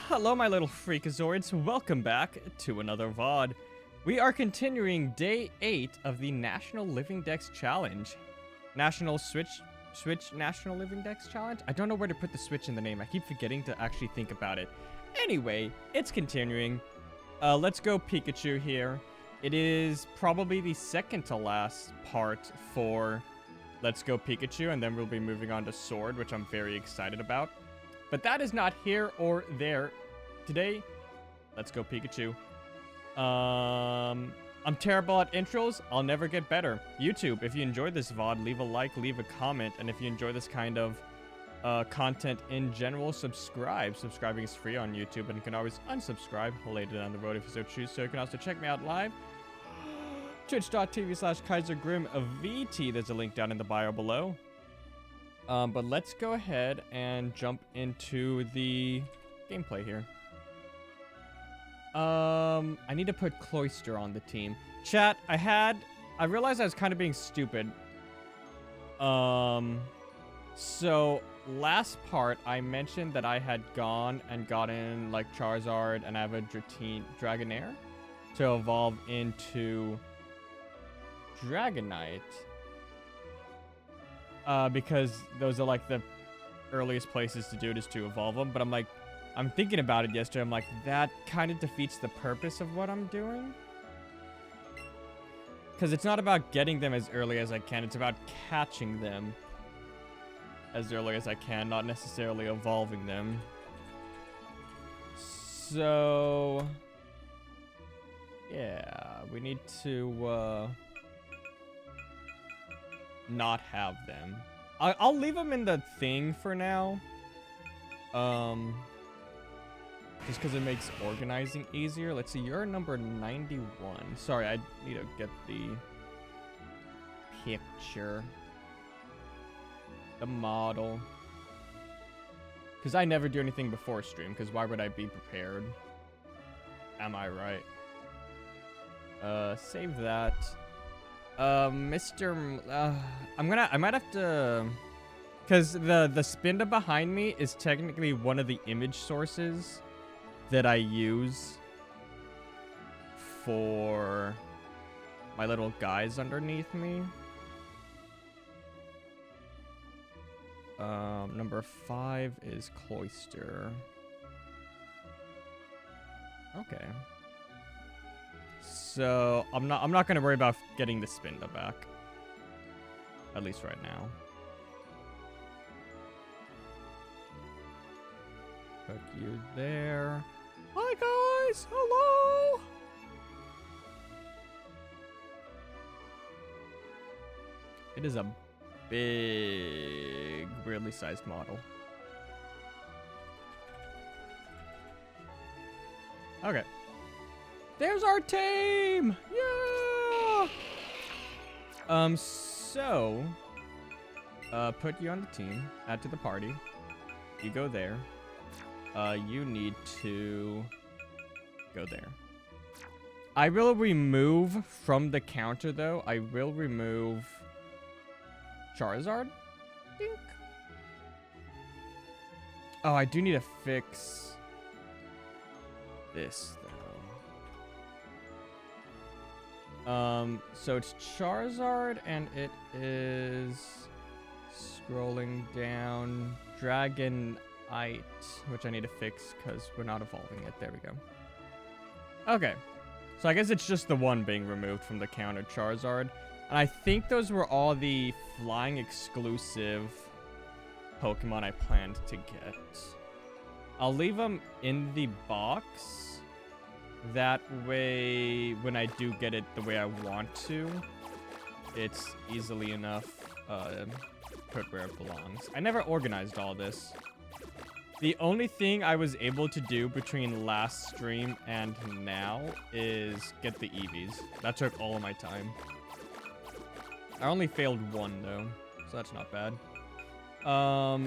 Hello, my little freakazoids. Welcome back to another VOD. We are continuing day 8 of the National Living Dex Challenge. Switch National Living Dex Challenge? I don't know where to put the switch in the name. I keep forgetting to actually think about it. Anyway, it's continuing. Let's go Pikachu here. It is probably the second to last part for Let's Go Pikachu, and then we'll be moving on to Sword, which I'm very excited about. But that is not here or there. Today, let's go Pikachu. I'm terrible at intros. I'll never get better. YouTube, if you enjoyed this VOD, leave a like, leave a comment. And if you enjoy this kind of content in general, subscribe. Subscribing is free on YouTube, and you can always unsubscribe later down the road if you so choose. So you can also check me out live. Twitch.tv/KaiserGrimVT. There's a link down in the bio below. But let's go ahead and jump into the gameplay here. I need to put Cloyster on the team. Chat, I realized I was kind of being stupid. So last part, I mentioned that I had gone and gotten like Charizard and Dragonair to evolve into Dragonite. Because those are like the earliest places to do it is to evolve them. But I'm thinking about it yesterday. I'm like, that kind of defeats the purpose of what I'm doing. Because it's not about getting them as early as I can. It's about catching them as early as I can, not necessarily evolving them. So, yeah, we need to not have them. I'll leave them in the thing for now. Just because it makes organizing easier. Let's see, you're number 91. Sorry, I need to get the picture. The model. Because I never do anything before stream, because why would I be prepared? Am I right? Save that. I might have to, because the Spinda behind me is technically one of the image sources that I use for my little guys underneath me. Number 5 is Cloyster. Okay. So I'm not gonna worry about getting the Spinda back. At least right now. Put you there. Hi guys! Hello! It is a big, weirdly sized model. Okay. There's our team! Yeah! Put you on the team. Add to the party. You go there. You need to go there. I will remove from the counter, though. I will remove Charizard. Dink. Oh, I do need to fix this, though. So it's Charizard, and it is scrolling down Dragonite, which I need to fix because we're not evolving it. There we go. Okay. So I guess it's just the one being removed from the counter, Charizard. And I think those were all the flying exclusive Pokemon I planned to get. I'll leave them in the box. That way, when I do get it the way I want to, it's easily enough put where it belongs. I never organized all this. The only thing I was able to do between last stream and now is get the EVs. That took all of my time. I only failed one, though, so that's not bad. Well,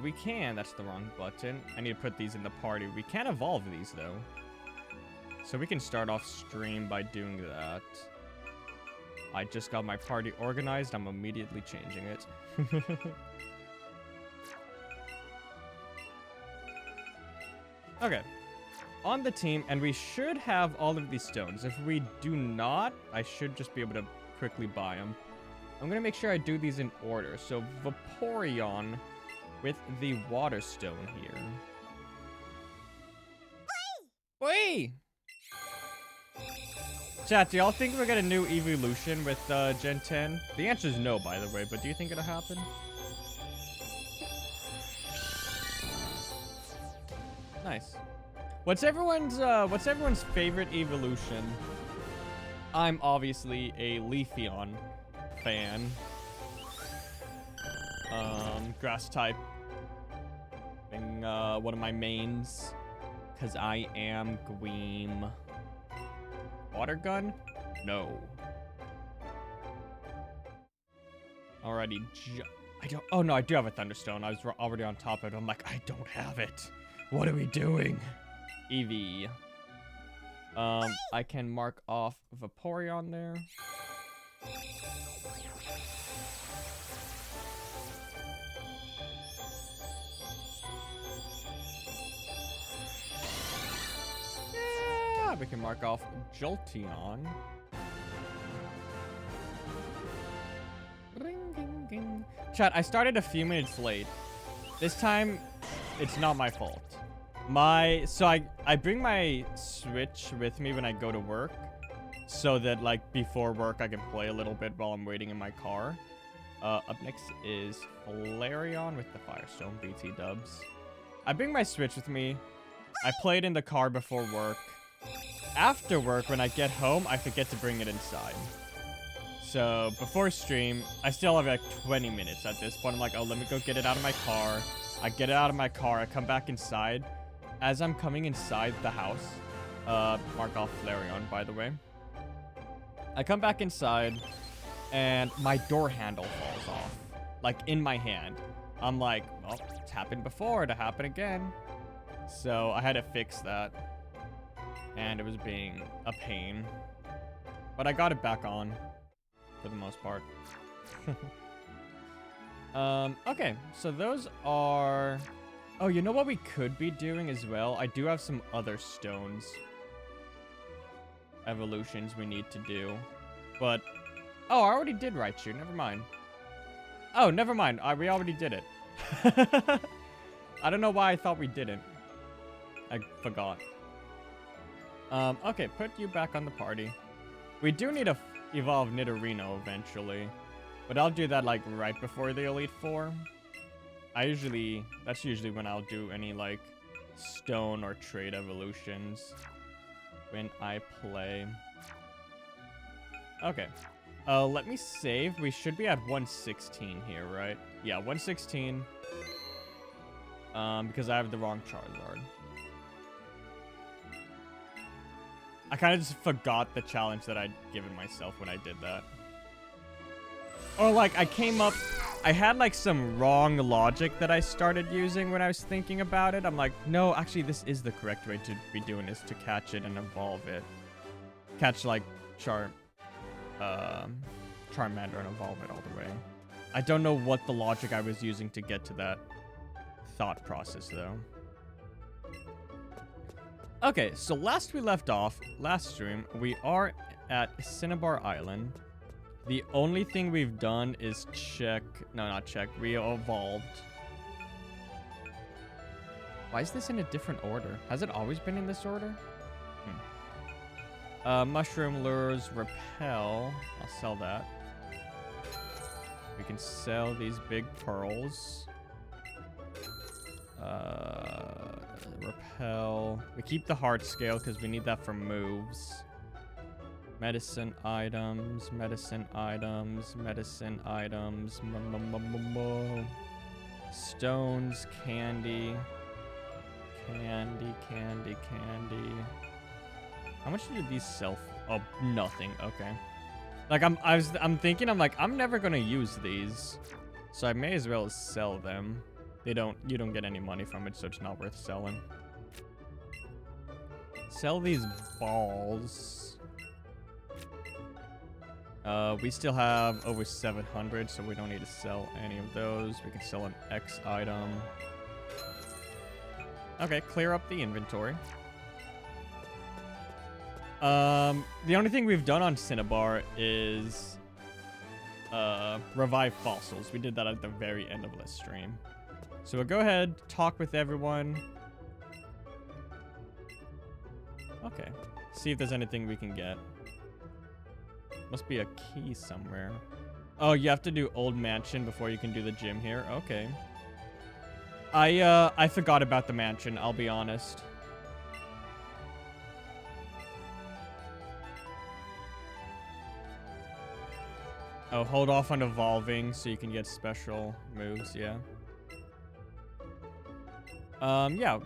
we can. That's the wrong button. I need to put these in the party. We can evolve these, though. So we can start off stream by doing that. I just got my party organized. I'm immediately changing it. Okay. On the team, and we should have all of these stones. If we do not, I should just be able to quickly buy them. I'm going to make sure I do these in order. So, Vaporeon with the water stone here. Wait! Chat, do y'all think we'll get a new evolution with Gen 10? The answer is no, by the way, but do you think it'll happen? Nice. What's everyone's favorite evolution? I'm obviously a Leafeon fan. Grass type being one of my mains, cause I am Gweem. Water gun? No. Alrighty, I don't. Oh no, I do have a Thunderstone. I was already on top of it. I'm like, I don't have it. What are we doing? Eevee. I can mark off Vaporeon there. Yeah, we can mark off Jolteon. Ring, ding, ding. Chat, I started a few minutes late. This time, it's not my fault. So I bring my Switch with me when I go to work, so that like before work I can play a little bit while I'm waiting in my car. Up next is Flareon with the Firestone, BT dubs. I bring my Switch with me. I play it in the car before work. After work, when I get home, I forget to bring it inside. So before stream, I still have like 20 minutes at this point. I'm like, oh, let me go get it out of my car. I get it out of my car. I come back inside. As I'm coming inside the house, mark off Flareon, by the way. I come back inside, and my door handle falls off, like in my hand. I'm like, well, it's happened before, to happen again. So I had to fix that, and it was being a pain. But I got it back on, for the most part. Okay, so those are... Oh, you know what we could be doing as well? I do have some other stones. Evolutions we need to do. But... Oh, I already did Raichu. Never mind. Oh, never mind. We already did it. I don't know why I thought we didn't. I forgot. Okay, put you back on the party. We do need to evolve Nidorino eventually. But I'll do that, like, right before the Elite Four. That's usually when I'll do any, like, stone or trade evolutions when I play. Okay. Let me save. We should be at 116 here, right? Yeah, 116. Because I have the wrong Charizard. I kind of just forgot the challenge that I'd given myself when I did that. Or, like, I had, like, some wrong logic that I started using when I was thinking about it. I'm like, no, actually, this is the correct way to be doing this, to catch it and evolve it. Catch, like, Charmander and evolve it all the way. I don't know what the logic I was using to get to that thought process, though. Okay, so last we left off, last stream, we are at Cinnabar Island. The only thing we've done is we evolved. Why is this in a different order? Has it always been in this order? Mushroom Lures, Repel. I'll sell that. We can sell these big pearls. Repel. We keep the heart scale because we need that for moves. Medicine items, medicine items, medicine items. Stones, candy. Candy. How much did these sell? Oh, nothing. Okay. Like I'm thinking, I'm like, I'm never gonna use these, so I may as well sell them. You don't get any money from it, so it's not worth selling. Sell these balls. We still have over 700, so we don't need to sell any of those. We can sell an X item. Okay, clear up the inventory. The only thing we've done on Cinnabar is revive fossils. We did that at the very end of the stream. So we'll go ahead, talk with everyone. Okay. See if there's anything we can get. Must be a key somewhere. Oh, you have to do Old Mansion before you can do the gym here. Okay. I forgot about the mansion, I'll be honest. Oh, hold off on evolving so you can get special moves, yeah. Yeah.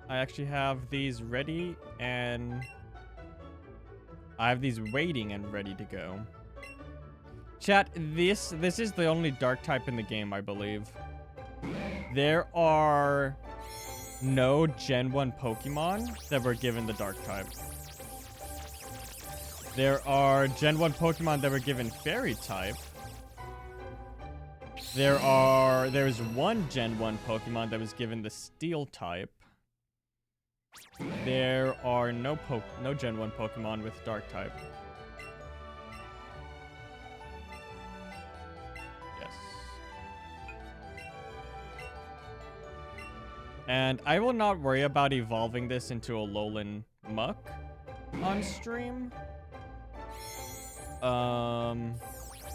I actually have these ready and I have these waiting and ready to go. Chat, this is the only dark type in the game, I believe. There are no Gen 1 Pokemon that were given the dark type. There are Gen 1 Pokemon that were given Fairy type. There's one Gen 1 Pokemon that was given the Steel type. There are no Gen 1 Pokemon with Dark type. Yes. And I will not worry about evolving this into a Alolan Muck on stream.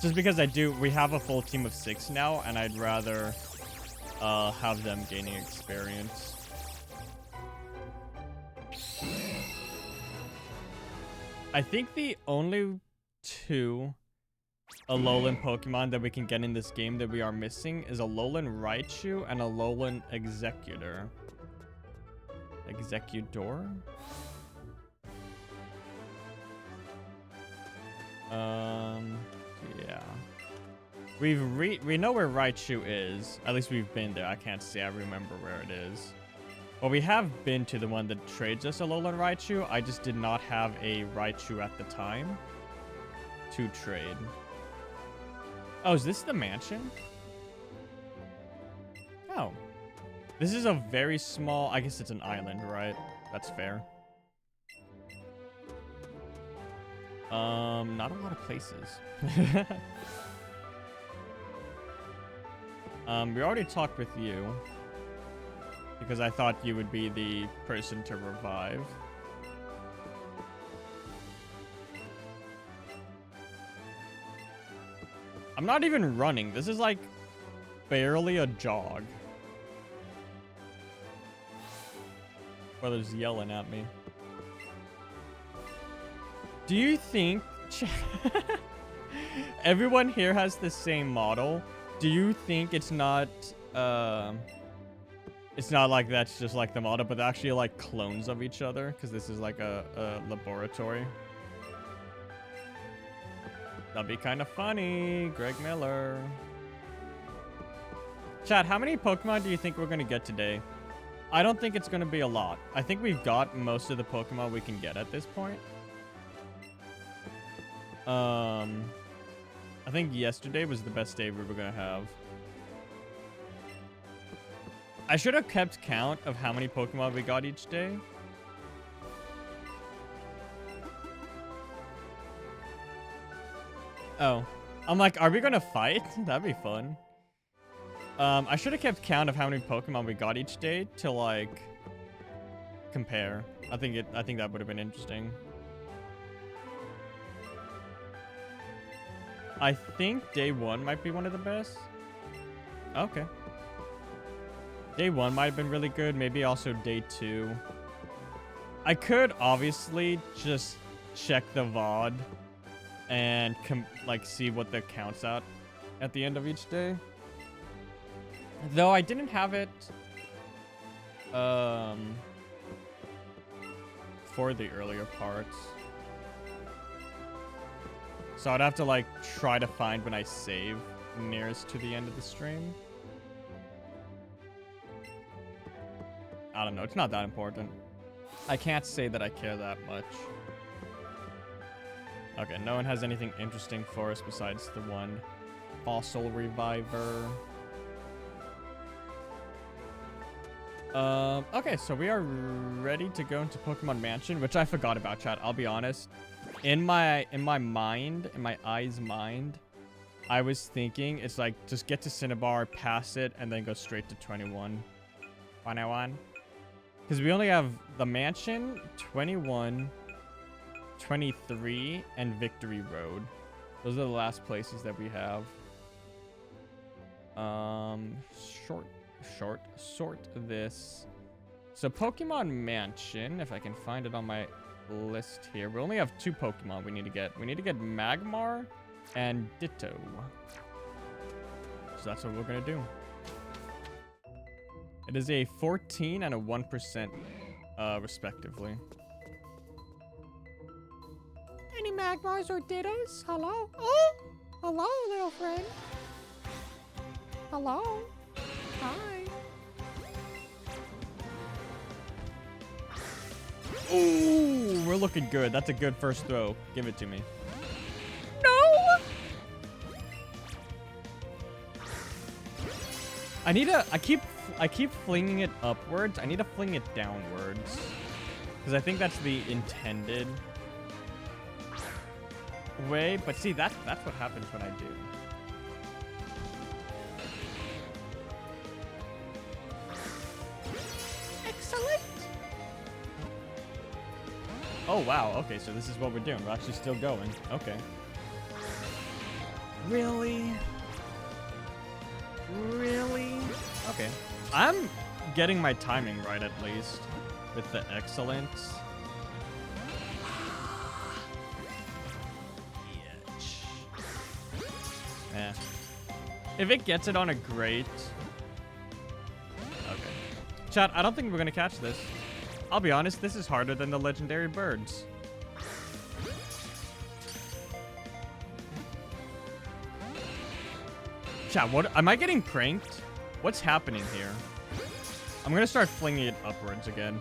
Just because we have a full team of 6 now, and I'd rather have them gaining experience. I think the only 2 Alolan Pokemon that we can get in this game that we are missing is Alolan Raichu and Alolan Executor. Executor? Yeah. We know where Raichu is. At least we've been there. I can't say I remember where it is. Well, we have been to the one that trades us Alolan Raichu. I just did not have a Raichu at the time to trade. Oh, is this the mansion? Oh. This is a very small... I guess it's an island, right? That's fair. Not a lot of places. We already talked with you. Because I thought you would be the person to revive. I'm not even running. This is like barely a jog. Brother's yelling at me. Do you think everyone here has the same model? Do you think it's not like that's just like the model, but they're actually like clones of each other? Because this is like a laboratory. That'd be kind of funny. Greg Miller. Chat, how many Pokemon do you think we're going to get today? I don't think it's going to be a lot. I think we've got most of the Pokemon we can get at this point. I think yesterday was the best day we were going to have. I should have kept count of how many Pokemon we got each day. Oh. I'm like, are we going to fight? That'd be fun. I should have kept count of how many Pokemon we got each day to, like, compare. I think that would have been interesting. I think day 1 might be one of the best. Okay. Day 1 might have been really good. Maybe also day 2. I could obviously just check the VOD and see what the counts out at the end of each day. Though I didn't have it for the earlier parts. So I'd have to like try to find when I save nearest to the end of the stream. I don't know. It's not that important. I can't say that I care that much. Okay, no one has anything interesting for us besides the one fossil reviver. Okay, so we are ready to go into Pokemon Mansion, which I forgot about, chat. I'll be honest. In my mind, in my eye's mind, I was thinking it's like just get to Cinnabar, pass it, and then go straight to 21. 21. Because we only have the Mansion, 21, 23, and Victory Road. Those are the last places that we have. Sort this. So Pokemon Mansion, if I can find it on my list here. We only have 2 Pokemon we need to get. We need to get Magmar and Ditto. So that's what we're going to do. It is a 14 and a 1%, respectively. Any Magmars or Dittos? Hello? Oh! Hello, little friend. Hello? Hi. Ooh, we're looking good. That's a good first throw. Give it to me. No! I keep flinging it upwards. I need to fling it downwards. Because I think that's the intended way. But see, that's what happens when I do. Excellent. Oh, wow. Okay, so this is what we're doing. We're actually still going. Okay. Really? Really? Okay. I'm getting my timing right, at least, with the excellence. Yeah. If it gets it on a great... Okay. Chat, I don't think we're going to catch this. I'll be honest, this is harder than the legendary birds. Chat, what? Am I getting pranked? What's happening here? I'm going to start flinging it upwards again.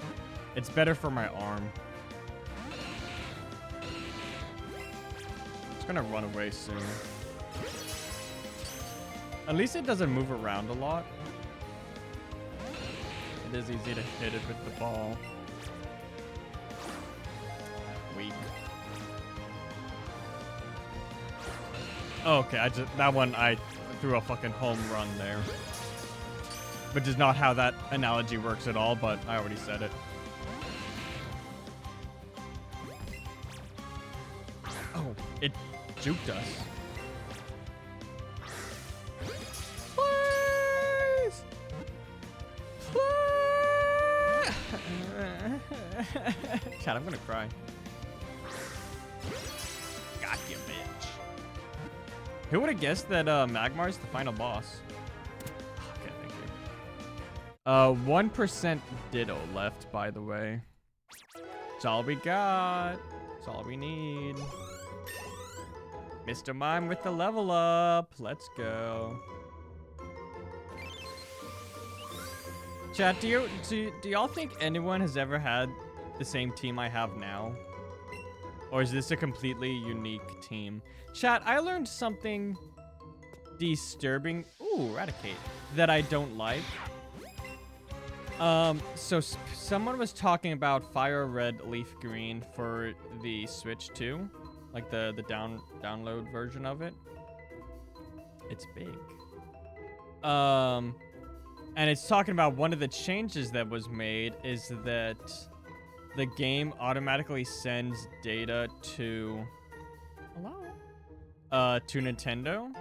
It's better for my arm. It's going to run away soon. At least it doesn't move around a lot. It is easy to hit it with the ball. Weak. Oh, okay, that one I threw a fucking home run there. Which is not how that analogy works at all, but I already said it. Oh, it juked us. Please! Please! Chat, I'm gonna cry. Got you, bitch. Who would have guessed that Magmar's the final boss? Okay, thank you. 1% Ditto left, by the way. That's all we got. That's all we need. Mr. Mime with the level up. Let's go. Chat, do y'all think anyone has ever had the same team I have now? Or is this a completely unique team? Chat, I learned something disturbing. Ooh, Eradicate. That I don't like. So someone was talking about Fire Red, Leaf Green for the Switch 2. Like the download version of it. It's big. And it's talking about one of the changes that was made is that the game automatically sends data to to Nintendo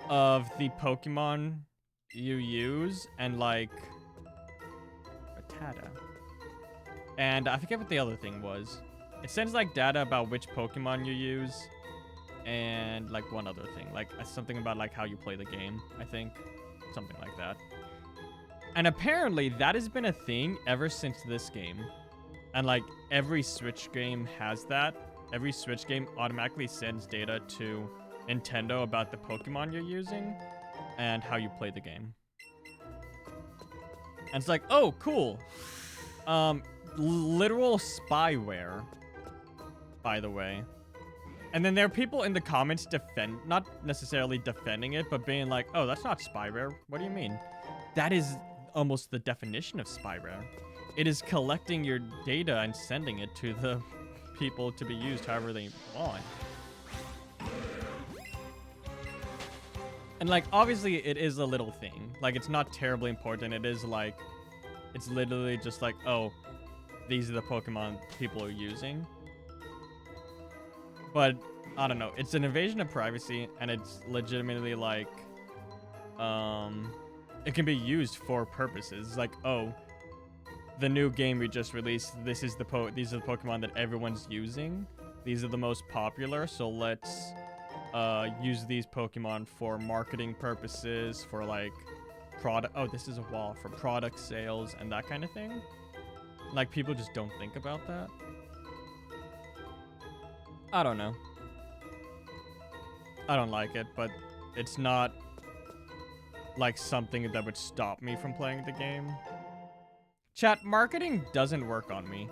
of the Pokemon you use and like Rattata. And I forget what the other thing was. It sends like data about which Pokemon you use and like one other thing, like something about like how you play the game, I think. Something like that. And apparently that has been a thing ever since this game. And like every Switch game has that. Every Switch game automatically sends data to Nintendo about the Pokemon you're using and how you play the game. And it's like, oh, cool. Literal spyware, by the way. And then there are people in the comments not necessarily defending it, but being like, oh, that's not spyware. What do you mean? That is almost the definition of spyware. It is collecting your data and sending it to the people to be used however they want. And like, obviously it is a little thing. Like, it's not terribly important. It is like, it's literally just like, oh, these are the Pokemon people are using. But I don't know. It's an invasion of privacy, and it's legitimately like, it can be used for purposes. Like, oh, the new game we just released, these are the Pokemon that everyone's using. These are the most popular, so let's use these Pokemon for marketing purposes, for like product. Oh, this is a wall for product sales and that kind of thing. Like, people just don't think about that. I don't know. I don't like it, but it's not like something that would stop me from playing the game. Chat, marketing doesn't work on me.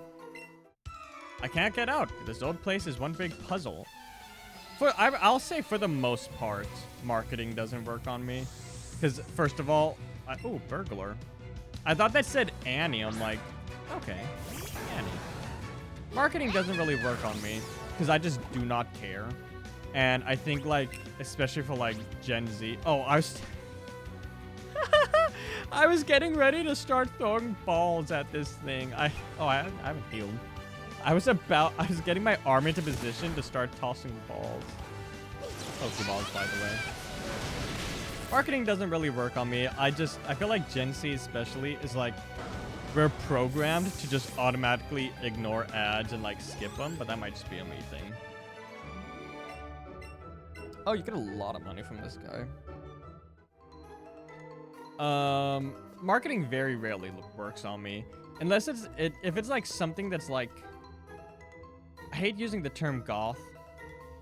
I can't get out. This old place is one big puzzle. I'll say for the most part, marketing doesn't work on me. Because, first of all, oh, burglar. I thought that said Annie. I'm like, okay, Annie. Marketing doesn't really work on me because I just do not care. And I think, like, especially for, like, Gen Z. Oh, I was getting ready to start throwing balls at this thing. I haven't healed. I was getting my arm into position to start tossing balls. Pokeballs, by the way. Marketing doesn't really work on me. I feel like Gen Z especially is like, we're programmed to just automatically ignore ads and like skip them, but that might just be a me thing. Oh, you get a lot of money from this guy. Marketing very rarely works on me. Unless if it's like something that's like, I hate using the term goth,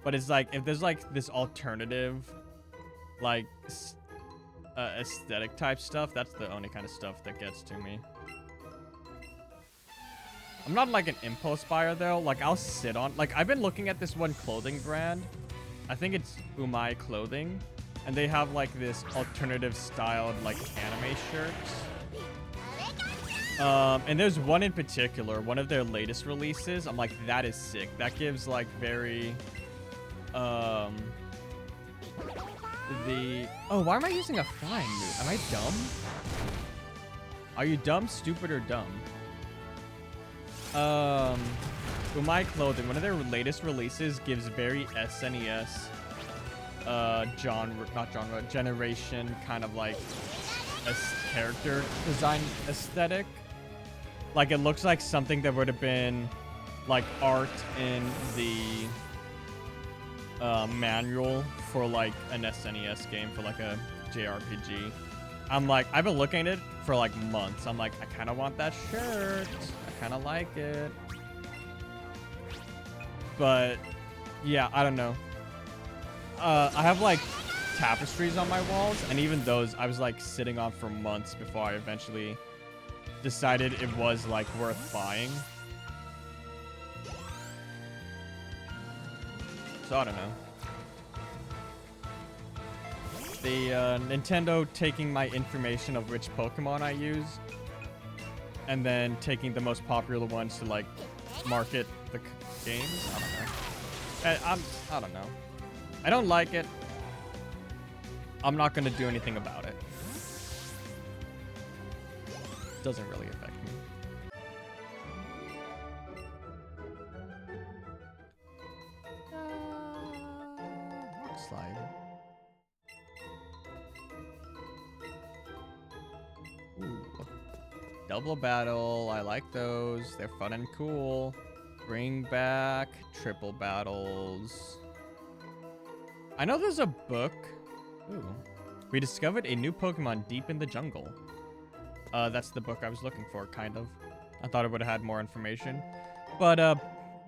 but it's like, if there's like this alternative, like, aesthetic type stuff, that's the only kind of stuff that gets to me. I'm not like an impulse buyer though. Like, I'll sit on, like, I've been looking at this one clothing brand. I think it's Umai Clothing, and they have like this alternative styled like anime shirts. And there's one in particular, one of their latest releases. I'm like, that is sick. That gives like very, oh, why am I using a flying move? Am I dumb? Are you dumb, stupid, or dumb? Umai Clothing, one of their latest releases gives very SNES, generation kind of like a character design aesthetic. Like, it looks like something that would have been like art in the manual for like an SNES game, for like a JRPG. I'm like, I've been looking at it for like months. I'm like, I kind of want that shirt. I kind of like it. But yeah, I don't know. I have like tapestries on my walls, and even those I was like sitting on for months before I eventually decided it was like worth buying. So I don't know. The Nintendo taking my information of which Pokemon I use, and then taking the most popular ones to like market the games. I don't know. I don't know. I don't like it. I'm not gonna do anything about it. Doesn't really affect me. Rock slide. Ooh. Double battle. I like those. They're fun and cool. Bring back triple battles. I know there's a book. Ooh. We discovered a new Pokemon deep in the jungle. That's the book I was looking for, kind of. I thought it would have had more information. But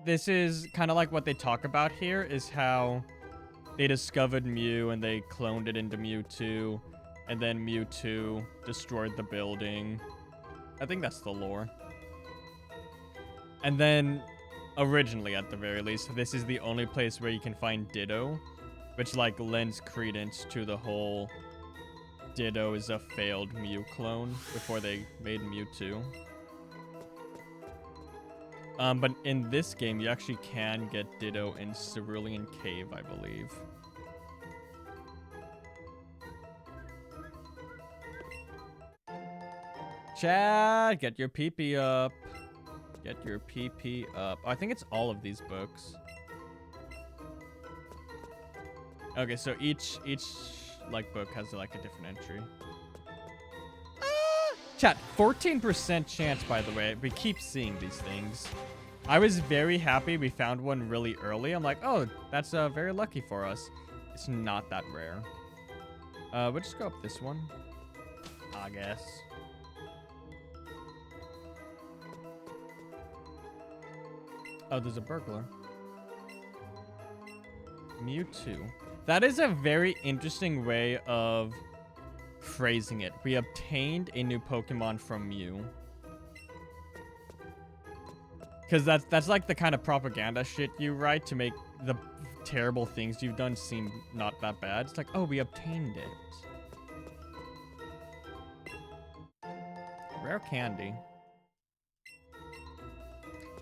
this is kind of like what they talk about here, is how they discovered Mew and they cloned it into Mewtwo, and then Mewtwo destroyed the building. I think that's the lore. And then, originally at the very least, this is the only place where you can find Ditto, which like lends credence to the whole Ditto is a failed Mew clone before they made Mewtwo. But in this game, you actually can get Ditto in Cerulean Cave, I believe. Chad, get your PP up. Get your PP up. Oh, I think it's all of these books. Okay, so each like book has like a different entry. Chat, 14% chance, by the way. We keep seeing these things. I was very happy we found one really early. I'm like, oh, that's very lucky for us. It's not that rare. We'll just go up this one, I guess. Oh, there's a burglar. Mewtwo. That is a very interesting way of phrasing it. We obtained a new Pokemon from Mew. Because that's like the kind of propaganda shit you write to make the terrible things you've done seem not that bad. It's like, oh, we obtained it. Rare candy.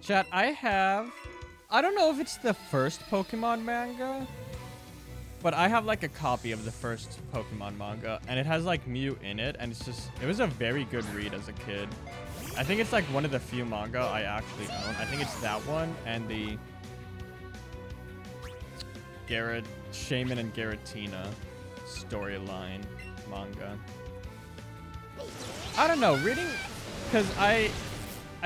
Chat, I don't know if it's the first Pokemon manga, but I have like a copy of the first Pokemon manga, and it has like Mew in it, and it was a very good read as a kid. I think it's like one of the few manga I actually own. I think it's that one and the Shaman and Giratina storyline manga. I don't know, reading, because I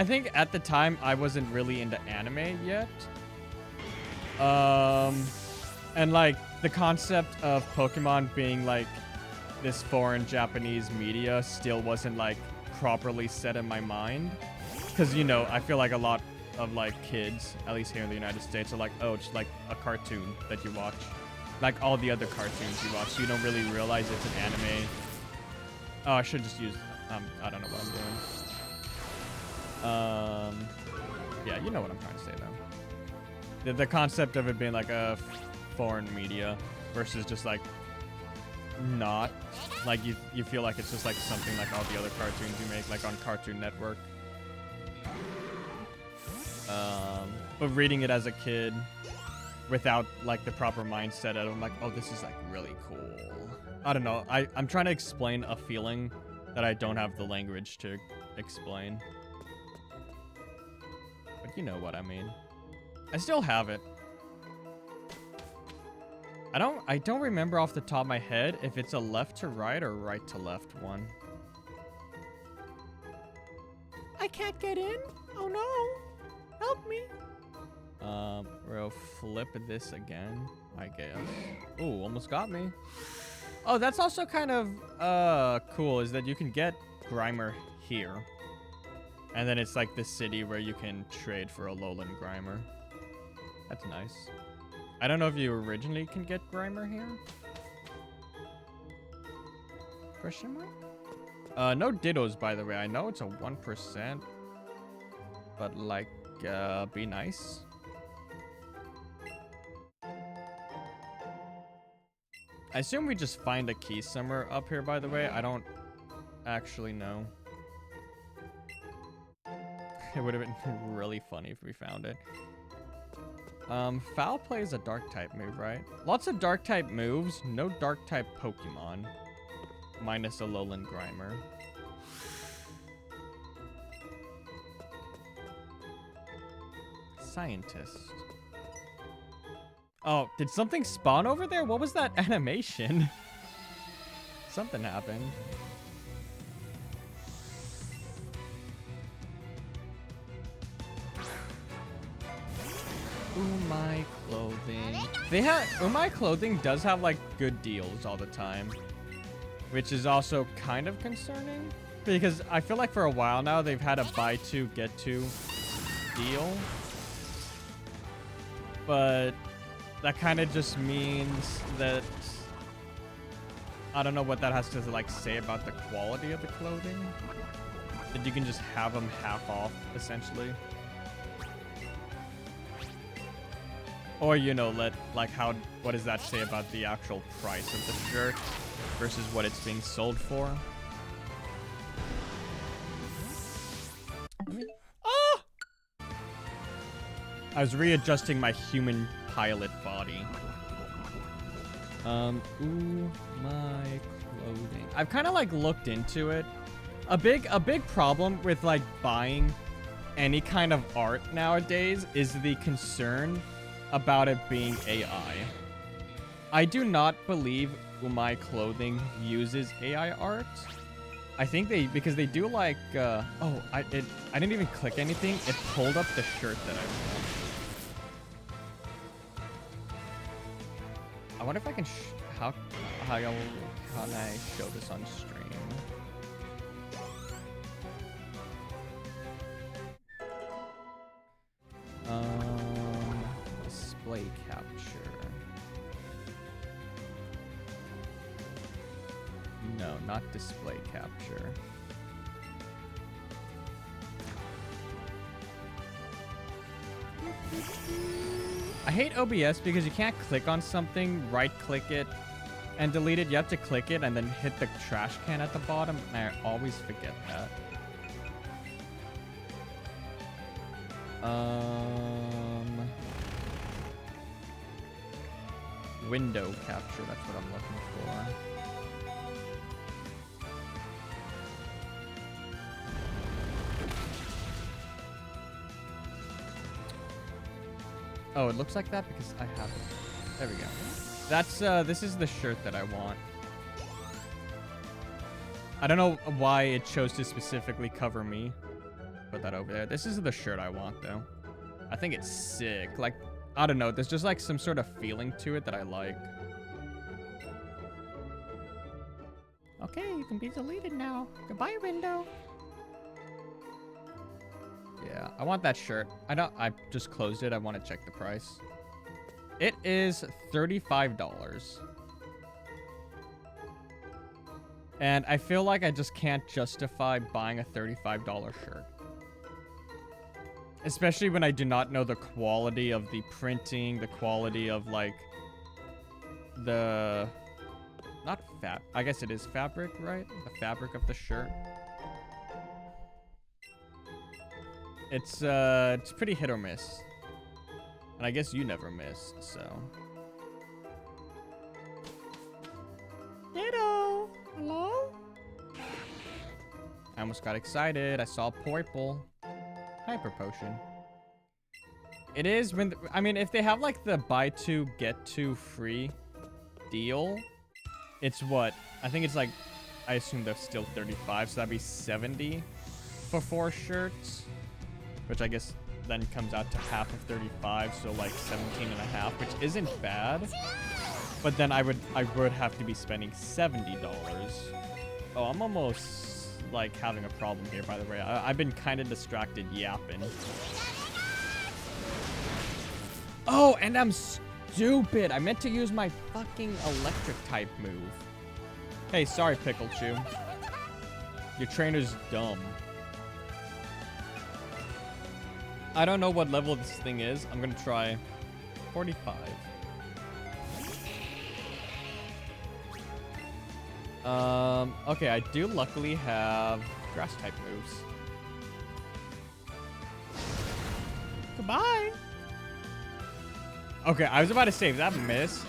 think at the time I wasn't really into anime yet. And like the concept of Pokemon being like this foreign Japanese media still wasn't like properly set in my mind. Because, you know, I feel like a lot of like kids, at least here in the United States, are like, oh, it's like a cartoon that you watch. Like all the other cartoons you watch. So you don't really realize it's an anime. Oh, I should just use, I don't know what I'm doing. Yeah, you know what I'm trying to say though. The concept of it being like a foreign media versus just like not. Like you feel like it's just like something like all the other cartoons you make like on Cartoon Network. But reading it as a kid without like the proper mindset of, I'm like, oh, this is like really cool. I don't know. I'm trying to explain a feeling that I don't have the language to explain. But you know what I mean. I still have it. I don't remember off the top of my head if it's a left to right or right to left one. I can't get in? Oh no. Help me. We'll flip this again, I guess. Ooh, almost got me. Oh, that's also kind of cool, is that you can get Grimer here. And then it's like the city where you can trade for a Alolan Grimer. That's nice. I don't know if you originally can get Grimer here. Question mark? No Dittos, by the way. I know it's a 1%. But like, be nice. I assume we just find a key somewhere up here, by the way. I don't actually know. It would have been really funny if we found it. Foul Play is a dark type move, right? Lots of dark type moves, no dark type Pokemon. Minus Alolan Grimer. Scientist. Oh, did something spawn over there? What was that animation? Something happened. Umai Clothing. Umai Clothing does have like good deals all the time, which is also kind of concerning because I feel like for a while now they've had a buy two get two deal, but that kind of just means that I don't know what that has to like say about the quality of the clothing. That you can just have them half off essentially. Or, you know, what does that say about the actual price of the shirt versus what it's being sold for. I was readjusting my human pilot body. Ooh, my clothing. I've kind of like looked into it. A big problem with like buying any kind of art nowadays is the concern about it being AI. I do not believe my clothing uses AI art. I think because they do like, oh, I didn't even click anything. It pulled up the shirt that I want. I wonder if I can, how can I show this on stream? Display capture. No, not display capture. I hate OBS because you can't click on something, right-click it, and delete it. You have to click it and then hit the trash can at the bottom, and I always forget that. Window capture, that's what I'm looking for. Oh, it looks like that because I have it. There we go. That's, this is the shirt that I want. I don't know why it chose to specifically cover me. Put that over there. This is the shirt I want, though. I think it's sick. Like, I don't know. There's just, like, some sort of feeling to it that I like. Okay, you can be deleted now. Goodbye, window. Yeah, I want that shirt. I just closed it. I want to check the price. It is $35. And I feel like I just can't justify buying a $35 shirt. Especially when I do not know the quality of the printing, the quality of, like, the... Not I guess it is fabric, right? The fabric of the shirt. It's pretty hit or miss. And I guess you never miss, so. Hello. Hello? I almost got excited. I saw purple. Hyper potion. It is when, I mean, if they have like the buy two, get two free deal, it's what? I think it's like, I assume they're still 35, so that'd be 70 for 4 shirts. Which I guess then comes out to half of 35, so like 17 and a half, which isn't bad. But then I would have to be spending $70. Oh, I'm almost like having a problem here, by the way. I've been kind of distracted yapping. Oh, and I'm stupid. I meant to use my fucking electric type move. Hey, sorry, Pikachu. Your trainer's dumb. I don't know what level this thing is. I'm gonna try 45. Okay, I do luckily have grass type moves. Goodbye. Okay, I was about to say, if that missed,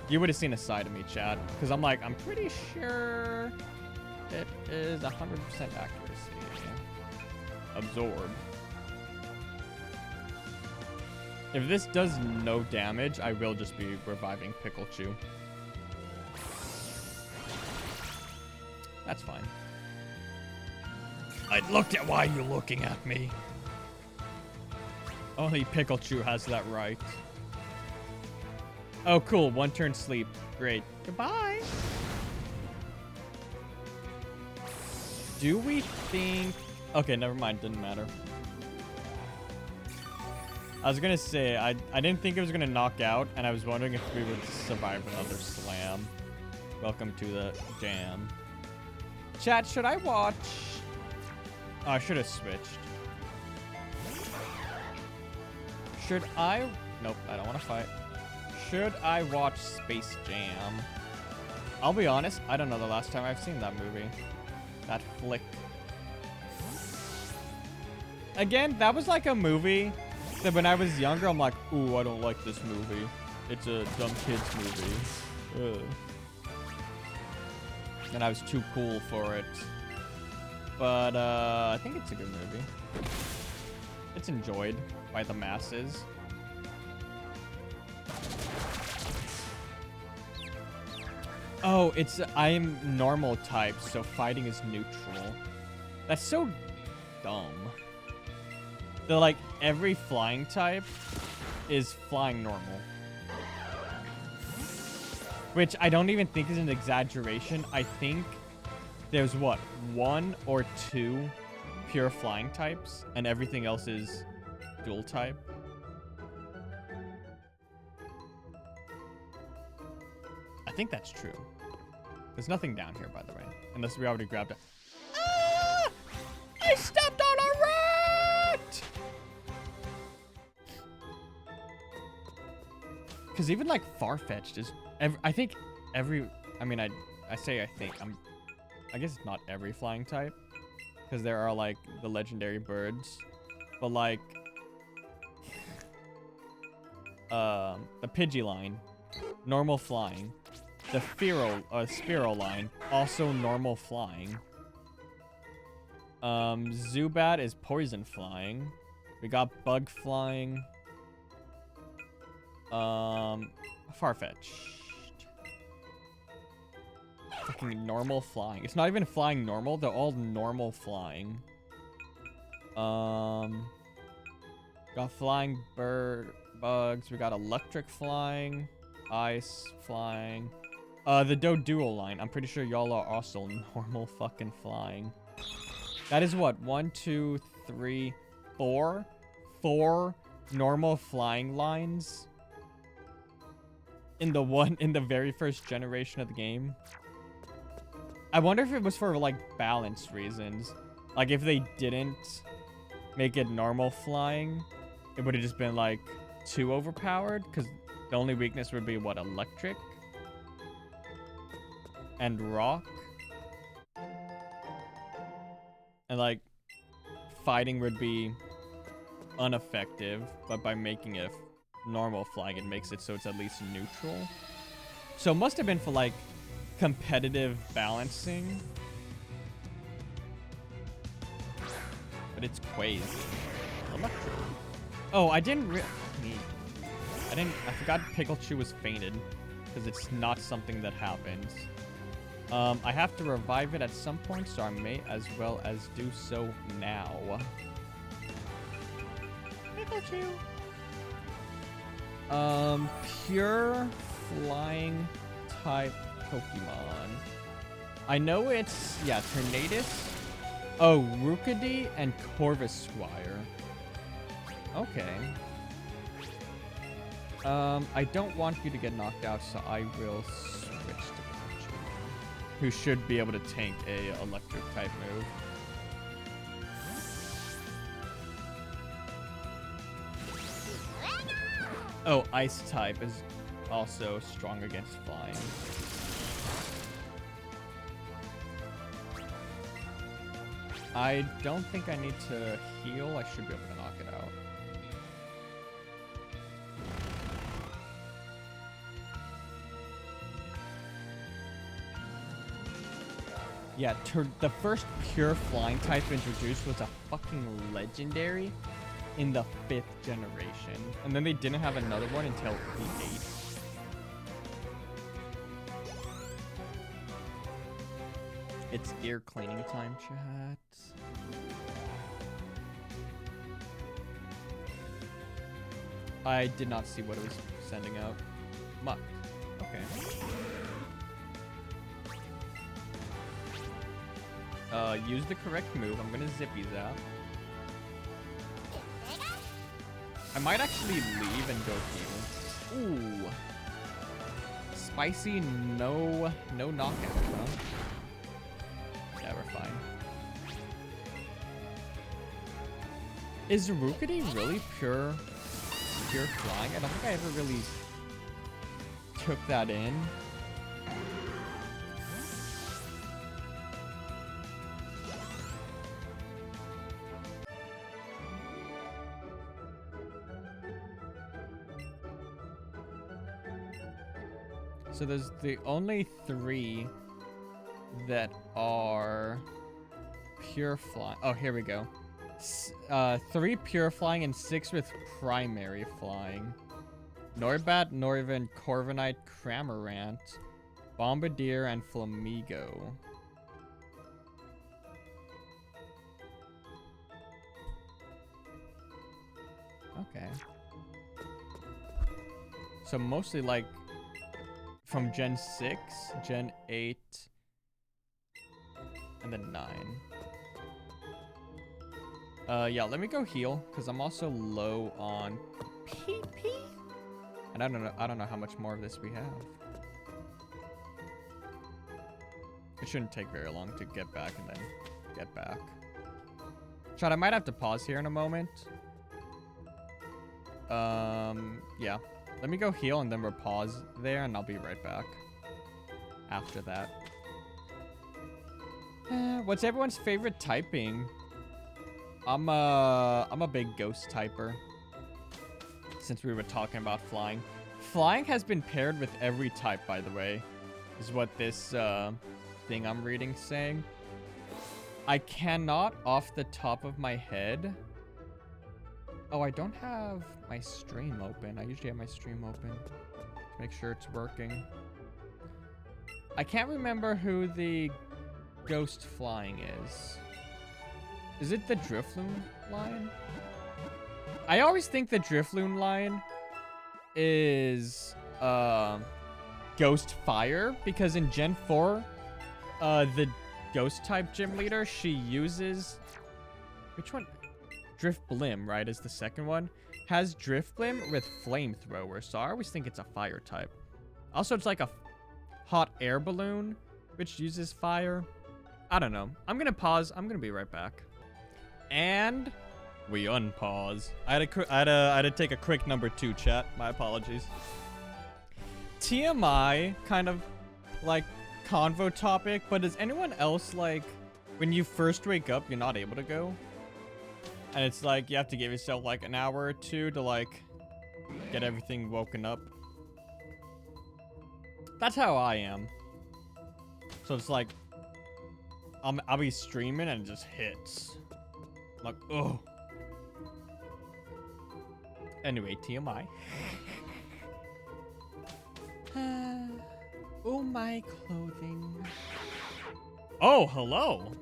you would have seen a side of me, chat. Because I'm like, I'm pretty sure it is 100% accuracy. Absorb. If this does no damage, I will just be reviving Pikachu. That's fine. I looked at why you're looking at me. Only Pikachu has that right. Oh, cool. 1 turn sleep. Great. Goodbye. Do we think... Okay, never mind. Didn't matter. I was gonna say, I didn't think it was gonna knock out, and I was wondering if we would survive another slam. Welcome to the jam. Chat, should I watch... Oh, I should have switched. Should I... Nope, I don't want to fight. Should I watch Space Jam? I'll be honest, I don't know the last time I've seen that movie. That flick. Again, that was like a movie that when I was younger, I'm like, ooh, I don't like this movie. It's a dumb kids movie. Ugh. And I was too cool for it. But I think it's a good movie. It's enjoyed by the masses. Oh, I'm normal type, so fighting is neutral. That's so dumb. So like every flying type is flying normal. Which I don't even think is an exaggeration. I think there's what, 1 or 2 pure flying types, and everything else is dual type. I think that's true. There's nothing down here, by the way, unless we already grabbed it. Ah! I stepped on a rat! Because even like Farfetch'd is, I think every, I mean, I say I think, I guess it's not every flying type, because there are like the legendary birds, but like the Pidgeline, normal flying. The Spiro-line, also normal flying. Zubat is poison flying. We got bug flying. Farfetch'd. Fucking normal flying. It's not even flying normal. They're all normal flying. Got flying bugs. We got electric flying. Ice flying. The Doduo line. I'm pretty sure y'all are also normal fucking flying. That is what? 1, 2, 3, 4? 4 normal flying lines in the very first generation of the game. I wonder if it was for like balance reasons. Like if they didn't make it normal flying, it would have just been like too overpowered, because the only weakness would be what, electric and rock, and like fighting would be ineffective, but by making it normal flying, it makes it so it's at least neutral. So it must have been for like competitive balancing, but it's crazy. Electro. Oh, I forgot Pikachu was fainted, because it's not something that happens. I have to revive it at some point, so I may as well as do so now. Pikachu. Pure flying type Pokemon. I know it's, yeah, Tornadus. Oh, Rookidee and Corvisquire. Okay. I don't want you to get knocked out, so I will switch to Pikachu, who should be able to tank a electric type move. Oh, Ice type is also strong against flying. I don't think I need to heal. I should be able to knock it out. Yeah, the first pure flying type introduced was a fucking legendary in the 5th generation. And then they didn't have another one until the 8th. It's ear cleaning time, chat. I did not see what it was sending out. Muck. Okay. Use the correct move. I'm gonna Zippy Zap. I might actually leave and go heal. Ooh. Spicy, no knockout, huh? Yeah, we're fine. Is Rookidee really pure flying? I don't think I ever really took that in. So there's the only 3 that are pure flying. Oh, here we go. 3 pure flying and 6 with primary flying. Noibat, Norvin, Corviknight, Cramorant, Bombardier, and Flamigo. Okay. So mostly like from Gen 6, Gen 8, and then 9. Yeah, let me go heal, because I'm also low on PP. And I don't know how much more of this we have. It shouldn't take very long to get back and then get back. Chat, I might have to pause here in a moment. Yeah. Let me go heal and then we'll pause there and I'll be right back after that. What's everyone's favorite typing? I'm a big ghost typer. Since we were talking about flying. Flying has been paired with every type, by the way. Is what this thing I'm reading saying. I cannot off the top of my head. Oh, I don't have my stream open. I usually have my stream open to make sure it's working. I can't remember who the ghost flying is. Is it the Drifloon line? I always think the Drifloon line is Ghost Fire because in Gen 4, the Ghost type gym leader, she uses which one? Drifblim, right, is the second one. Has Drifblim with Flamethrower, so I always think it's a fire type. Also, it's like a hot air balloon, which uses fire. I don't know. I'm gonna pause. I'm gonna be right back. And we unpause. I had to take a quick number 2, chat. My apologies. TMI, kind of like convo topic, but does anyone else like when you first wake up, you're not able to go? And it's like you have to give yourself like an hour or 2 to like get everything woken up. That's how I am. So it's like I'll be streaming and it just hits. I'm like, oh. Anyway, TMI. Oh, my clothing. Oh, hello.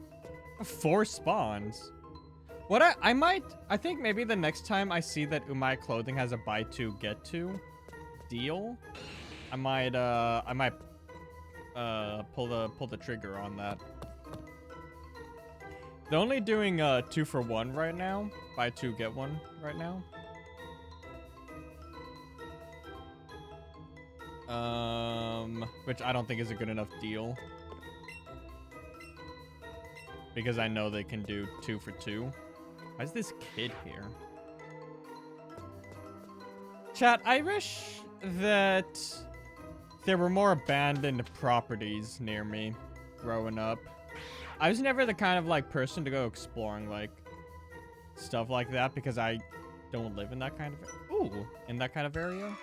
4 spawns. What I think maybe the next time I see that Umai Clothing has a buy 2 get 2 deal, I might pull the trigger on that. They're only doing 2 for 1 right now. Buy 2 get 1 right now. Which I don't think is a good enough deal. Because I know they can do 2 for 2. Why is this kid here? Chat, I wish that there were more abandoned properties near me growing up. I was never the kind of like person to go exploring like stuff like that because I don't live in that kind of area.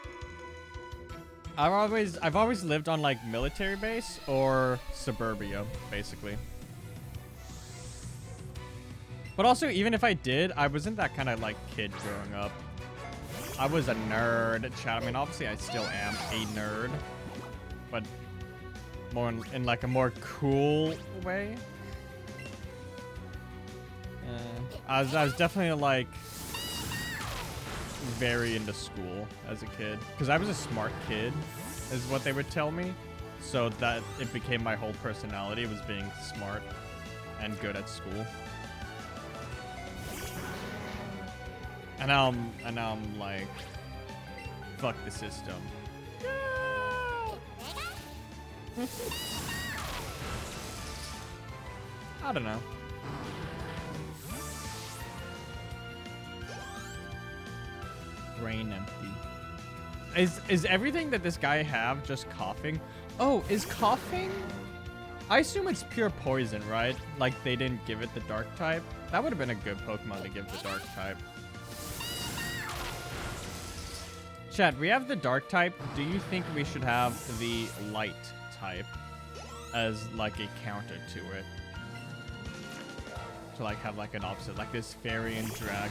I've always lived on like military base or suburbia, basically. But also, even if I did, I wasn't that kind of like kid growing up. I was a nerd, chat. I mean, obviously, I still am a nerd, but more in like a more cool way. I was definitely like very into school as a kid because I was a smart kid, is what they would tell me. So that it became my whole personality was being smart and good at school. And now I'm like, fuck the system. I don't know. Brain empty. Is everything that this guy have just coughing? Oh, is coughing? I assume it's pure poison, right? Like they didn't give it the dark type. That would have been a good Pokemon to give the dark type. Chat, we have the dark type. Do you think we should have the light type as like a counter to it? To like have like an opposite, like this fairy and dragon.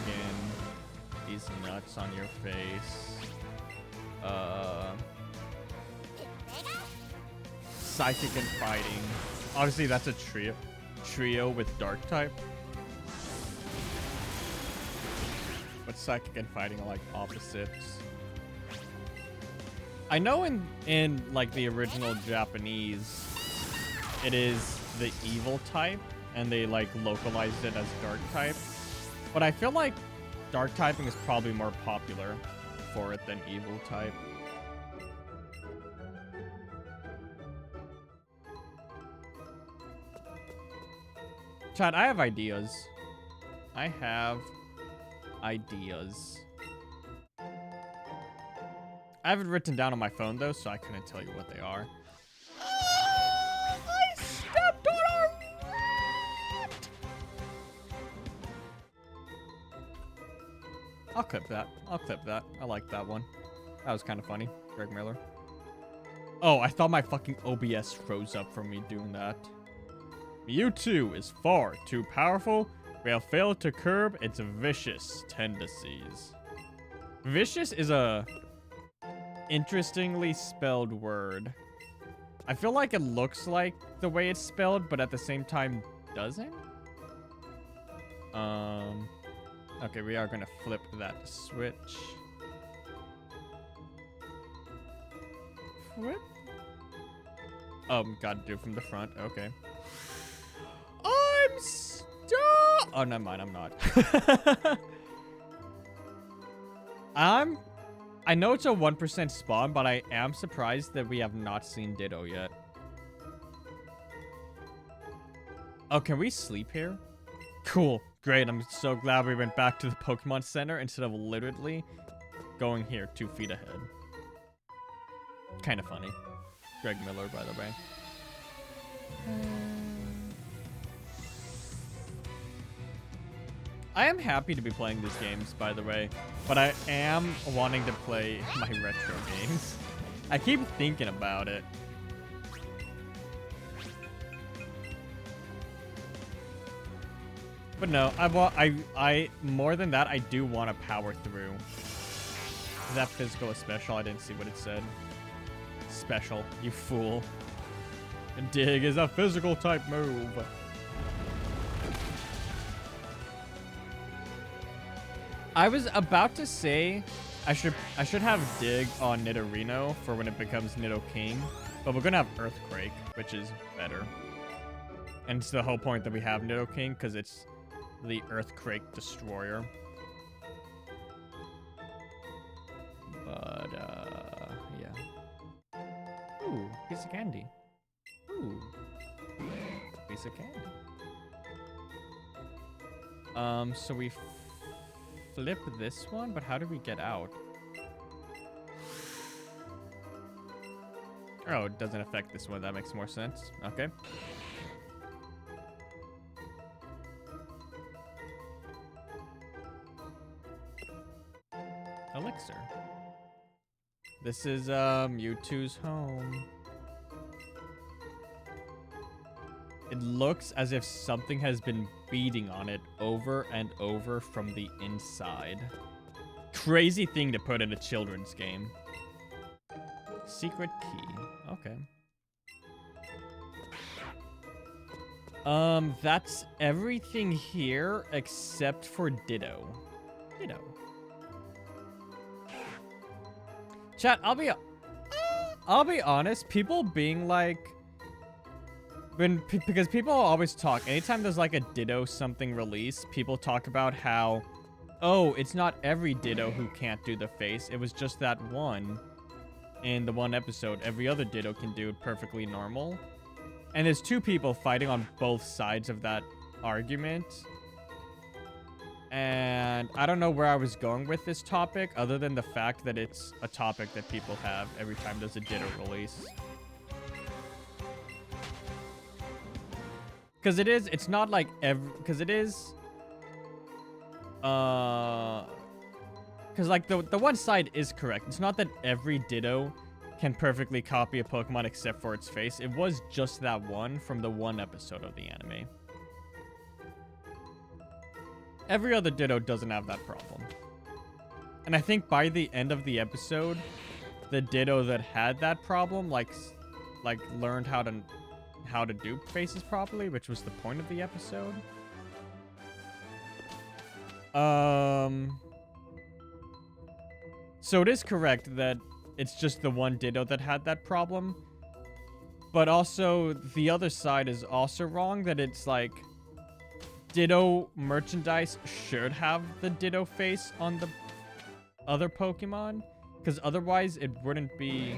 These nuts on your face. Psychic and fighting. Obviously, that's a trio with dark type. But psychic and fighting are like opposites. I know in like the original Japanese, it is the evil type, and they like localized it as dark type. But I feel like dark typing is probably more popular for it than evil type. Chat, I have ideas. I have ideas. I have it written down on my phone though, so I couldn't tell you what they are. I stepped on a rat! I'll clip that. I'll clip that. I like that one. That was kind of funny. Greg Miller. Oh, I thought my fucking OBS froze up from me doing that. Mewtwo is far too powerful. We have failed to curb its vicious tendencies. Vicious is a interestingly spelled word. I feel like it looks like the way it's spelled, but at the same time doesn't. Okay, we are gonna flip that switch. Flip. Gotta do it from the front. Okay. I'm stuck. Oh, never mind. I'm not. I know it's a 1% spawn, but I am surprised that we have not seen Ditto yet. Oh, can we sleep here? Cool. Great. I'm so glad we went back to the Pokemon Center instead of literally going here 2 feet ahead. Kind of funny. Greg Miller, by the way. I am happy to be playing these games, by the way, but I am wanting to play my retro games. I keep thinking about it. But no, I more than that, I do want to power through. Is that physical or special? I didn't see what it said. Special, you fool. And dig is a physical type move. I was about to say I should have dig on Nidorino for when it becomes Nidoking, but we're gonna have Earthquake, which is better. And it's the whole point that we have Nidoking, because it's the Earthquake Destroyer. But yeah. Ooh, piece of candy. Ooh, piece of candy. So we flip this one, but how do we get out? Oh, it doesn't affect this one. That makes more sense. Okay. Elixir. This is Mewtwo's home. It looks as if something has been beating on it over and over from the inside. Crazy thing to put in a children's game. Secret key. Okay. That's everything here except for Ditto. Ditto. Chat, I'll be honest, people being like, because people always talk, anytime there's like a Ditto something release, people talk about how, oh, it's not every Ditto who can't do the face, it was just that one in the one episode. Every other Ditto can do it perfectly normal. And there's 2 people fighting on both sides of that argument. And I don't know where I was going with this topic, other than the fact that it's a topic that people have every time there's a Ditto release. Because it's not like because it is, Because, like, the one side is correct. It's not that every Ditto can perfectly copy a Pokemon except for its face. It was just that one from the one episode of the anime. Every other Ditto doesn't have that problem. And I think by the end of the episode, the Ditto that had that problem, like learned how to do faces properly, which was the point of the episode. So it is correct that it's just the one Ditto that had that problem. But also, the other side is also wrong, that it's like Ditto merchandise should have the Ditto face on the other Pokemon. Because otherwise, it wouldn't be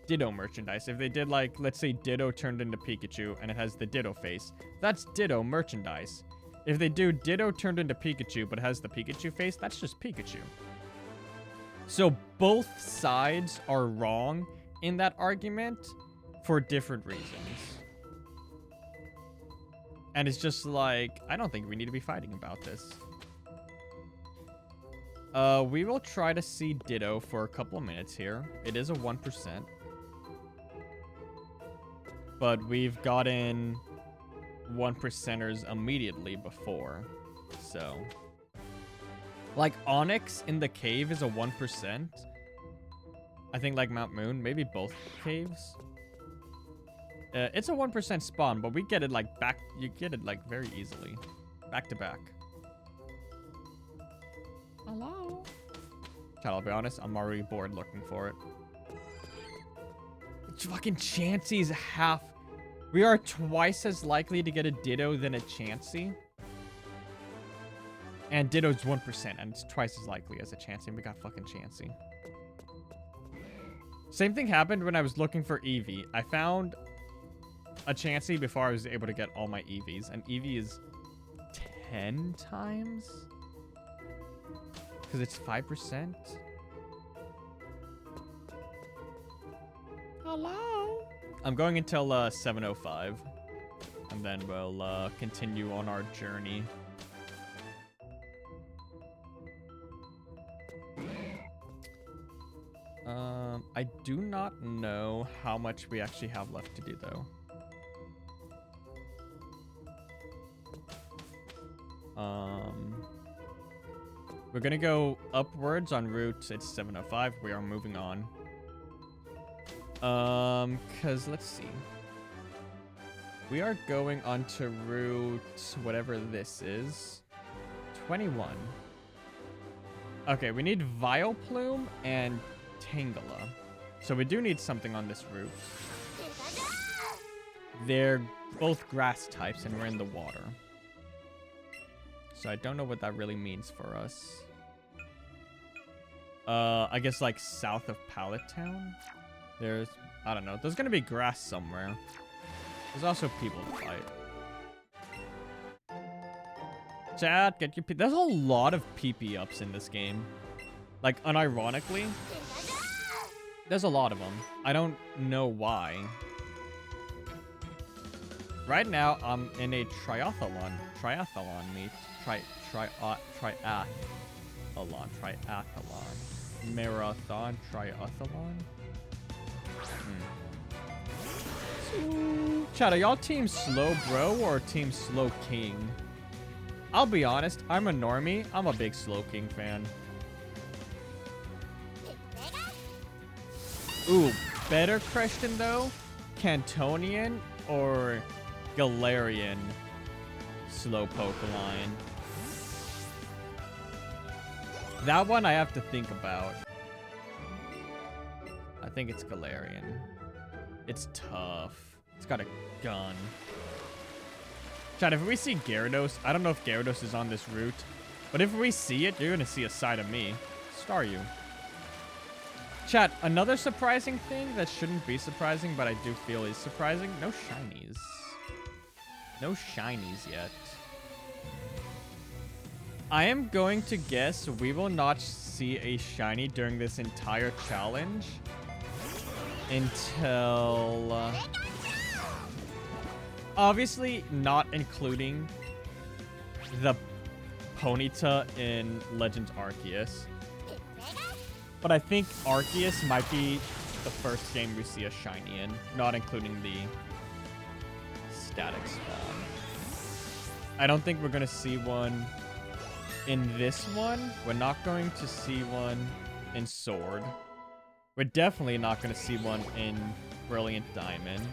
Ditto merchandise. If they did, like, let's say Ditto turned into Pikachu and it has the Ditto face, that's Ditto merchandise. If they do Ditto turned into Pikachu but has the Pikachu face, that's just Pikachu. So both sides are wrong in that argument for different reasons. And it's just like, I don't think we need to be fighting about this. We will try to see Ditto for a couple of minutes here. It is a 1%. But we've gotten 1%ers immediately before. So, like, Onyx in the cave is a 1%. I think like Mount Moon, maybe both caves. It's a 1% spawn, but we get it like back. You get it like very easily, back to back. Hello. Chat, I'll be honest, I'm already bored looking for it. It's fucking Chansey's half. We are twice as likely to get a Ditto than a Chansey. And Ditto's 1%, and it's twice as likely as a Chansey, and we got fucking Chansey. Same thing happened when I was looking for Eevee. I found a Chansey before I was able to get all my Eevees, and Eevee is 10 times? Because it's 5%? Hello? I'm going until 7:05, and then we'll continue on our journey. I do not know how much we actually have left to do, though. We're gonna go upwards on route. It's 7:05. We are moving on. Cause let's see. We are going on to route whatever this is. 21. Okay, we need Vileplume and Tangela. So we do need something on this route. They're both grass types and we're in the water. So I don't know what that really means for us. I guess like south of Pallet Town. There's, I don't know. There's gonna be grass somewhere. There's also people to fight. Chat, get your there's a lot of PP ups in this game. Like, unironically, there's a lot of them. I don't know why. Right now, I'm in a triathlon meet. Triathlon. Marathon. Triathlon. Chat, are y'all team slow bro or team slow king? I'll be honest, I'm a normie. I'm a big slow king fan. Ooh, better question though, Cantonian or Galarian Slowpoke line? That one I have to think about. I think it's Galarian. It's tough. It's got a gun. Chat, if we see Gyarados, I don't know if Gyarados is on this route, but if we see it, you're gonna see a side of me. Staryu. Chat, another surprising thing that shouldn't be surprising, but I do feel is surprising. No shinies. No shinies yet. I am going to guess we will not see a shiny during this entire challenge until... obviously not including the Ponyta in Legends Arceus. But I think Arceus might be the first game we see a shiny in, not including the static spawn. I don't think we're going to see one in this one. We're not going to see one in Sword. We're definitely not going to see one in Brilliant Diamond.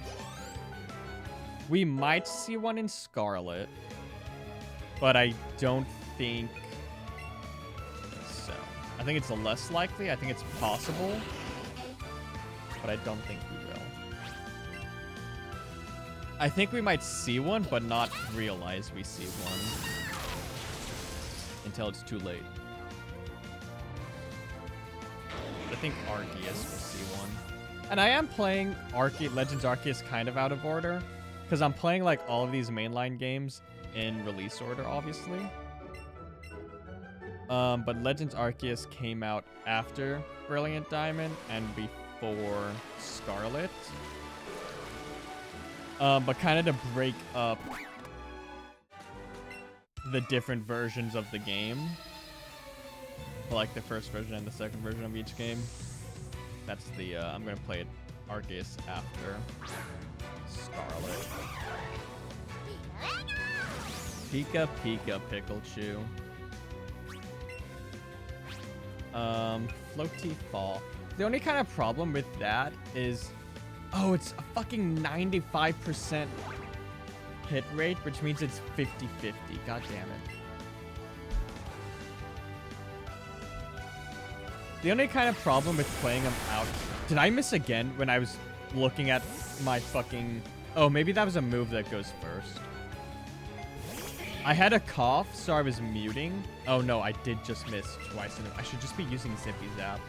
We might see one in Scarlet, but I don't think so. I think it's less likely. I think it's possible, but I don't think we will. I think we might see one, but not realize we see one until it's too late. I think Arceus will see one. And I am playing Legends Arceus kind of out of order, because I'm playing like all of these mainline games in release order, obviously. But Legends Arceus came out after Brilliant Diamond and before Scarlet. But kind of to break up the different versions of the game. Like the first version and the second version of each game. That's the, I'm going to play it Arceus after Scarlet. Pika Pika Pikachu. Floaty Fall. The only kind of problem with that is, oh, it's a fucking 95% hit rate, which means it's 50-50. God damn it. The only kind of problem with playing them out... Did I miss again when I was looking at my fucking... Oh, maybe that was a move that goes first. I had a cough, so I was muting. Oh no, I did just miss twice. I should just be using Zippy Zap.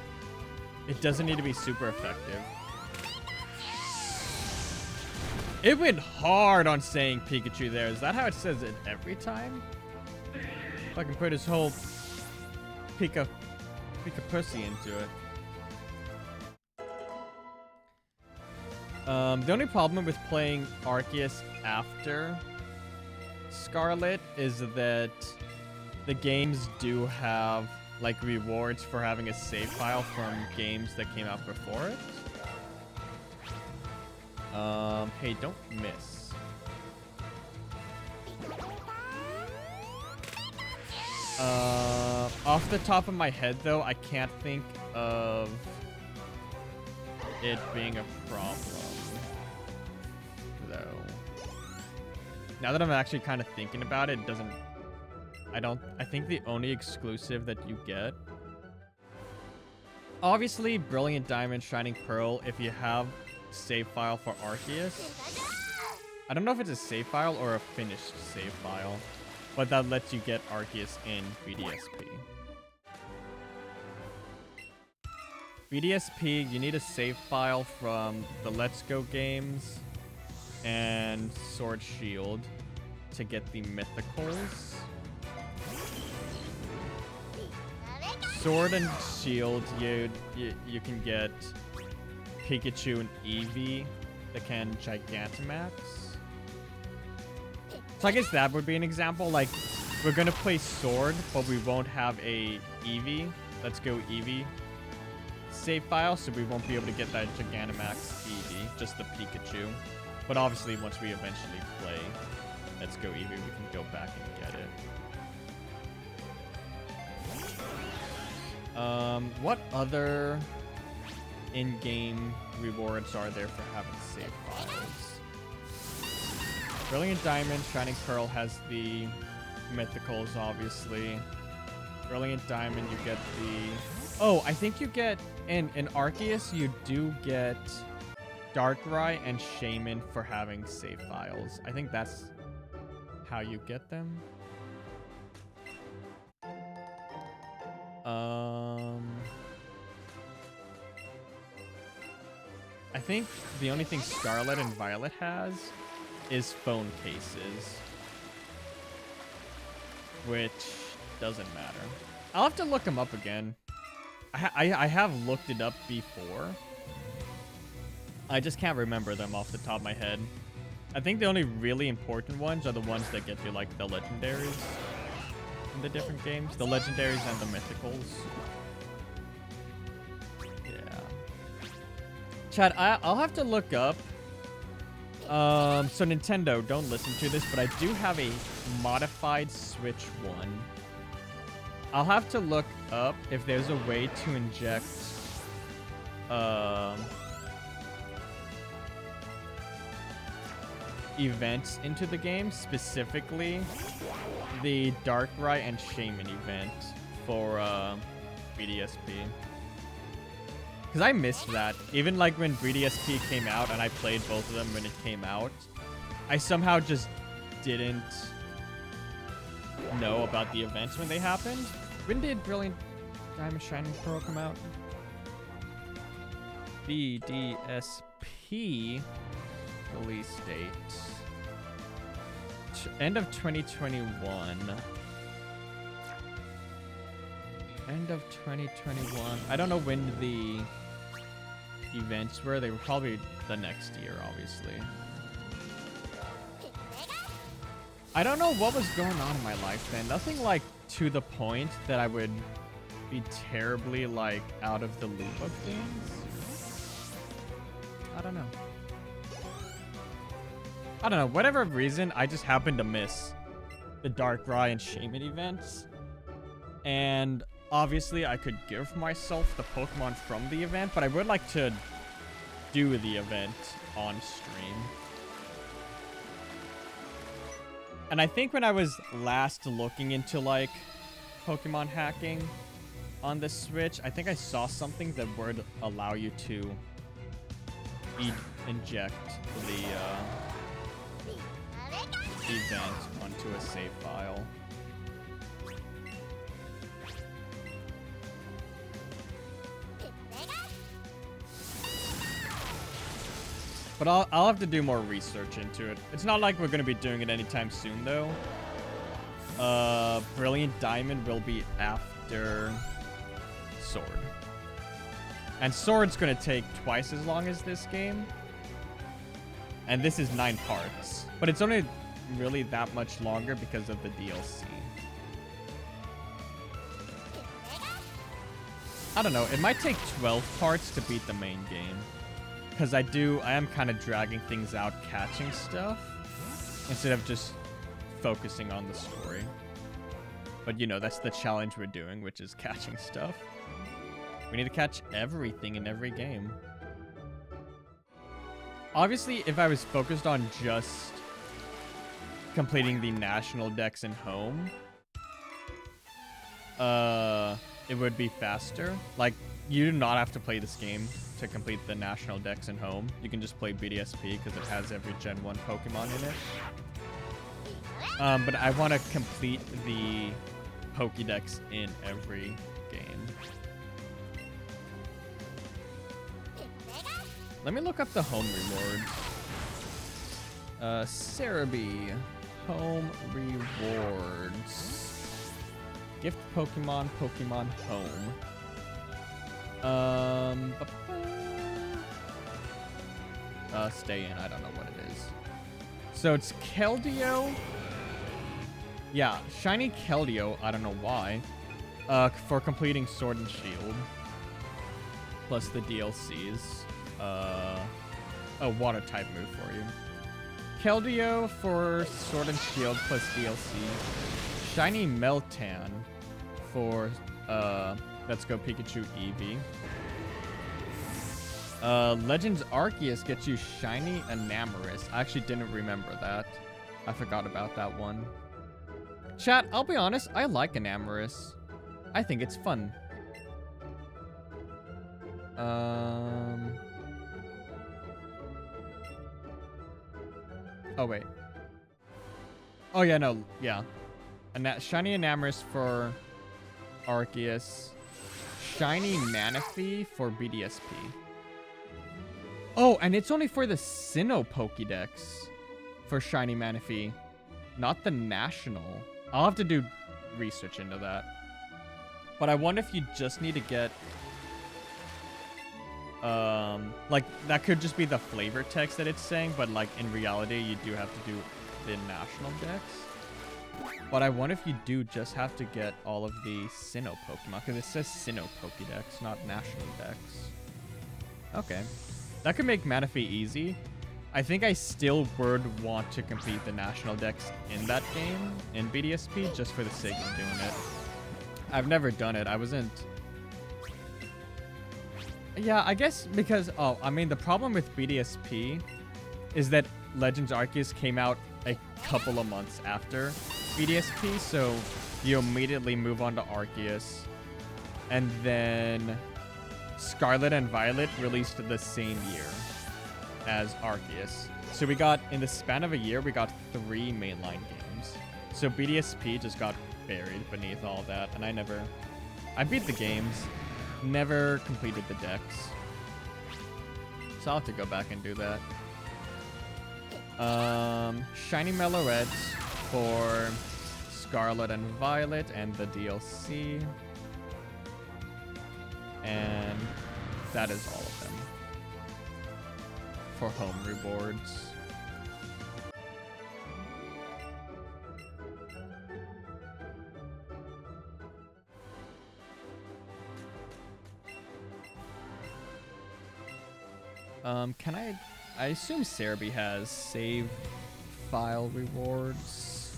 It doesn't need to be super effective. It went hard on saying Pikachu there. Is that how it says it every time? Fucking put his whole Pika pussy into it. The only problem with playing Arceus after Scarlet is that the games do have like rewards for having a save file from games that came out before it. Hey, don't miss. Off the top of my head, though, I can't think of it being a problem, though. Now that I'm actually kind of thinking about it, it doesn't... I think the only exclusive that you get... Obviously, Brilliant Diamond, Shining Pearl, if you have save file for Arceus. I don't know if it's a save file or a finished save file, but that lets you get Arceus in BDSP. BDSP, you need a save file from the Let's Go games and Sword Shield to get the mythicals. Sword and Shield, you can get Pikachu and Eevee that can Gigantamax. So I guess that would be an example. Like, we're gonna play Sword, but we won't have a Eevee. Let's Go Eevee save file, so we won't be able to get that Gigantamax Eevee, just the Pikachu. But obviously, once we eventually play Let's Go Eevee, we can go back and get it. What other in-game rewards are there for having save files? Brilliant Diamond, Shining Pearl has the mythicals, obviously. Brilliant Diamond, you get the... Oh, I think you get... In Arceus, you do get Darkrai and Shaman for having save files. I think that's how you get them. I think the only thing Scarlet and Violet has is phone cases, which doesn't matter. I'll have to look them up again. I have looked it up before. I just can't remember them off the top of my head. I think the only really important ones are the ones that get you like the legendaries in the different games. The legendaries and the mythicals. Chad, I'll have to look up. So Nintendo, don't listen to this, but I do have a modified Switch 1. I'll have to look up if there's a way to inject, events into the game, specifically the Darkrai and Shaman event for, BDSP. Because I missed that. Even like when BDSP came out and I played both of them when it came out, I somehow just didn't know about the events when they happened. When did Brilliant Diamond Shining Pearl come out? BDSP release date. End of 2021. End of 2021. I don't know when the events were. They were probably the next year, obviously. I don't know what was going on in my life then. Nothing like to the point that I would be terribly like out of the loop of things. I don't know. Whatever reason, I just happened to miss the Darkrai and Shaman events. And obviously, I could give myself the Pokemon from the event, but I would like to do the event on stream. And I think when I was last looking into, like, Pokemon hacking on the Switch, I think I saw something that would allow you to inject the event onto a save file. But I'll have to do more research into it. It's not like we're going to be doing it anytime soon, though. Brilliant Diamond will be after Sword. And Sword's going to take twice as long as this game. And this is 9 parts. But it's only really that much longer because of the DLC. I don't know. It might take 12 parts to beat the main game. Because I am kind of dragging things out, catching stuff, instead of just focusing on the story. But, you know, that's the challenge we're doing, which is catching stuff. We need to catch everything in every game. Obviously, if I was focused on just completing the national decks in home, it would be faster. Like, you do not have to play this game to complete the national decks in home. You can just play BDSP because it has every Gen 1 Pokemon in it. But I want to complete the Pokédex in every game. Let me look up the home rewards. Cerebi. Home rewards. Gift Pokemon, Pokemon Home. Stay in. I don't know what it is. So it's Keldeo. Yeah, shiny Keldeo. I don't know why. For completing Sword and Shield. Plus the DLCs. A water type move for you. Keldeo for Sword and Shield plus DLC. Shiny Meltan for Let's Go Pikachu Eevee. Legends Arceus gets you Shiny Enamorus. I actually didn't remember that. I forgot about that one. Chat, I'll be honest, I like Enamorus. I think it's fun. Oh, wait. Oh, yeah, no. Yeah. Shiny Enamorus for Arceus. Shiny Manaphy for BDSP. Oh, and it's only for the Sinnoh Pokédex for Shiny Manaphy, not the National. I'll have to do research into that. But I wonder if you just need to get... like, that could just be the flavor text that it's saying, but, like, in reality, you do have to do the National Dex. But I wonder if you do just have to get all of the Sinnoh Pokemon, because it says Sinnoh Pokédex, not National Dex. Okay. That could make Manaphy easy. I think I still would want to complete the national dex in that game, in BDSP, just for the sake of doing it. I've never done it. I wasn't... Yeah, I guess because... Oh, I mean, the problem with BDSP is that Legends Arceus came out a couple of months after BDSP, so you immediately move on to Arceus. And then Scarlet and Violet released the same year as Arceus. So we got, in the span of a year, we got 3 mainline games. So BDSP just got buried beneath all that, and I beat the games, never completed the decks. So I'll have to go back and do that. Shiny Mellowette for Scarlet and Violet and the DLC. And that is all of them for home rewards. Can I assume Cerebi has save file rewards.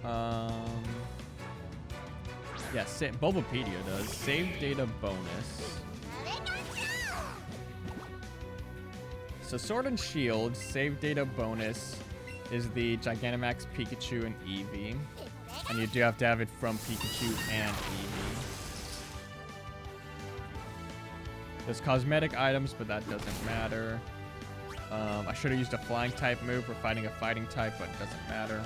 Yeah, Bulbapedia does. Save data bonus. So Sword and Shield, save data bonus is the Gigantamax, Pikachu, and Eevee. And you do have to have it from Pikachu and Eevee. There's cosmetic items, but that doesn't matter. I should have used a flying type move. We're fighting a fighting type, but it doesn't matter.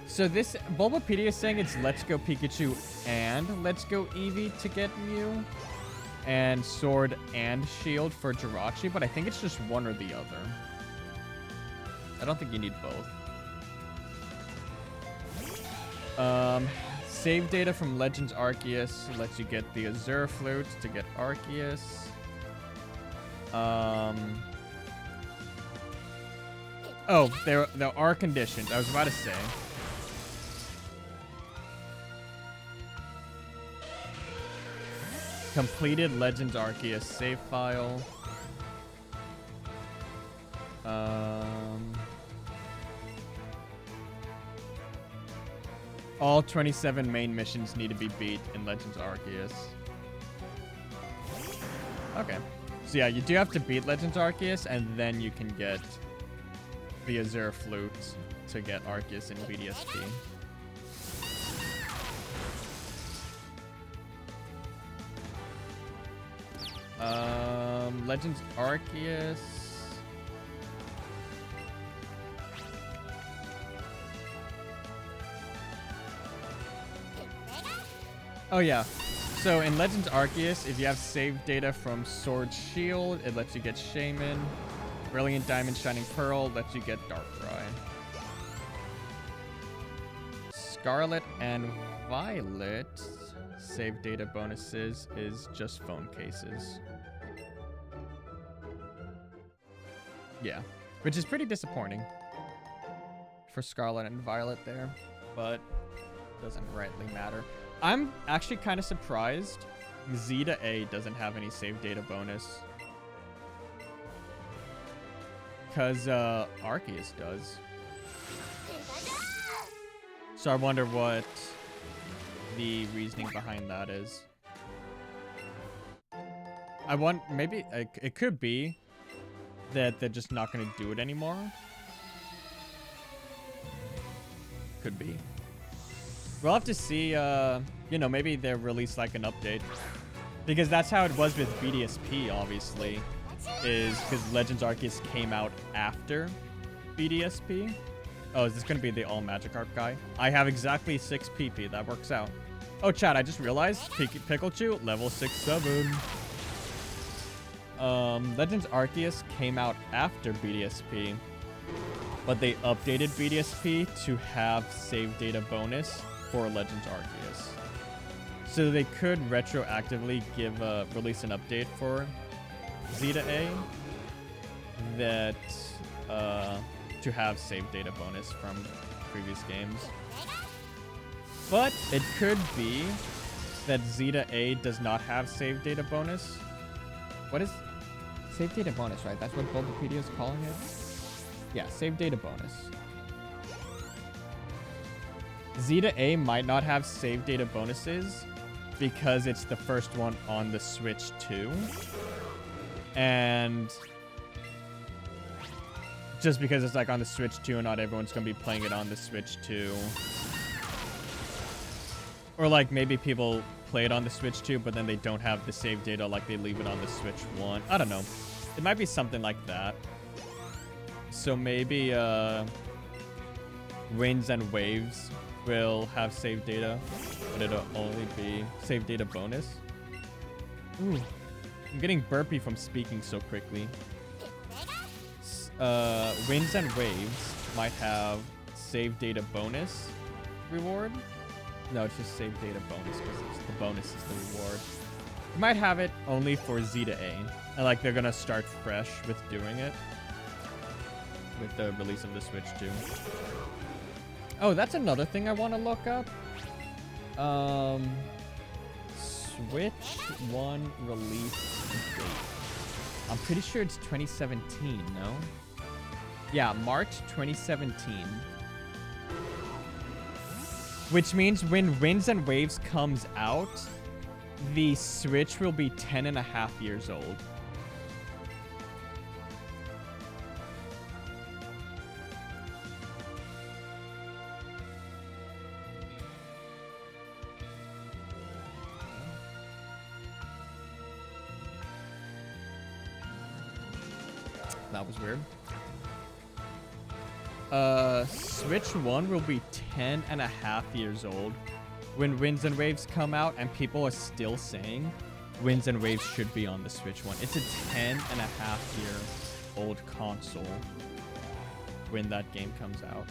So this Bulbapedia is saying it's Let's Go Pikachu and Let's Go Eevee to get Mew, and Sword and Shield for Jirachi, but I think it's just one or the other. I don't think you need both. Save data from Legends Arceus lets you get the Azure Flute to get Arceus. Oh, there are conditions. I was about to say. Completed Legends Arceus save file. All 27 main missions need to be beat in Legends Arceus. Okay. So yeah, you do have to beat Legends Arceus, and then you can get the Azure Flute to get Arceus in BDSP. Legends Arceus. Oh yeah. So in Legends Arceus, if you have save data from Sword Shield, it lets you get Shaman. Brilliant Diamond Shining Pearl lets you get Darkrai. Scarlet and Violet save data bonuses is just phone cases. Yeah, which is pretty disappointing for Scarlet and Violet there, but doesn't rightly matter. I'm actually kind of surprised Z to A doesn't have any save data bonus, because Arceus does. So I wonder what the reasoning behind that is. Maybe it could be that they're just not going to do it anymore. Could be. We'll have to see, you know, maybe they'll release like an update. Because that's how it was with BDSP, obviously. Is because Legends Arceus came out after BDSP. Oh, is this going to be the all Magikarp guy? I have exactly 6 PP. That works out. Oh, chat, I just realized Pikachu, level 6-7. Legends Arceus came out after BDSP, but they updated BDSP to have save data bonus for Legends Arceus. So they could retroactively release an update for Z to A that to have save data bonus from previous games. But it could be that Zeta A does not have save data bonus. What is save data bonus, right? That's what Bulbapedia is calling it? Yeah, save data bonus. Zeta A might not have save data bonuses because it's the first one on the Switch 2. And just because it's like on the Switch 2 and not everyone's going to be playing it on the Switch 2. Or like maybe people play it on the Switch 2, but then they don't have the save data, like they leave it on the Switch 1. I don't know. It might be something like that. So maybe Winds and Waves will have save data, but it'll only be save data bonus. Ooh, I'm getting burpy from speaking so quickly. Winds and Waves might have save data bonus reward. No, it's just save data bonus because the bonus is the reward. You might have it only for Zeta A. And like they're gonna start fresh with doing it with the release of the Switch 2. Oh, that's another thing I want to look up. Switch 1 release date. I'm pretty sure it's 2017, no? Yeah, March 2017. Which means when Winds and Waves comes out, the Switch will be 10.5 years old. That was weird. Switch 1 will be 10.5 years old when Winds and Waves come out, and people are still saying Winds and Waves should be on the Switch 1. It's a 10.5-year-old console when that game comes out.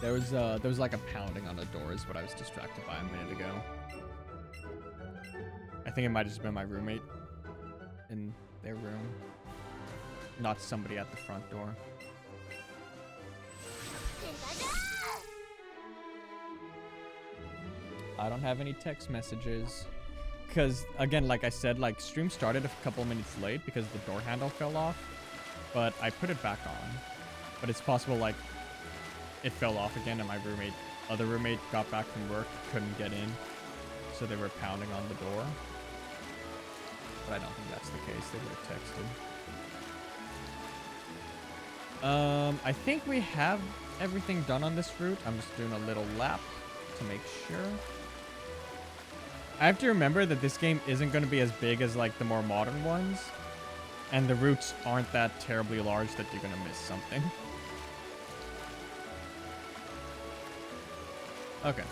There was like a pounding on the door is what I was distracted by a minute ago. I think it might have just been my roommate in their room, not somebody at the front door. I don't have any text messages because, again, like I said, like stream started a couple minutes late because the door handle fell off, but I put it back on. But it's possible like it fell off again and my other roommate got back from work, couldn't get in, so they were pounding on the door. But I don't think that's the case. They would have texted. I think we have everything done on this route. I'm just doing a little lap to make sure. I have to remember that this game isn't going to be as big as like the more modern ones. And the routes aren't that terribly large that you're going to miss something. Okay.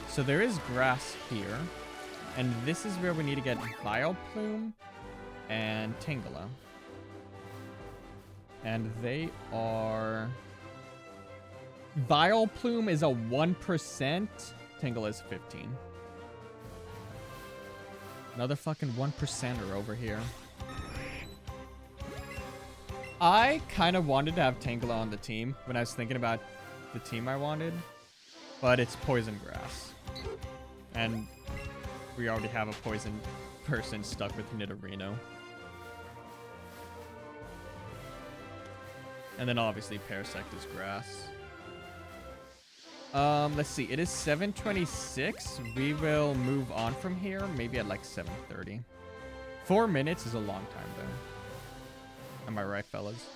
So there is grass here. And this is where we need to get Vileplume and Tangela. And they are... Vileplume is a 1%. Tangela is 15. Another fucking 1%er over here. I kind of wanted to have Tangela on the team when I was thinking about the team I wanted. But it's Poison Grass. And we already have a poison person stuck with Nidorino. And then obviously Parasect is grass. Let's see. It is 7:26. We will move on from here, maybe at like 7:30. 4 minutes is a long time though. Am I right, fellas?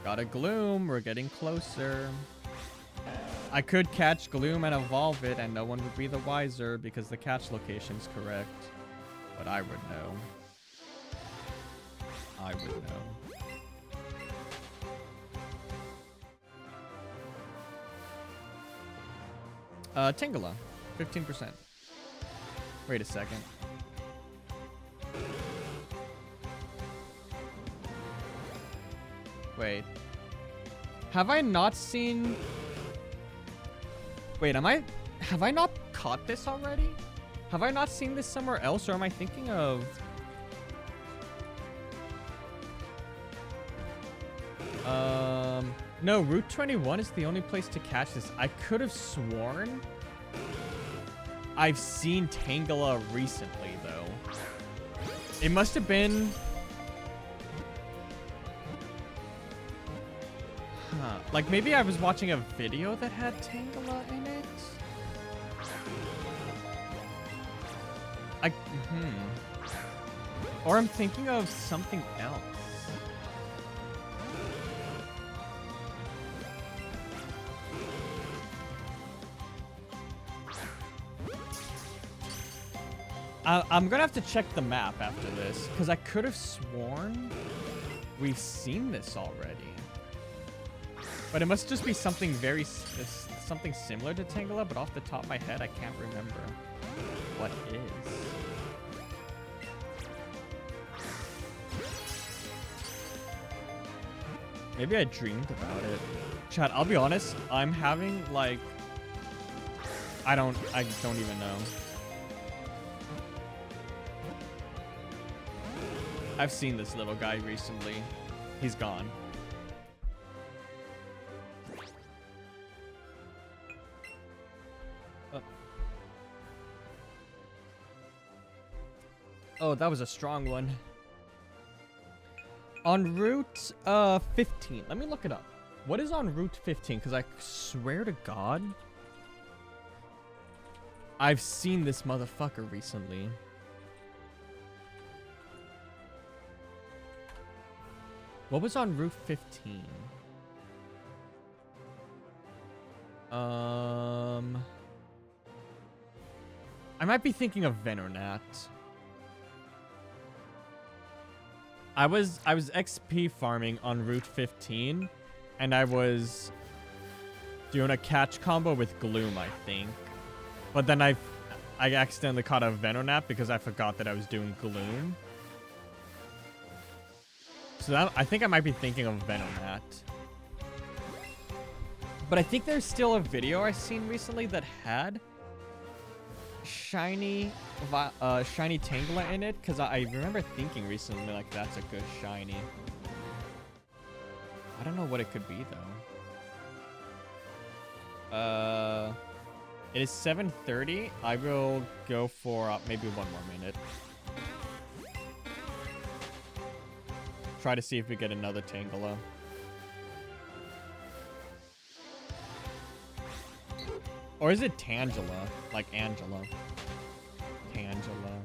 Got a Gloom. We're getting closer. I could catch Gloom and evolve it, and no one would be the wiser because the catch location's correct. But I would know. I would know. Tangela, 15%. Wait a second. Wait. Have I not seen... Wait, am I Have I not caught this already? Have I not seen this somewhere else, or am I thinking of... No, Route 21 is the only place to catch this. I could have sworn I've seen Tangela recently, though. It must have been... Huh. Like, maybe I was watching a video that had Tangela in it? Or I'm thinking of something else. I'm gonna have to check the map after this, because I could have sworn we've seen this already. But it must just be something something similar to Tangela, but off the top of my head, I can't remember what is. Maybe I dreamed about it. Chat, I'll be honest, I'm having, like... I don't even know. I've seen this little guy recently. He's gone. Oh, that was a strong one. On Route 15. Let me look it up. What is on Route 15? Because I swear to God, I've seen this motherfucker recently. What was on Route 15? I might be thinking of Venonat. I was XP farming on Route 15, and I was doing a catch combo with Gloom, I think. But then I accidentally caught a Venonat because I forgot that I was doing Gloom. So I think I might be thinking of Venonat. But I think there's still a video I've seen recently that had shiny Tangela in it, because I remember thinking recently, like, that's a good shiny. I don't know what it could be, though. It is 7:30. I will go for maybe one more minute. Try to see if we get another Tangela. Or is it Tangela? Like Angela. Tangela.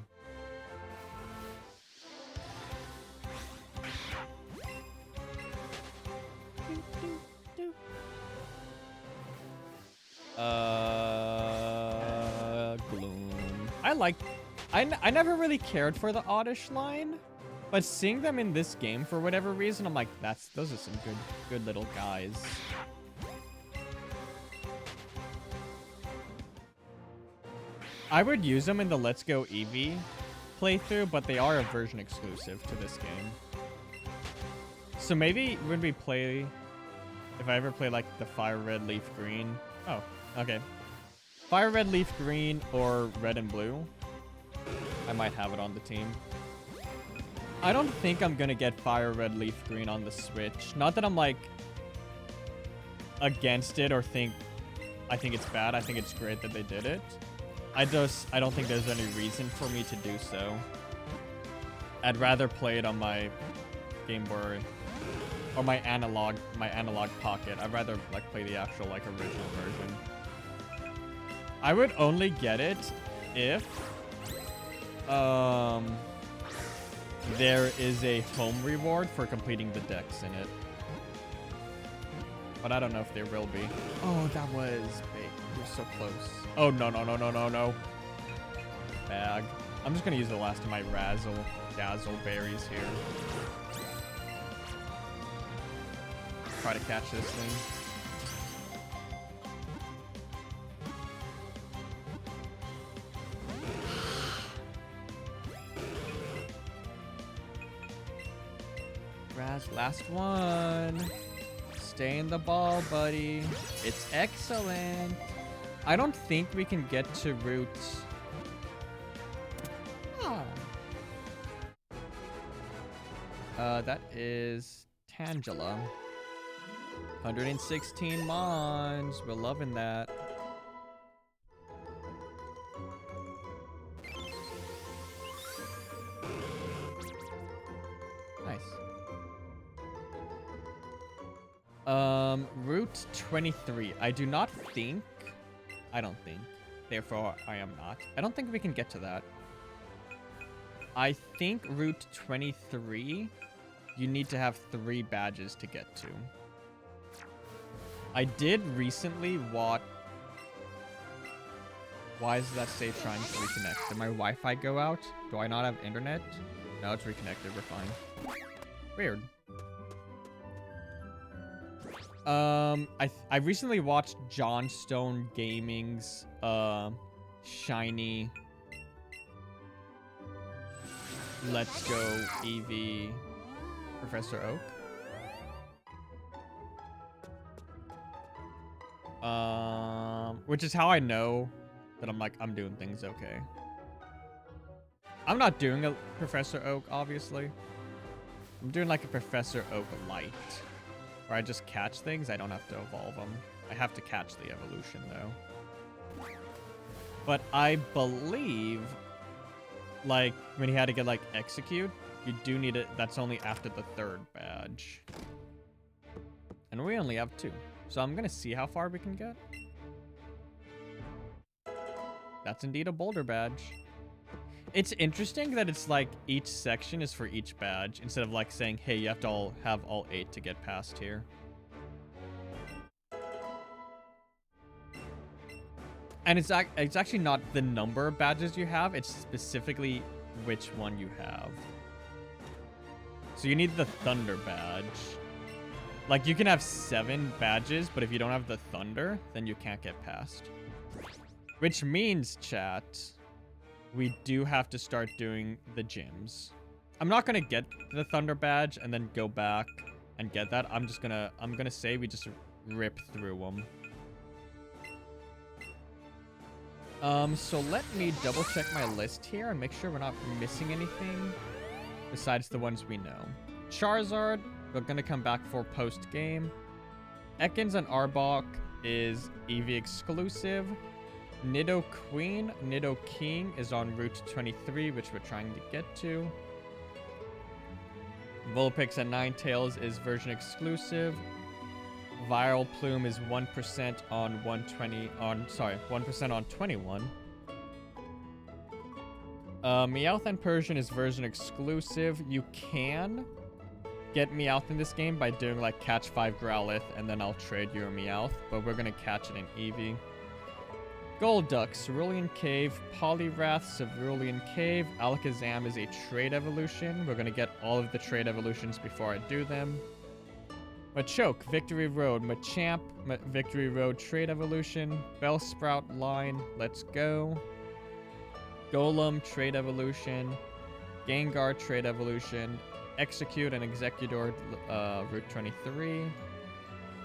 Gloom. I never really cared for the Oddish line, but seeing them in this game for whatever reason, I'm like, those are some good little guys. I would use them in the Let's Go Eevee playthrough, but they are a version exclusive to this game. So maybe when we play, if I ever play like the Fire Red Leaf Green. Oh, okay. Fire Red Leaf Green or Red and Blue. I might have it on the team. I don't think I'm gonna get Fire Red Leaf Green on the Switch. Not that I'm like against it or I think it's bad. I think it's great that they did it. I don't think there's any reason for me to do so. I'd rather play it on my Game Boy or my analog pocket. I'd rather like play the actual like original version. I would only get it if there is a home reward for completing the decks in it. But I don't know if there will be. Oh, that was big. You're so close. Oh, no. Bag. I'm just going to use the last of my Dazzle berries here. Try to catch this thing. Raz, last one. Stay in the ball, buddy. It's excellent. I don't think we can get to Route... that is Tangela. 116 mons. We're loving that. Nice. Route 23. I don't think. Therefore, I am not. I don't think we can get to that. I think Route 23, you need to have 3 badges to get to. I did recently watch... Why does that say trying to reconnect? Did my Wi-Fi go out? Do I not have internet? No, it's reconnected. We're fine. Weird. I recently watched Johnstone Gaming's shiny Let's Go Eevee Professor Oak. Which is how I know that I'm doing things okay. I'm not doing a Professor Oak, obviously. I'm doing like a Professor Oak Light, where I just catch things. I don't have to evolve them. I have to catch the evolution, though. But I believe, like, when he had to get, like, Execute, you do need it. That's only after the 3rd badge. And we only have 2. So I'm going to see how far we can get. That's indeed a boulder badge. It's interesting that it's like each section is for each badge instead of like saying, hey, you have to have all 8 to get past here. And it's actually not the number of badges you have. It's specifically which one you have. So you need the Thunder badge. Like, you can have 7 badges, but if you don't have the Thunder, then you can't get past. Which means, chat, we do have to start doing the gyms. I'm not gonna get the Thunder badge and then go back and get that. I'm gonna say we just rip through them. So let me double check my list here and make sure we're not missing anything besides the ones we know. Charizard, we're gonna come back for post-game. Ekans and Arbok is Eevee exclusive. Nidoqueen, Nidoking is on Route 23, which we're trying to get to. Vulpix and Ninetales is version exclusive. Viral Plume is 1% on 1% on 21. Meowth and Persian is version exclusive. You can get Meowth in this game by doing like catch 5 Growlithe and then I'll trade you a Meowth, but we're gonna catch it in Eevee. Golduck, Cerulean Cave, Poliwrath, Cerulean Cave. Alakazam is a trade evolution. We're gonna get all of the trade evolutions before I do them. Machoke, Victory Road. Machamp, Victory Road trade evolution. Bellsprout line, let's go. Golem, trade evolution. Gengar, trade evolution. Execute and Executor, Route 23.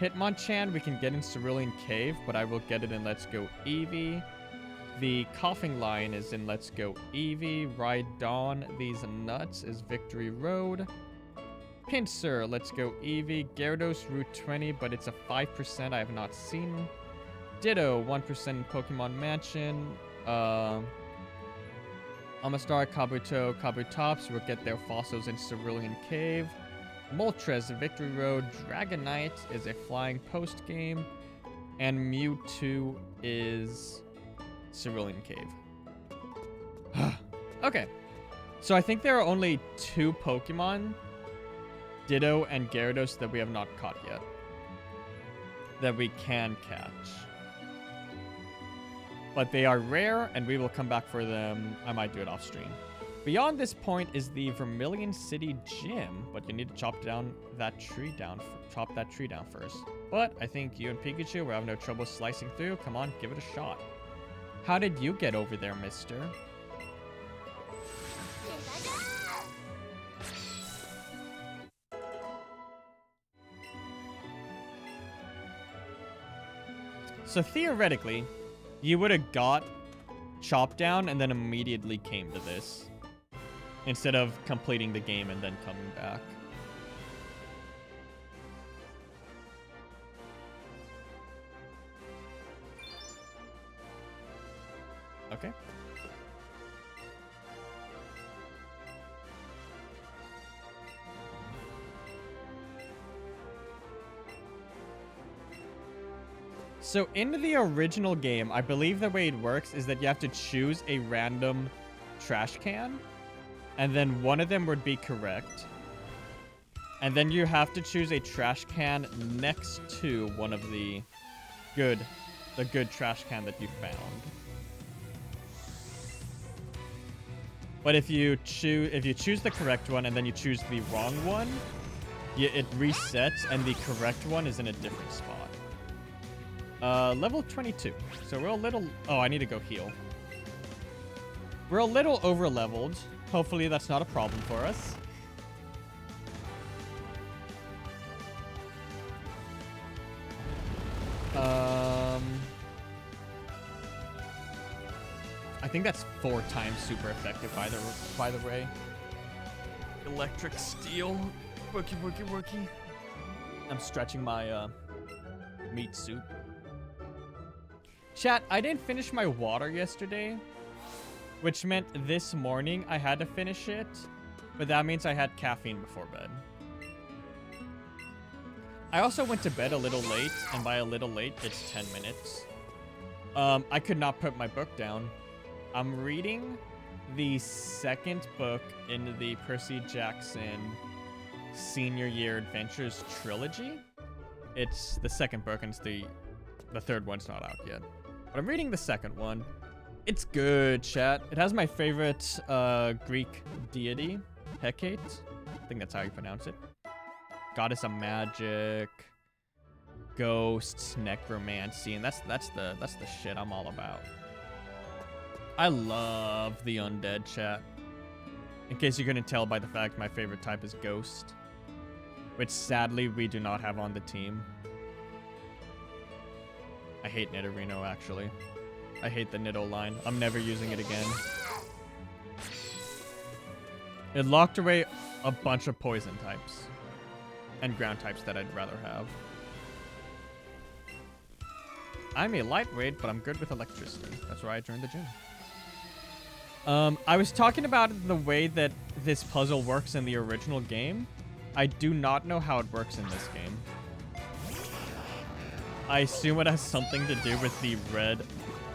Hitmonchan, we can get in Cerulean Cave, but I will get it in Let's Go Eevee. The Coughing Lion is in Let's Go Eevee. Rhydon, these nuts, is Victory Road. Pinsir, Let's Go Eevee. Gyarados, Route 20, but it's a 5% I have not seen. Ditto, 1% in Pokemon Mansion. Amistar, Kabuto, Kabutops, we'll get their fossils in Cerulean Cave. Moltres, Victory Road. Dragonite is a flying post game. And Mewtwo is Cerulean Cave. Okay. So I think there are only 2 Pokemon, Ditto and Gyarados, that we have not caught yet. That we can catch. But they are rare, and we will come back for them. I might do it off stream. Beyond this point is the Vermilion City Gym, but you need to chop that tree down first. But I think you and Pikachu will have no trouble slicing through. Come on, give it a shot. How did you get over there, mister? So theoretically, you would have got chopped down and then immediately came to this. Instead of completing the game and then coming back. Okay. So in the original game, I believe the way it works is that you have to choose a random trash can, and then one of them would be correct. And then you have to choose a trash can next to one of the good trash can that you found. But if you choose the correct one and then you choose the wrong one, it resets and the correct one is in a different spot. Level 22. So we're a little... Oh, I need to go heal. We're a little over-leveled. Hopefully that's not a problem for us. I think that's 4 times super effective by the way. Electric steel. Worky. I'm stretching my meat suit. Chat, I didn't finish my water yesterday, which meant this morning I had to finish it, but that means I had caffeine before bed. I also went to bed a little late, and by a little late, it's 10 minutes. I could not put my book down. I'm reading the second book in the Percy Jackson Senior Year Adventures trilogy. It's the second book, and it's the third one's not out yet. But I'm reading the second one. It's good, chat. It has my favorite Greek deity, Hecate. I think that's how you pronounce it. Goddess of magic, ghosts, necromancy, and that's the shit I'm all about. I love the undead, chat. In case you couldn't tell by the fact my favorite type is ghost, which sadly we do not have on the team. I hate Nidorino, actually. I hate the Nido line. I'm never using it again. It locked away a bunch of poison types and ground types that I'd rather have. I'm a lightweight, but I'm good with electricity. That's why I joined the gym. I was talking about the way that this puzzle works in the original game. I do not know how it works in this game. I assume it has something to do with the red,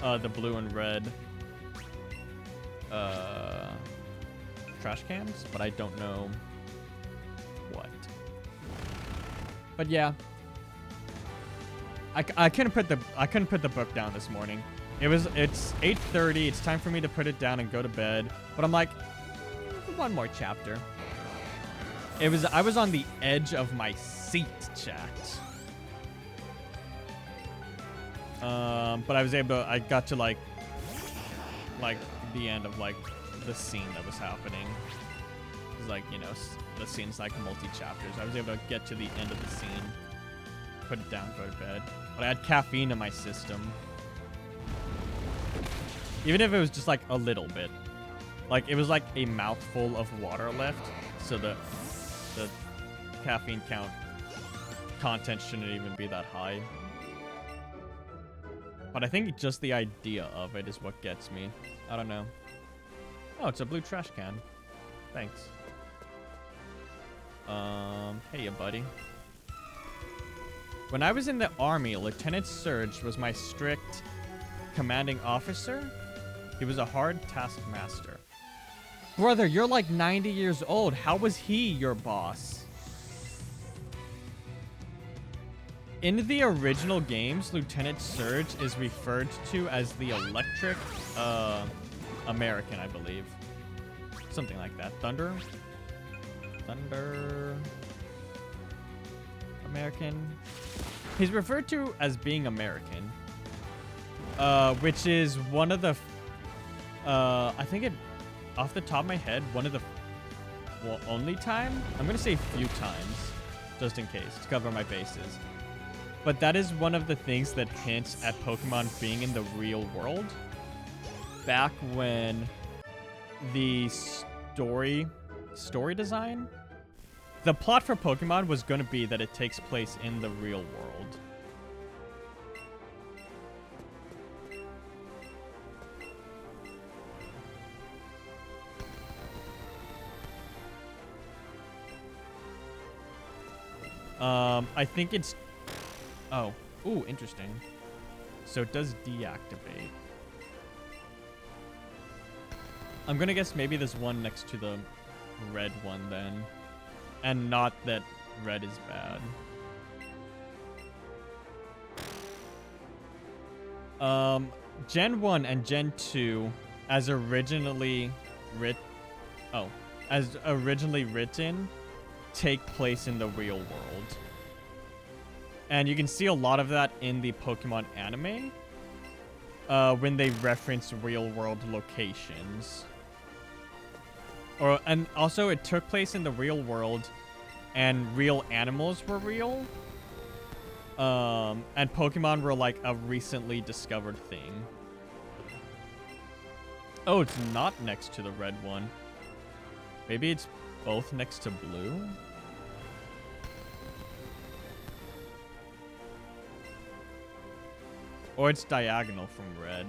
the blue and red trash cans, but I don't know what. But yeah, I couldn't put the book down this morning. It's 8:30. It's time for me to put it down and go to bed. But I'm like, one more chapter. I was on the edge of my seat, chat. But I got to like the end of like the scene that was happening. It's like, you know, the scene's like multi-chapters. I was able to get to the end of the scene, put it down, go to bed. But I had caffeine in my system. Even if it was just like a little bit. Like it was like a mouthful of water left. So the caffeine content shouldn't even be that high. But I think just the idea of it is what gets me. I don't know. Oh, it's a blue trash can. Thanks. Hey, buddy. When I was in the army, Lieutenant Surge was my strict commanding officer. He was a hard taskmaster. Brother, you're like 90 years old. How was he your boss? In the original games, Lieutenant Surge is referred to as the Electric American, I believe. Something like that. Thunder American. He's referred to as being American. Which is one of the... I think it... Off the top of my head, one of the... Well, only time? I'm going to say a few times. Just in case. To cover my bases. But that is one of the things that hints at Pokemon being in the real world. Back when the story design, the plot for Pokemon was going to be that it takes place in the real world. I think it's... Oh. Ooh, interesting. So it does deactivate. I'm gonna guess maybe there's one next to the red one then. And not that red is bad. Gen 1 and Gen 2, as originally written, take place in the real world. And you can see a lot of that in the Pokemon anime, when they reference real world locations. And also it took place in the real world and real animals were real. And Pokemon were like a recently discovered thing. Oh, it's not next to the red one. Maybe it's both next to blue? Or it's diagonal from red.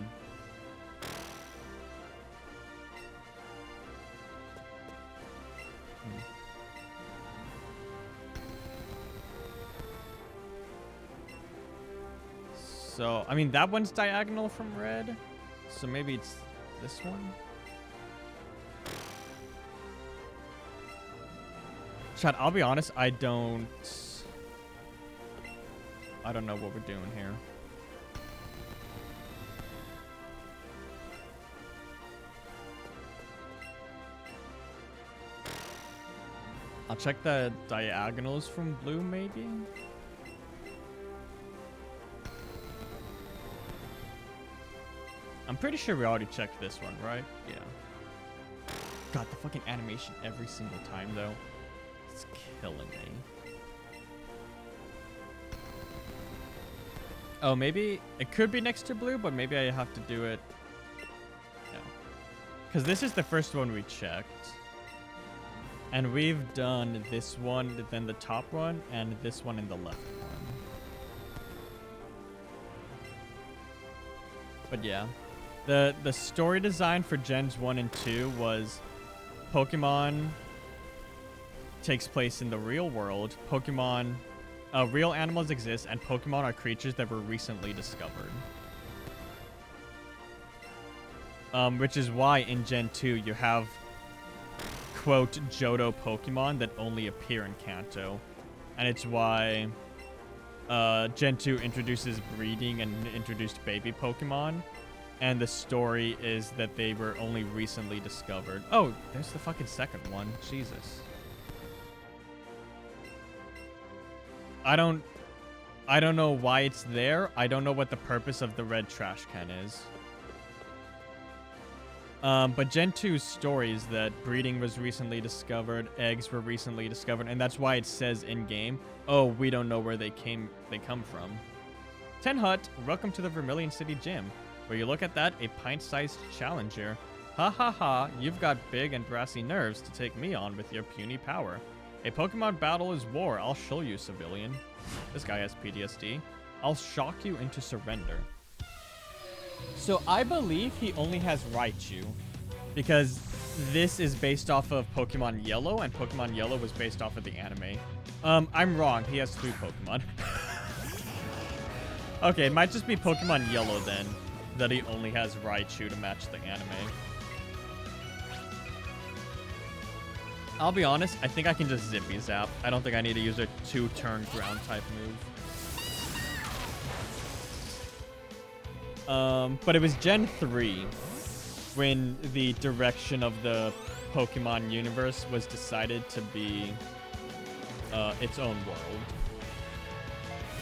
So, I mean, that one's diagonal from red. So maybe it's this one. Chad, I'll be honest, I don't know what we're doing here. I'll check the diagonals from blue, maybe? I'm pretty sure we already checked this one, right? Yeah. God, the fucking animation every single time, though. It's killing me. Oh, maybe it could be next to blue, but maybe I have to do it. No. Because this is the first one we checked. And we've done this one, then the top one, and this one in the left one. But yeah. The story design for Gens 1 and 2 was Pokemon takes place in the real world. Pokemon, real animals exist, and Pokemon are creatures that were recently discovered. Which is why in Gen 2 you have, quote, Johto Pokemon that only appear in Kanto. And it's why Gen 2 introduces breeding and introduced baby Pokemon. And the story is that they were only recently discovered. Oh, there's the fucking second one. Jesus. I don't know why it's there. I don't know what the purpose of the red trash can is. But Gen 2's story is that breeding was recently discovered, eggs were recently discovered, and that's why it says in-game, oh, we don't know where they come from. Ten Hut, welcome to the Vermilion City Gym. Where you look at that, a pint-sized challenger. Ha ha ha, you've got big and brassy nerves to take me on with your puny power. A Pokemon battle is war, I'll show you, civilian. This guy has PTSD. I'll shock you into surrender. So I believe he only has Raichu, because this is based off of Pokemon Yellow, and Pokemon Yellow was based off of the anime. I'm wrong, he has 3 Pokemon. Okay, it might just be Pokemon Yellow then, that he only has Raichu to match the anime. I'll be honest, I think I can just Zippy Zap. I don't think I need to use a 2-turn ground type move. But it was Gen 3 when the direction of the Pokemon universe was decided to be its own world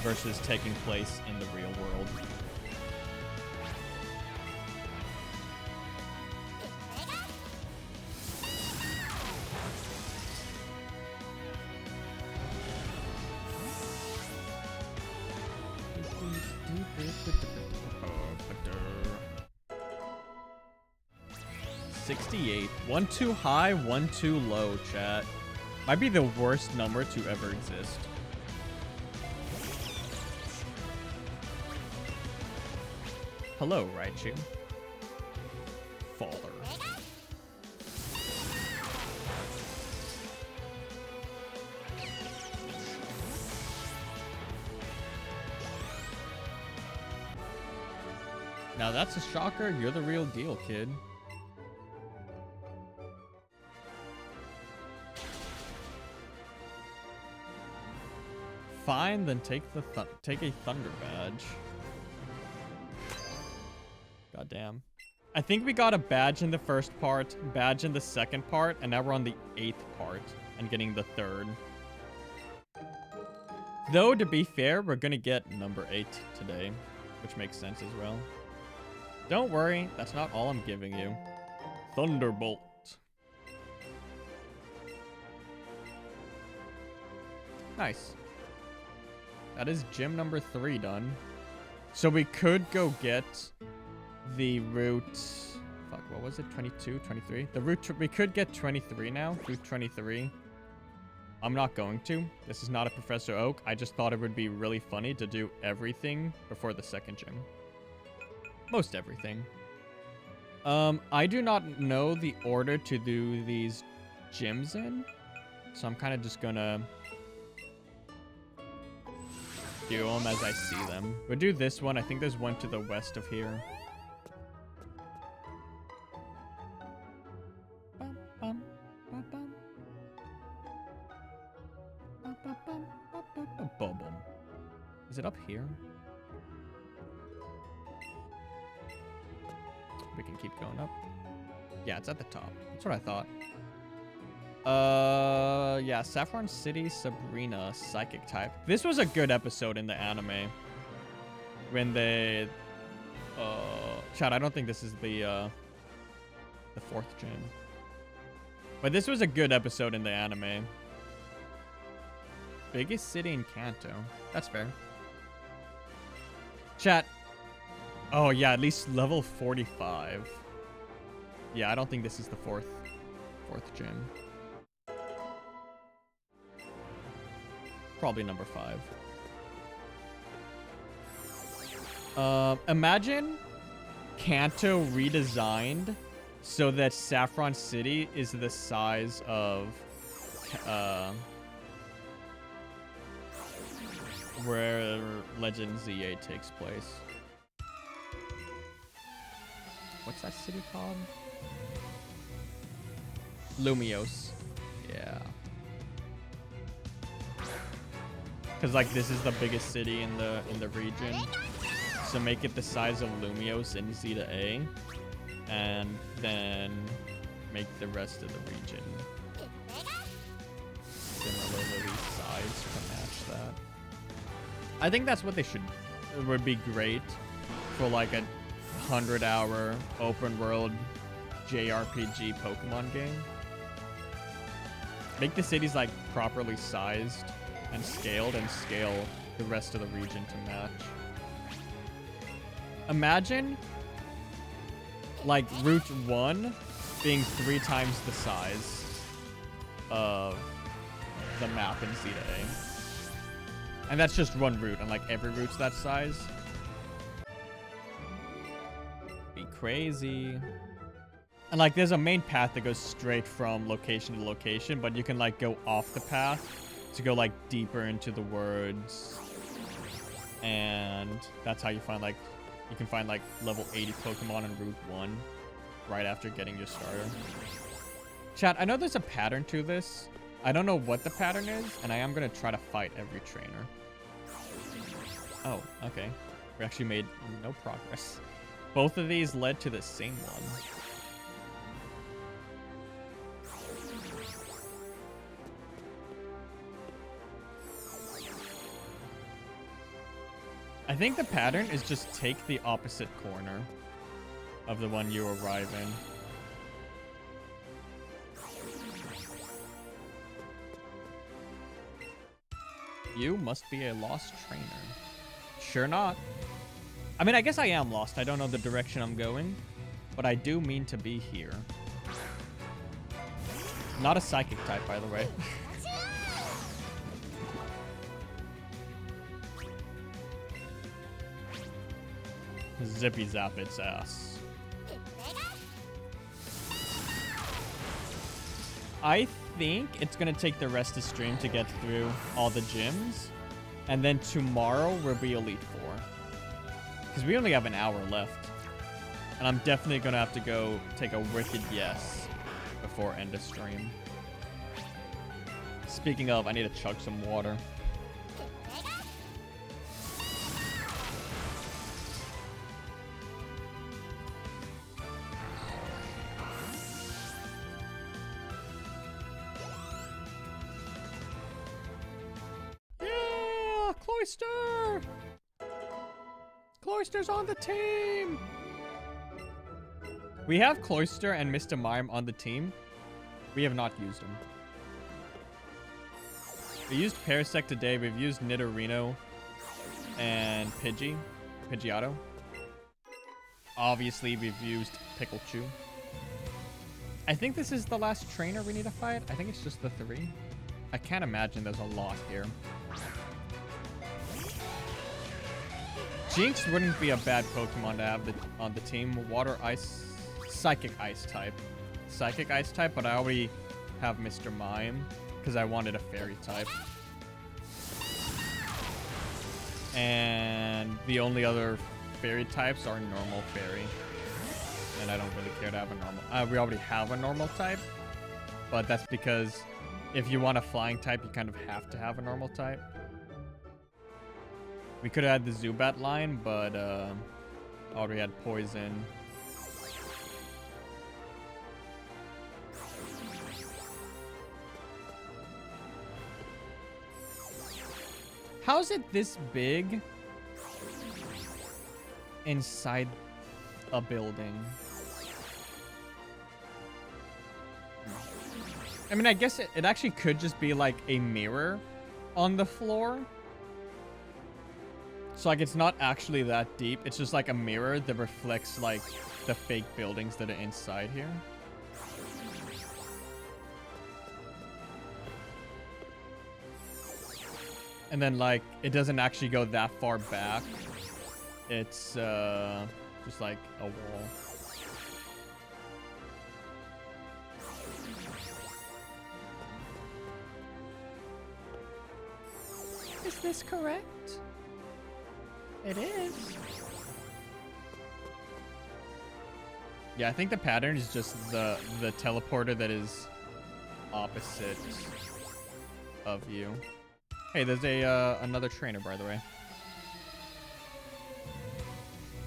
versus taking place in the real world. 68. One too high, one too low, chat. Might be the worst number to ever exist. Hello, Raichu. Father. Now that's a shocker. You're the real deal, kid. Fine, then take a thunder badge. God damn. I think we got a badge in the first part, badge in the second part, and now we're on the 8th part and getting the 3rd. Though, to be fair, we're gonna get number 8 today, which makes sense as well. Don't worry, that's not all I'm giving you. Thunderbolt. Nice. That is gym number 3 done. So we could go get the route... Fuck, what was it? 22, 23? The route... We could get 23 now. Route 23. I'm not going to. This is not a Professor Oak. I just thought it would be really funny to do everything before the second gym. Most everything. I do not know the order to do these gyms in. So I'm kind of just gonna do them as I see them. We'll do this one. I think there's one to the west of here. Is it up here? We can keep going up. Yeah, it's at the top. That's what I thought. Yeah, Saffron City, Sabrina, Psychic type. This was a good episode in the anime. When they... Chat, I don't think this is the 4th gym. But this was a good episode in the anime. Biggest city in Kanto. That's fair. Chat. Oh, yeah, at least level 45. Yeah, I don't think this is the fourth gym. Probably number 5. Imagine Kanto redesigned so that Saffron City is the size of where Legend Z8 takes place. What's that city called? Lumiose. Yeah. Because like this is the biggest city in the region. So make it the size of Lumiose in Z to A. And then make the rest of the region similarly sized to match that. I think that's what they should... It would be great for like a 100-hour open world JRPG Pokemon game. Make the cities like properly sized and scaled, and scale the rest of the region to match. Imagine like Route 1 being 3 times the size of the map in Z to A. And that's just one route, and like every route's that size. Be crazy. And like there's a main path that goes straight from location to location, but you can like go off the path to go like deeper into the woods. And that's how you find like, you can find like level 80 Pokemon in Route 1 right after getting your starter. Chat, I know there's a pattern to this. I don't know what the pattern is, and I am going to try to fight every trainer. Oh, okay. We actually made no progress. Both of these led to the same one. I think the pattern is just take the opposite corner of the one you arrive in. You must be a lost trainer. Sure not. I mean, I guess I am lost. I don't know the direction I'm going, but I do mean to be here. Not a psychic type, by the way. Zippy zap its ass. I think it's gonna take the rest of stream to get through all the gyms. And then tomorrow we'll be Elite Four. Because we only have an hour left. And I'm definitely gonna have to go take a wicked yes before end of stream. Speaking of, I need to chug some water. Yeah, Cloyster! Cloyster's on the team! We have Cloyster and Mr. Mime on the team. We have not used them. We used Parasect today. We've used Nidorino and Pidgeotto. Obviously, we've used Pikachu. I think this is the last trainer we need to fight. I think it's just the 3. I can't imagine there's a lot here. Jinx wouldn't be a bad Pokemon to have on the team. Water, Ice, Psychic Ice type. Psychic Ice type, but I already have Mr. Mime because I wanted a Fairy type. And the only other Fairy types are normal Fairy. And I don't really care to have a normal. We already have a normal type, but that's because if you want a flying type, you kind of have to have a normal type. We could have had the Zubat line, but already had Poison. How's it this big inside a building? I mean, I guess it actually could just be like a mirror on the floor. So like it's not actually that deep. It's just like a mirror that reflects like the fake buildings that are inside here. And then like it doesn't actually go that far back. It's just like a wall. Is this correct? It is. Yeah, I think the pattern is just the teleporter that is opposite of you. Hey, there's a another trainer, by the way.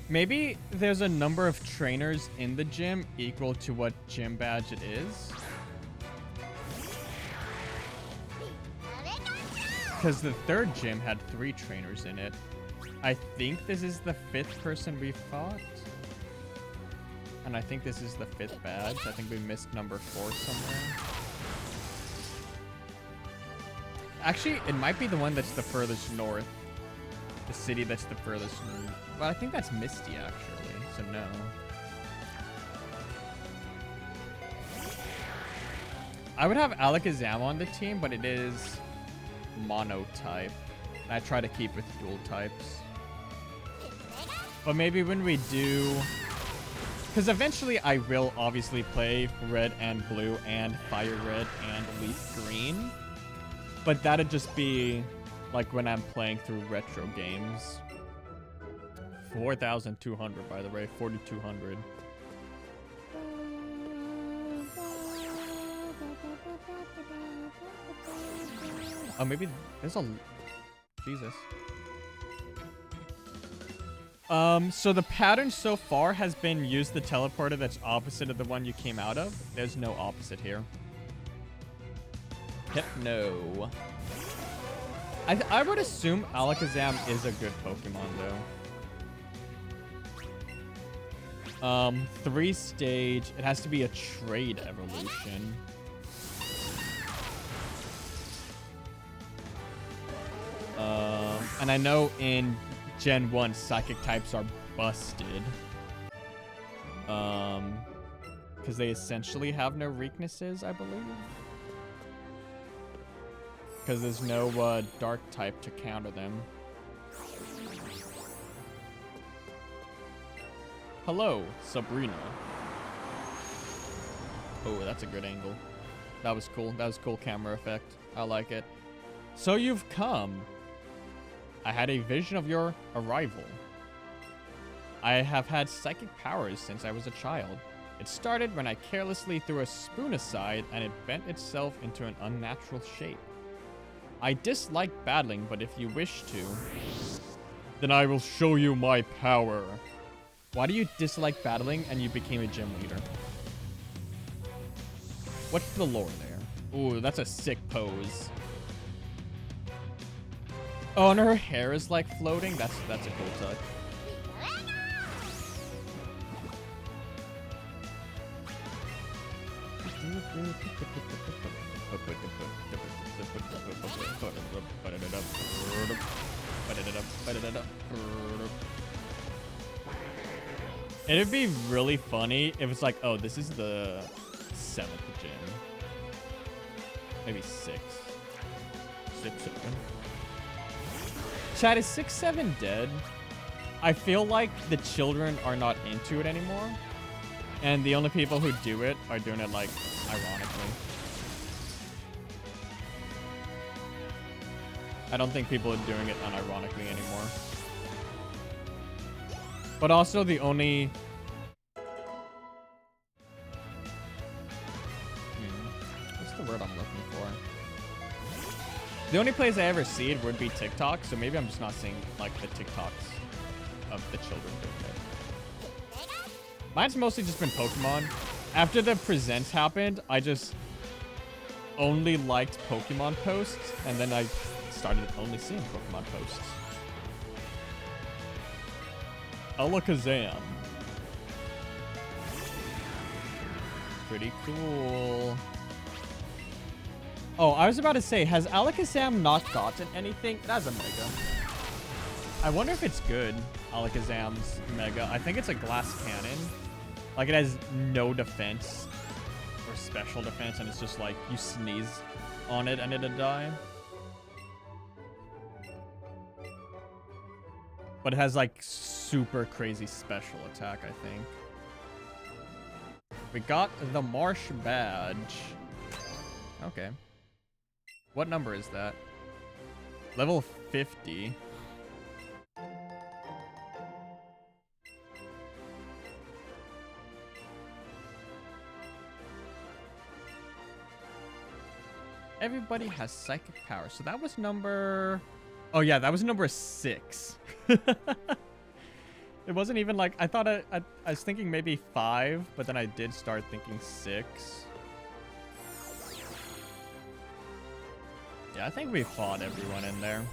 Maybe there's a number of trainers in the gym equal to what gym badge it is. Because the third gym had 3 trainers in it. I think this is the 5th person we fought. And I think this is the 5th badge. I think we missed number 4 somewhere. Actually, it might be the one that's the furthest north. The city that's the furthest north. Well, I think that's Misty, actually. So, no. I would have Alakazam on the team, but it is mono type. And I try to keep with dual types. But maybe when we do... Because eventually I will obviously play Red and Blue and Fire Red and Leaf Green. But that'd just be like when I'm playing through retro games. 4,200, by the way. 4,200. Oh, maybe there's a... Jesus. So the pattern so far has been use the teleporter that's opposite of the one you came out of. There's no opposite here. Hypno. I would assume Alakazam is a good Pokemon, though. 3 stage. It has to be a trade evolution. And I know in Gen 1, Psychic types are busted. Because they essentially have no weaknesses, I believe. Because there's no dark type to counter them. Hello, Sabrina. Oh, that's a good angle. That was cool. That was a cool camera effect. I like it. So you've come. I had a vision of your arrival. I have had psychic powers since I was a child. It started when I carelessly threw a spoon aside and it bent itself into an unnatural shape. I dislike battling, but if you wish to, then I will show you my power. Why do you dislike battling and you became a gym leader? What's the lore there? Ooh, that's a sick pose. Oh, and her hair is like floating. That's a cool touch. It'd be really funny if it's like, oh, this is the 7th gym. Maybe 6. 6, 7. Chat, is 6, 7 dead? I feel like the children are not into it anymore. And the only people who do it are doing it, like, ironically. I don't think people are doing it unironically anymore. But also the only... what's the word I'm looking for? The only place I ever see it would be TikTok, so maybe I'm just not seeing, like, the TikToks of the children doing it. Mine's mostly just been Pokemon. After the presents happened, I just only liked Pokemon posts, and then I started only seeing Pokemon posts. Alakazam. Pretty cool. Oh, I was about to say, has Alakazam not gotten anything? That's a Mega. I wonder if it's good, Alakazam's Mega. I think it's a glass cannon. Like, it has no defense or special defense, and it's just like, you sneeze on it and it'll die. But it has, like, super crazy special attack, I think. We got the Marsh badge. Okay. What number is that? Level 50. Everybody has psychic power. So that was number... Oh, yeah, that was number 6. It wasn't even like... I thought I was thinking maybe 5, but then I did start thinking 6. Yeah, I think we fought everyone in there.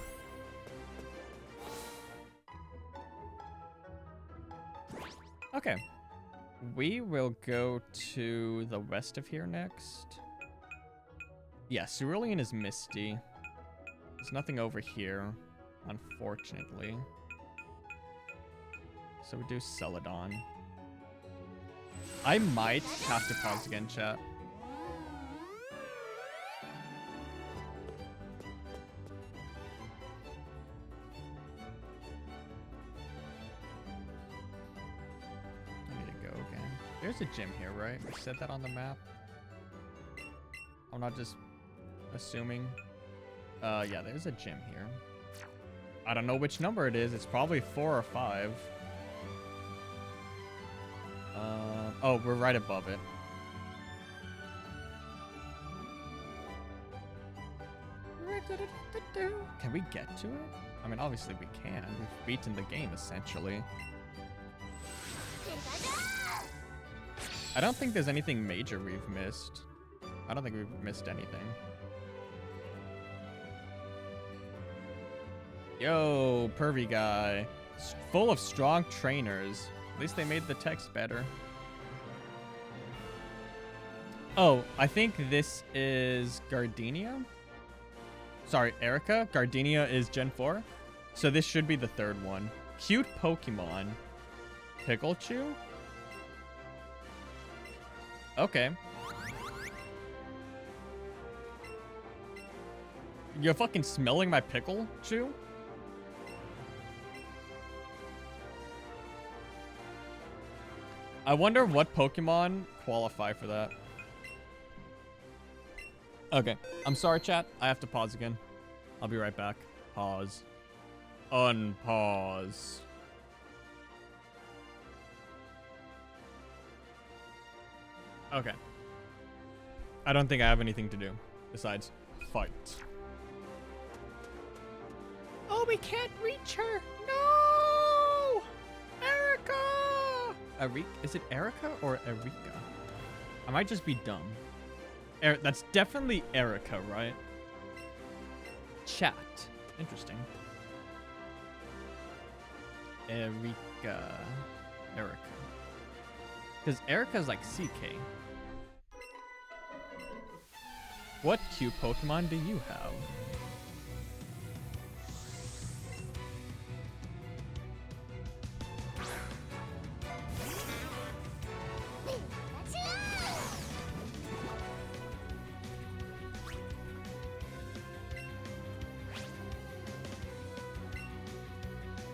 Okay. We will go to the west of here next. Yeah, Cerulean is Misty. There's nothing over here, unfortunately. So we do Celadon. I might have to pause again, chat. I need to go again. There's a gym here, right? We said that on the map. I'm not just assuming. Yeah, there's a gym here. I don't know which number it is. It's probably 4 or 5. Oh, we're right above it. Can we get to it? I mean, obviously we can. We've beaten the game, essentially. I don't think there's anything major we've missed. I don't think we've missed anything. Yo, pervy guy. Full of strong trainers. At least they made the text better. Oh, I think this is Gardenia. Sorry, Erica. Gardenia is Gen 4. So this should be the 3rd one. Cute Pokemon. Pikachu? Okay. You're fucking smelling my pickle, Chew? I wonder what Pokemon qualify for that. Okay. I'm sorry, chat. I have to pause again. I'll be right back. Pause. Unpause. Okay. I don't think I have anything to do besides fight. Oh, we can't reach her. No! Erica! Is it Erica or Erika? I might just be dumb. That's definitely Erica, right? Chat. Interesting. Erika. Because Erica's like CK. What cute Pokemon do you have?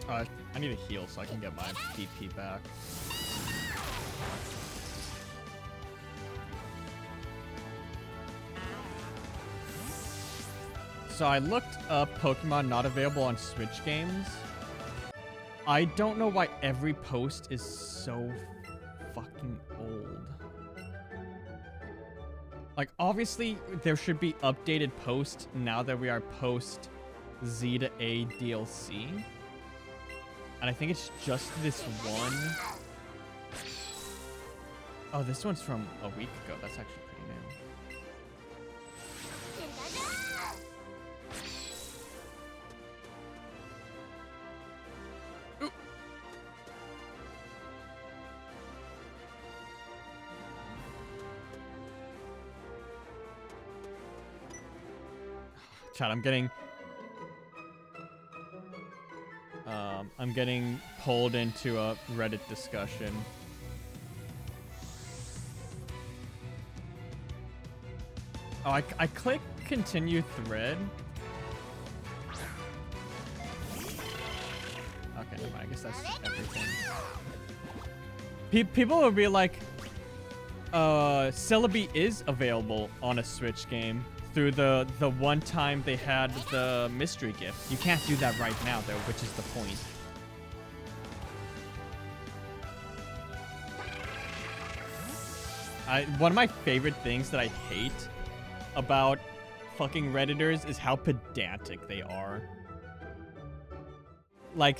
I need a heal so I can get my PP back. So I looked up Pokemon not available on Switch games. I don't know why every post is so fucking old. Like, obviously, there should be updated posts now that we are post Z to A DLC. And I think it's just this one. Oh, this one's from a week ago. That's actually pretty new. Ooh. Chat, I'm getting pulled into a Reddit discussion. Oh, I click continue thread. Okay, never mind. I guess that's everything. People will be like, Celebi is available on a Switch game through the one time they had the mystery gift. You can't do that right now, though, which is the point. One of my favorite things that I hate about fucking Redditors is how pedantic they are. Like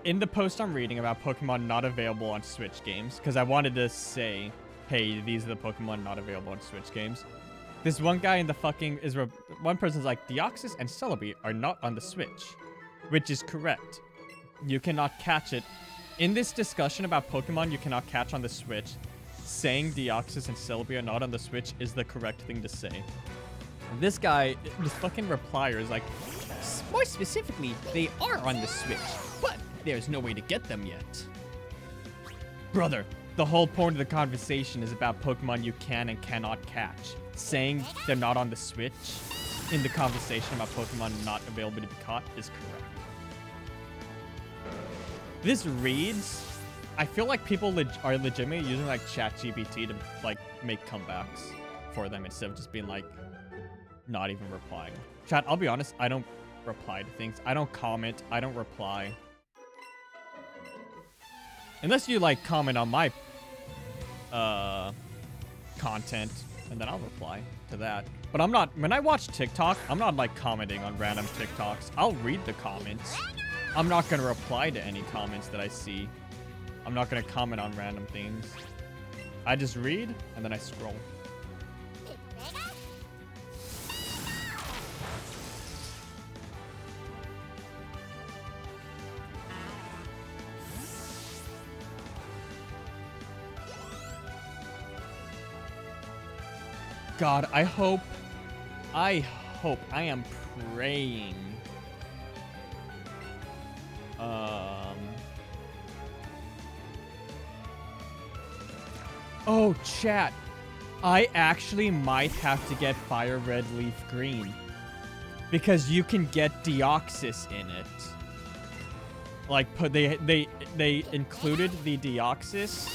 in the post I'm reading about Pokemon not available on Switch games, because I wanted to say, hey, these are the Pokemon not available on Switch games. This one guy in the fucking one person's like, Deoxys and Celebi are not on the Switch, which is correct. You cannot catch it. In this discussion about Pokemon you cannot catch on the Switch, saying Deoxys and Celebi are not on the Switch is the correct thing to say. This guy, this fucking replier is like, more specifically, they are on the Switch, but there's no way to get them yet. Brother, the whole point of the conversation is about Pokemon you can and cannot catch. Saying they're not on the Switch in the conversation about Pokemon not available to be caught is correct. This reads, I feel like people are legitimately using like ChatGPT to like make comebacks for them instead of just being like not even replying. Chat, I'll be honest, I don't reply to things. I don't comment. I don't reply. Unless you like comment on my content, and then I'll reply to that. But I'm not, when I watch TikTok, I'm not like commenting on random TikToks. I'll read the comments. I'm not going to reply to any comments that I see. I'm not going to comment on random things. I just read, and then I scroll. God, I hope, I am praying. Oh, chat. I actually might have to get Fire Red Leaf Green. Because you can get Deoxys in it. Like, they included the Deoxys,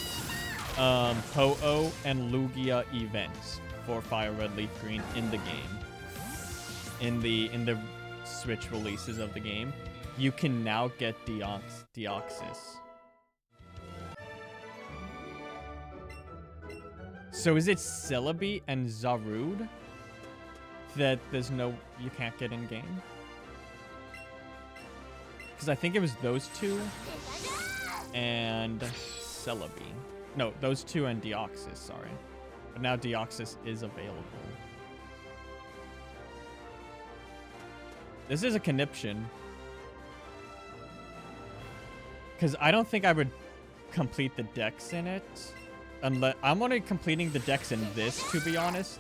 Ho-Oh, and Lugia events for Fire Red Leaf Green in the game. In the Switch releases of the game, you can now get Deoxys. So is it Celebi and Zarude that you can't get in game? Because I think it was those two and Celebi. No, those two and Deoxys, sorry. But now Deoxys is available. This is a conniption. Because I don't think I would complete the dex in it. Unless I'm only completing the dex in this, to be honest,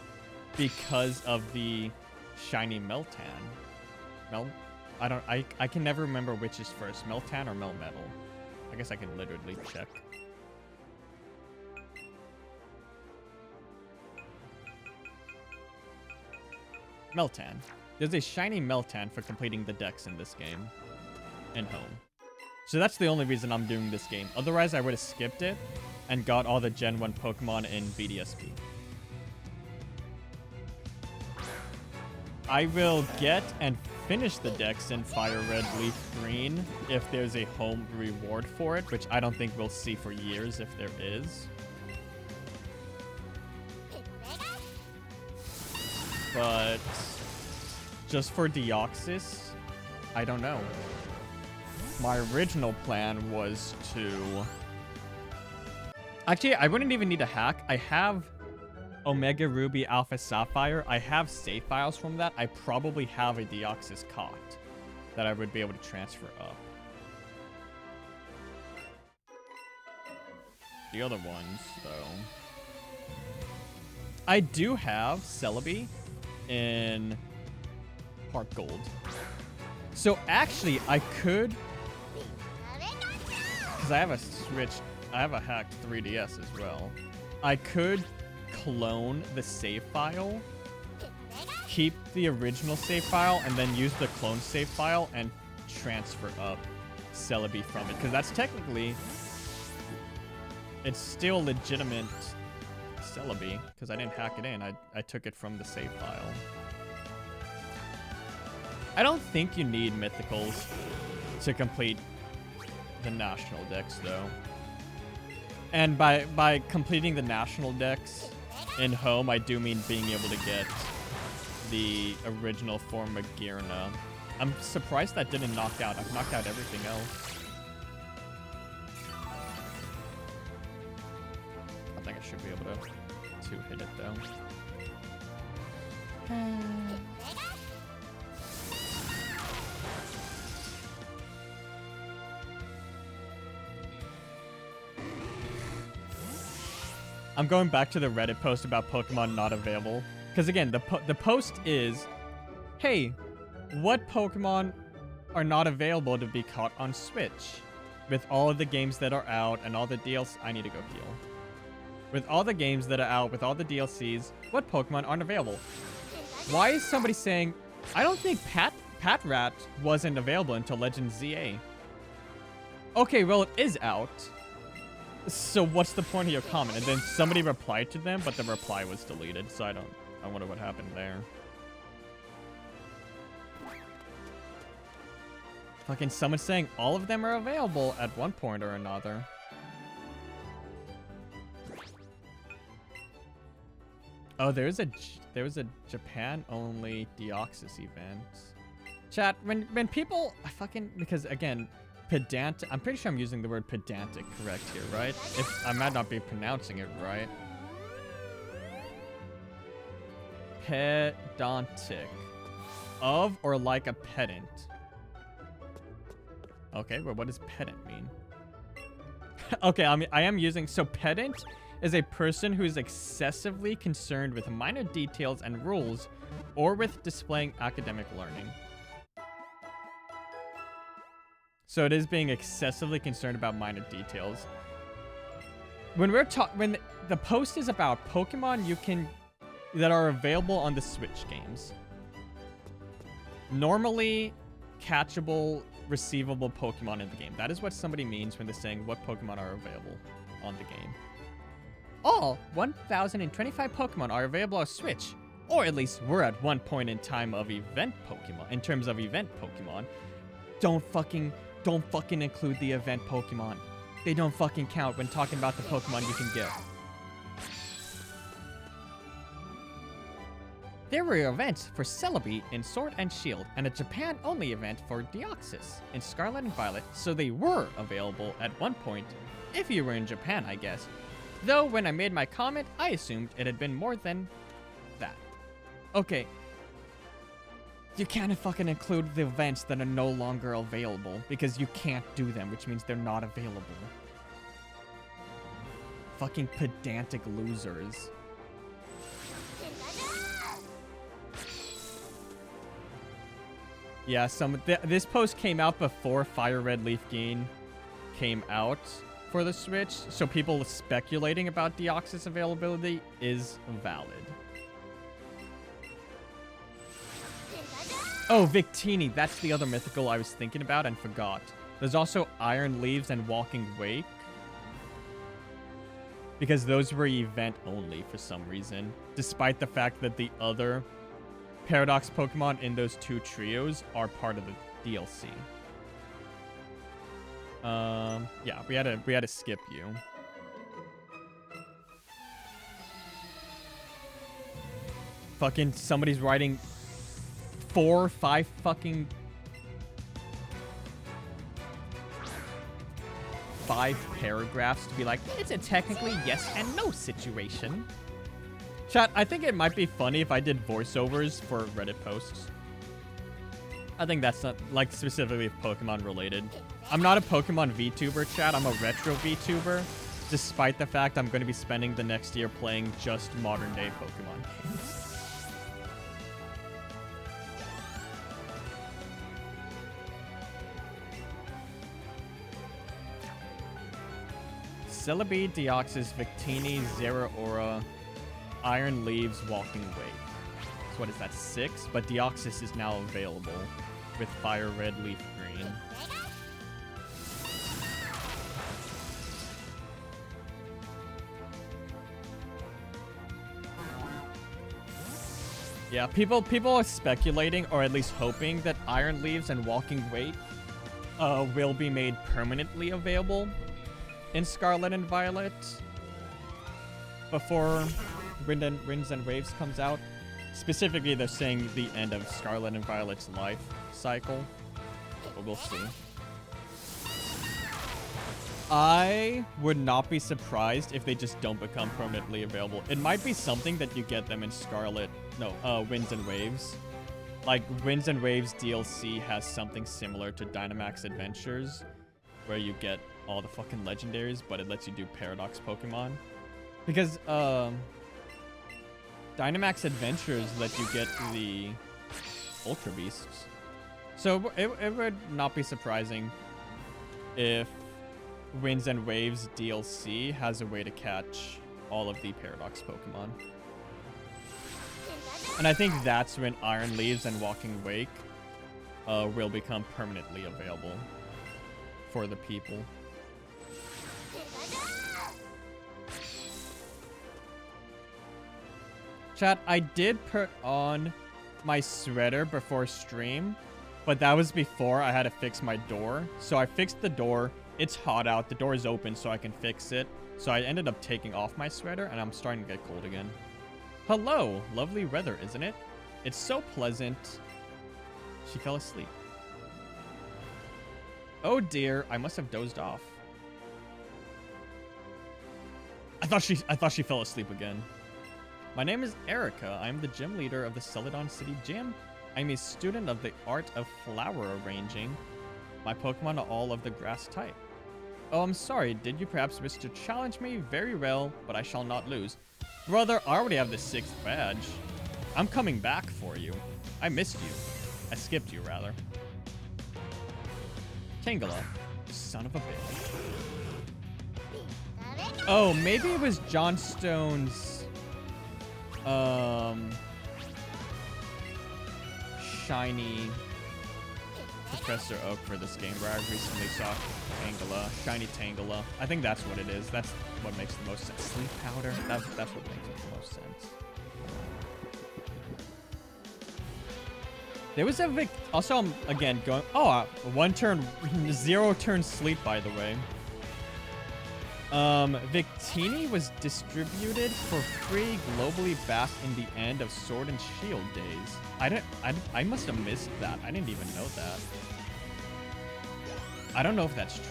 because of the shiny Meltan. I can never remember which is first, Meltan or Melmetal. I guess I can literally check. Meltan. There's a shiny Meltan for completing the dex in this game. And home. So that's the only reason I'm doing this game. Otherwise, I would have skipped it and got all the Gen 1 Pokemon in BDSP. I will get and finish the dex in Fire Red Leaf Green if there's a home reward for it, which I don't think we'll see for years if there is. But just for Deoxys, I don't know. My original plan was to... Actually, I wouldn't even need a hack. I have Omega Ruby Alpha Sapphire. I have save files from that. I probably have a Deoxys caught that I would be able to transfer up. The other ones, though. I do have Celebi in Heart Gold. So actually, I could... Because I have a hacked 3DS as well. I could clone the save file, keep the original save file, and then use the clone save file and transfer up Celebi from it. Because that's technically... It's still legitimate Celebi, because I didn't hack it in. I took it from the save file. I don't think you need mythicals to complete the national dex, though. And by completing the national dex in home, I do mean being able to get the original form of Girna. I'm surprised that didn't knock out. I've knocked out everything else. I think I should be able to hit it, though. I'm going back to the Reddit post about Pokemon not available. Because again, the post is, hey, what Pokemon are not available to be caught on Switch? With all of the games that are out and all the DLC... I need to go heal. With all the games that are out, with all the DLCs, what Pokemon aren't available? Why is somebody saying, I don't think Patrat wasn't available until Legend ZA. Okay, well, it is out. So what's the point of your comment? And then somebody replied to them, but the reply was deleted. So I wonder what happened there. Fucking someone saying all of them are available at one point or another. Oh, there was a Japan-only Deoxys event. Chat, when people because again, pedantic. I'm pretty sure I'm using the word pedantic correct here, right? If I might not be pronouncing it right. Pedantic. Of or like a pedant. Okay, but what does pedant mean? Okay, I am using... So pedant is a person who is excessively concerned with minor details and rules or with displaying academic learning. So it is being excessively concerned about minor details. when the post is about Pokemon that are available on the Switch games. Normally catchable, receivable Pokemon in the game. That is what somebody means when they're saying what Pokemon are available on the game. All 1,025 Pokemon are available on Switch, or at least were at one point in time of event Pokemon. In terms of event Pokemon, don't fucking include the event Pokemon. They don't fucking count when talking about the Pokemon you can get. There were events for Celebi in Sword and Shield, and a Japan-only event for Deoxys in Scarlet and Violet, so they were available at one point, if you were in Japan, I guess. Though, when I made my comment, I assumed it had been more than that. Okay. You can't fucking include the events that are no longer available, because you can't do them, which means they're not available. Fucking pedantic losers. Yeah, this post came out before Fire Red Leaf Green came out for the Switch, so people speculating about Deoxys availability is valid. Oh, Victini, that's the other mythical I was thinking about and forgot. There's also Iron Leaves and Walking Wake, because those were event only for some reason, despite the fact that the other Paradox Pokemon in those two trios are part of the DLC. Yeah, we had to skip you. Fucking somebody's writing 4 or 5 fucking 5 paragraphs to be like, it's a technically yes and no situation. Chat, I think it might be funny if I did voiceovers for Reddit posts. I think that's not, like, specifically Pokemon related. I'm not a Pokemon VTuber, chat. I'm a retro VTuber, despite the fact I'm going to be spending the next year playing just modern-day Pokemon games. Celebi, Deoxys, Victini, Zeraora, Iron Leaves, Walking Wake. So what is that, 6? But Deoxys is now available with Fire Red Leaf Green. Yeah, people are speculating, or at least hoping, that Iron Leaves and Walking Wake will be made permanently available in Scarlet and Violet before Winds and Waves comes out. Specifically, they're saying the end of Scarlet and Violet's life cycle, but we'll see. I would not be surprised if they just don't become permanently available. It might be something that you get them in Winds and Waves. Like, Winds and Waves DLC has something similar to Dynamax Adventures, where you get all the fucking legendaries, but it lets you do Paradox Pokemon. Because, Dynamax Adventures let you get the Ultra Beasts. So it would not be surprising if Winds and Waves DLC has a way to catch all of the Paradox Pokemon. And I think that's when Iron Leaves and Walking Wake will become permanently available for the people. Chat, I did put on my sweater before stream, but that was before I had to fix my door. So I fixed the door. It's hot out. The door is open so I can fix it. So I ended up taking off my sweater and I'm starting to get cold again. Hello. Lovely weather, isn't it? It's so pleasant. She fell asleep. Oh dear, I must have dozed off. I thought she fell asleep again. My name is Erica. I'm the gym leader of the Celadon City Gym. I'm a student of the art of flower arranging. My Pokemon are all of the grass type. Oh, I'm sorry. Did you perhaps wish to challenge me? Very well, but I shall not lose. Brother, I already have the 6th badge. I'm coming back for you. I missed you. I skipped you, rather. Tangela, son of a bitch. Oh, maybe it was John Stone's shiny Professor Oak for this game, where I recently saw Tangela, shiny Tangela. I think that's what it is. That's what makes the most sense. Sleep powder. That's what makes the most sense. There was a also I'm again going. Oh, 1 turn, 0 turn sleep. By the way. Victini was distributed for free globally back in the end of Sword and Shield days. I must have missed that. I didn't even know that. I don't know if that's true.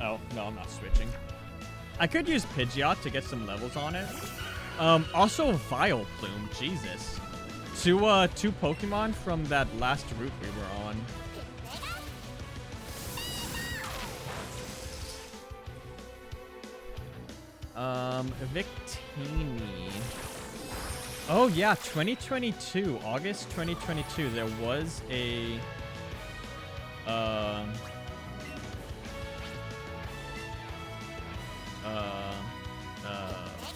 Oh, no, I'm not switching. I could use Pidgeot to get some levels on it. Also Vileplume, Jesus. Two Pokemon from that last route we were on. Victini. Oh yeah, 2022, August 2022. There was a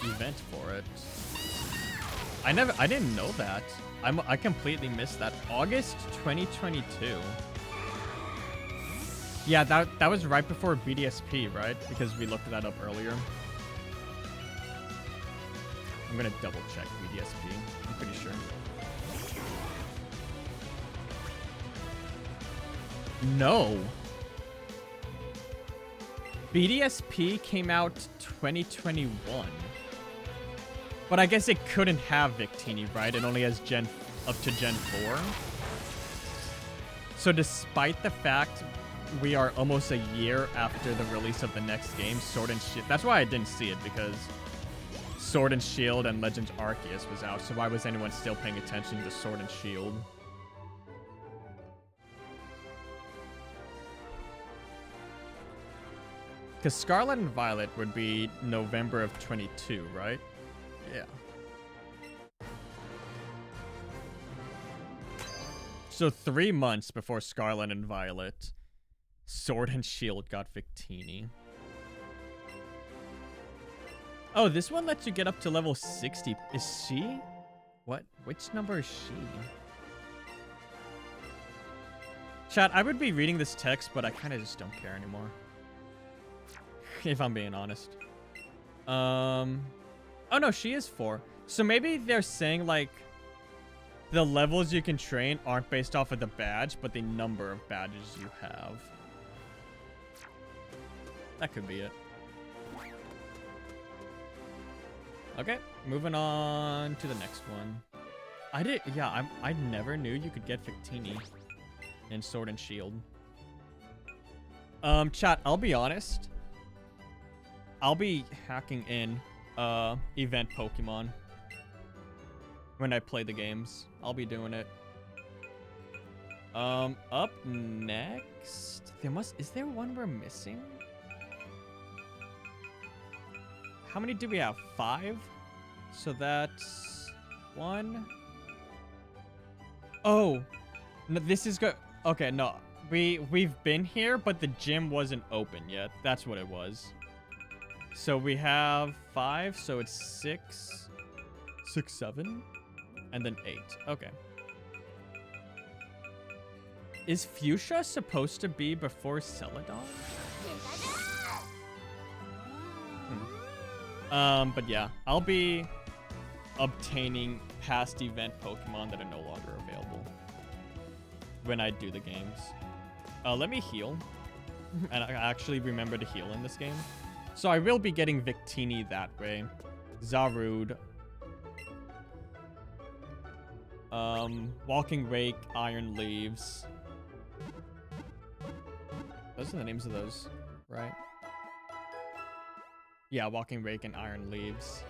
event for it. I didn't know that. I completely missed that. August 2022. Yeah, that was right before BDSP, right? Because we looked that up earlier. I'm gonna double check BDSP. I'm pretty sure. No. BDSP came out 2021. But I guess it couldn't have Victini, right? It only has up to Gen 4. So despite the fact we are almost a year after the release of the next game, Sword and Shield. That's why I didn't see it, because Sword and Shield and Legends Arceus was out, so why was anyone still paying attention to Sword and Shield? Because Scarlet and Violet would be November of 22, right? Yeah. So 3 months before Scarlet and Violet, Sword and Shield got Victini. Oh, this one lets you get up to level 60. Is she? What? Which number is she? Chat, I would be reading this text, but I kind of just don't care anymore. If I'm being honest. Oh no, she is 4. So maybe they're saying, like, the levels you can train aren't based off of the badge, but the number of badges you have. That could be it. Okay, moving on to the next one. I never knew you could get Victini in Sword and Shield. Chat, I'll be honest. I'll be hacking in event Pokemon when I play the games. I'll be doing it. Up next, is there one we're missing? How many do we have? 5? So that's 1. Oh, no, this is good. Okay, no, we've been here, but the gym wasn't open yet. That's what it was. So we have 5, so it's 6, 7, and then 8. Okay. Is Fuchsia supposed to be before Celadon? But yeah, I'll be obtaining past event Pokemon that are no longer available when I do the games. Let me heal. And I actually remember to heal in this game. So I will be getting Victini that way. Zarude. Walking Rake, Iron Leaves. Those are the names of those, right? Yeah, Walking Rake and Iron Leaves.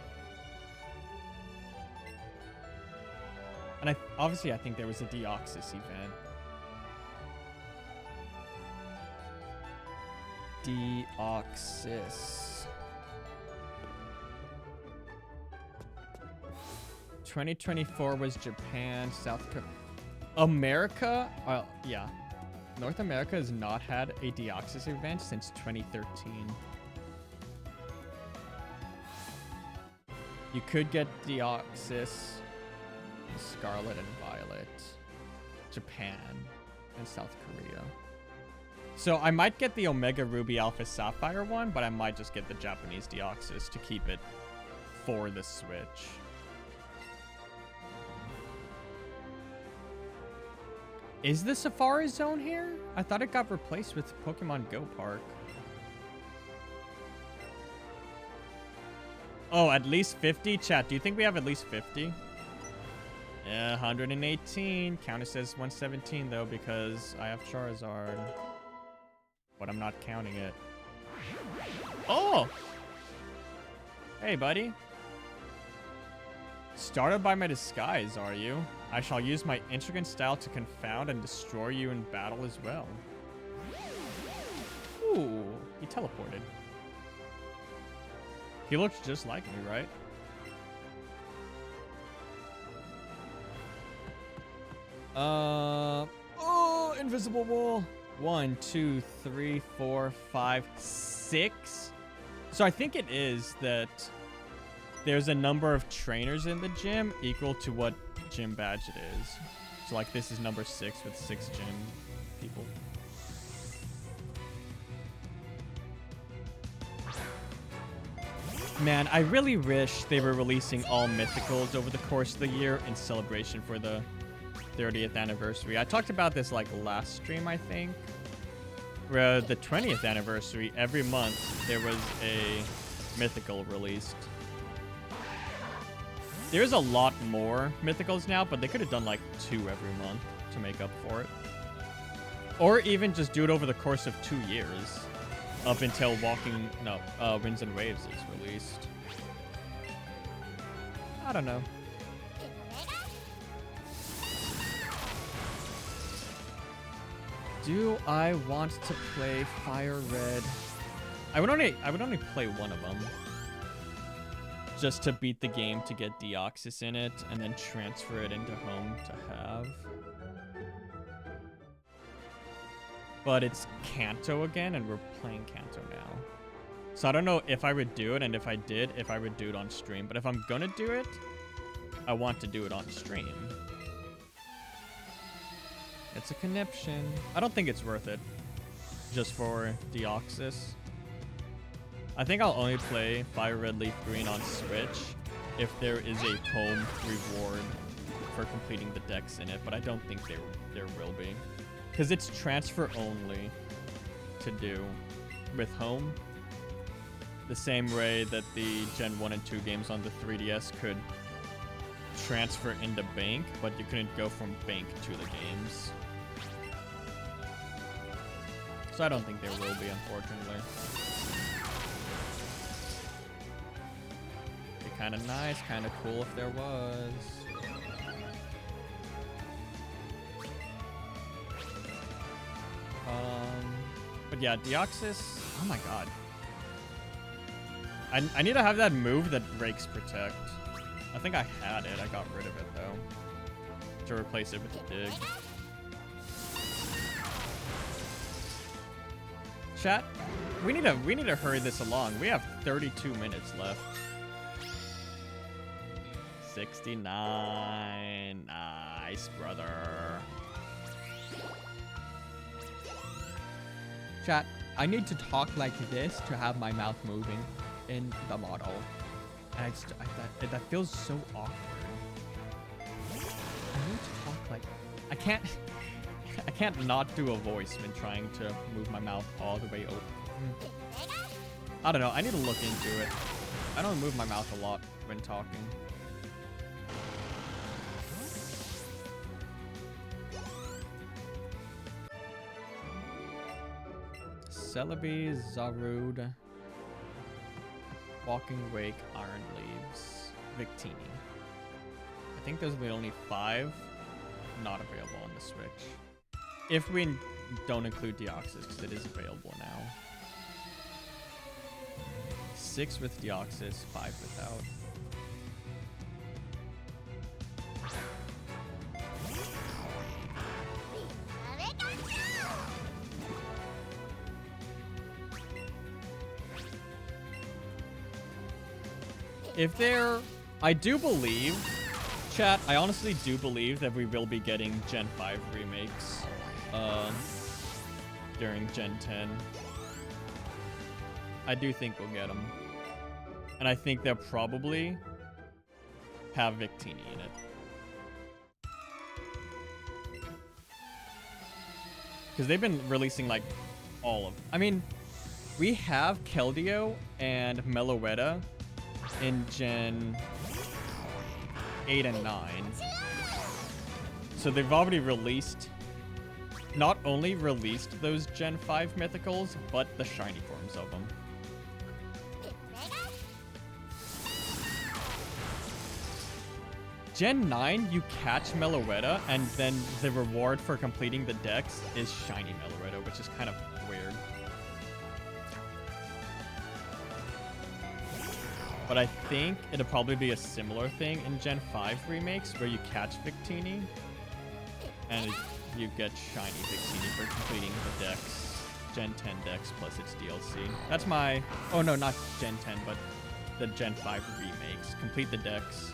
And obviously I think there was a Deoxys event. Deoxys. 2024 was Japan, South Korea. America? Yeah. North America has not had a Deoxys event since 2013. You could get Deoxys, Scarlet and Violet, Japan, and South Korea. So I might get the Omega Ruby Alpha Sapphire one, but I might just get the Japanese Deoxys to keep it for the Switch. Is the Safari Zone here? I thought it got replaced with Pokemon Go Park. Oh, at least 50? Chat, do you think we have at least 50? Yeah, 118. Counter says 117, though, because I have Charizard. But I'm not counting it. Oh! Hey, buddy. Startled by my disguise, are you? I shall use my intricate style to confound and destroy you in battle as well. Ooh, he teleported. He looks just like me, right? Oh, invisible wall. 1, 2, 3, 4, 5, 6. So I think it is that there's a number of trainers in the gym equal to what gym badge it is. So like this is number 6 with 6 gym people. Man, I really wish they were releasing all mythicals over the course of the year in celebration for the 30th anniversary. I talked about this like last stream, I think. Where the 20th anniversary, every month there was a mythical released. There's a lot more mythicals now, but they could have done like 2 every month to make up for it. Or even just do it over the course of 2 years. Up until Winds and Waves is released. I don't know. Do I want to play Fire Red? I would only play one of them. Just to beat the game to get Deoxys in it and then transfer it into home to have. But it's Kanto again, and we're playing Kanto now. So I don't know if I would do it, and if I did, if I would do it on stream. But if I'm gonna do it, I want to do it on stream. It's a conniption. I don't think it's worth it. Just for Deoxys. I think I'll only play Fire Red Leaf Green on Switch if there is a home reward for completing the decks in it, but I don't think there will be. Because it's transfer only to do with home. The same way that the Gen 1 and 2 games on the 3DS could transfer into bank, but you couldn't go from bank to the games. So I don't think there will be, unfortunately. Be kind of nice, kind of cool if there was. But yeah, Deoxys, oh my god. I need to have that move that breaks Protect. I think I had it, I got rid of it though. To replace it with the Dig. Chat, we need to hurry this along. We have 32 minutes left. 69, nice brother. Chat, I need to talk like this to have my mouth moving in the model. And that feels so awkward. I need to talk like... I can't not do a voice when trying to move my mouth all the way open. I don't know, I need to look into it. I don't move my mouth a lot when talking. Celebi, Zarude, Walking Wake, Iron Leaves, Victini. I think those are the only 5 not available on the Switch. If we don't include Deoxys, because it is available now. 6 with Deoxys, 5 without. If they're... I do believe, chat, I honestly do believe that we will be getting Gen 5 remakes during Gen 10. I do think we'll get them. And I think they'll probably have Victini in it. Because they've been releasing, like, all of... I mean, we have Keldeo and Meloetta in Gen 8 and 9. So they've already released... Not only released those Gen 5 mythicals, but the shiny forms of them. Gen 9, you catch Meloetta, and then the reward for completing the dex is shiny Meloetta, which is kind of weird. But I think it'll probably be a similar thing in Gen 5 remakes, where you catch Victini, and you get shiny Victini for completing the dex. Gen 10 dex plus its DLC. That's my... Oh no, not Gen 10, but the Gen 5 remakes. Complete the dex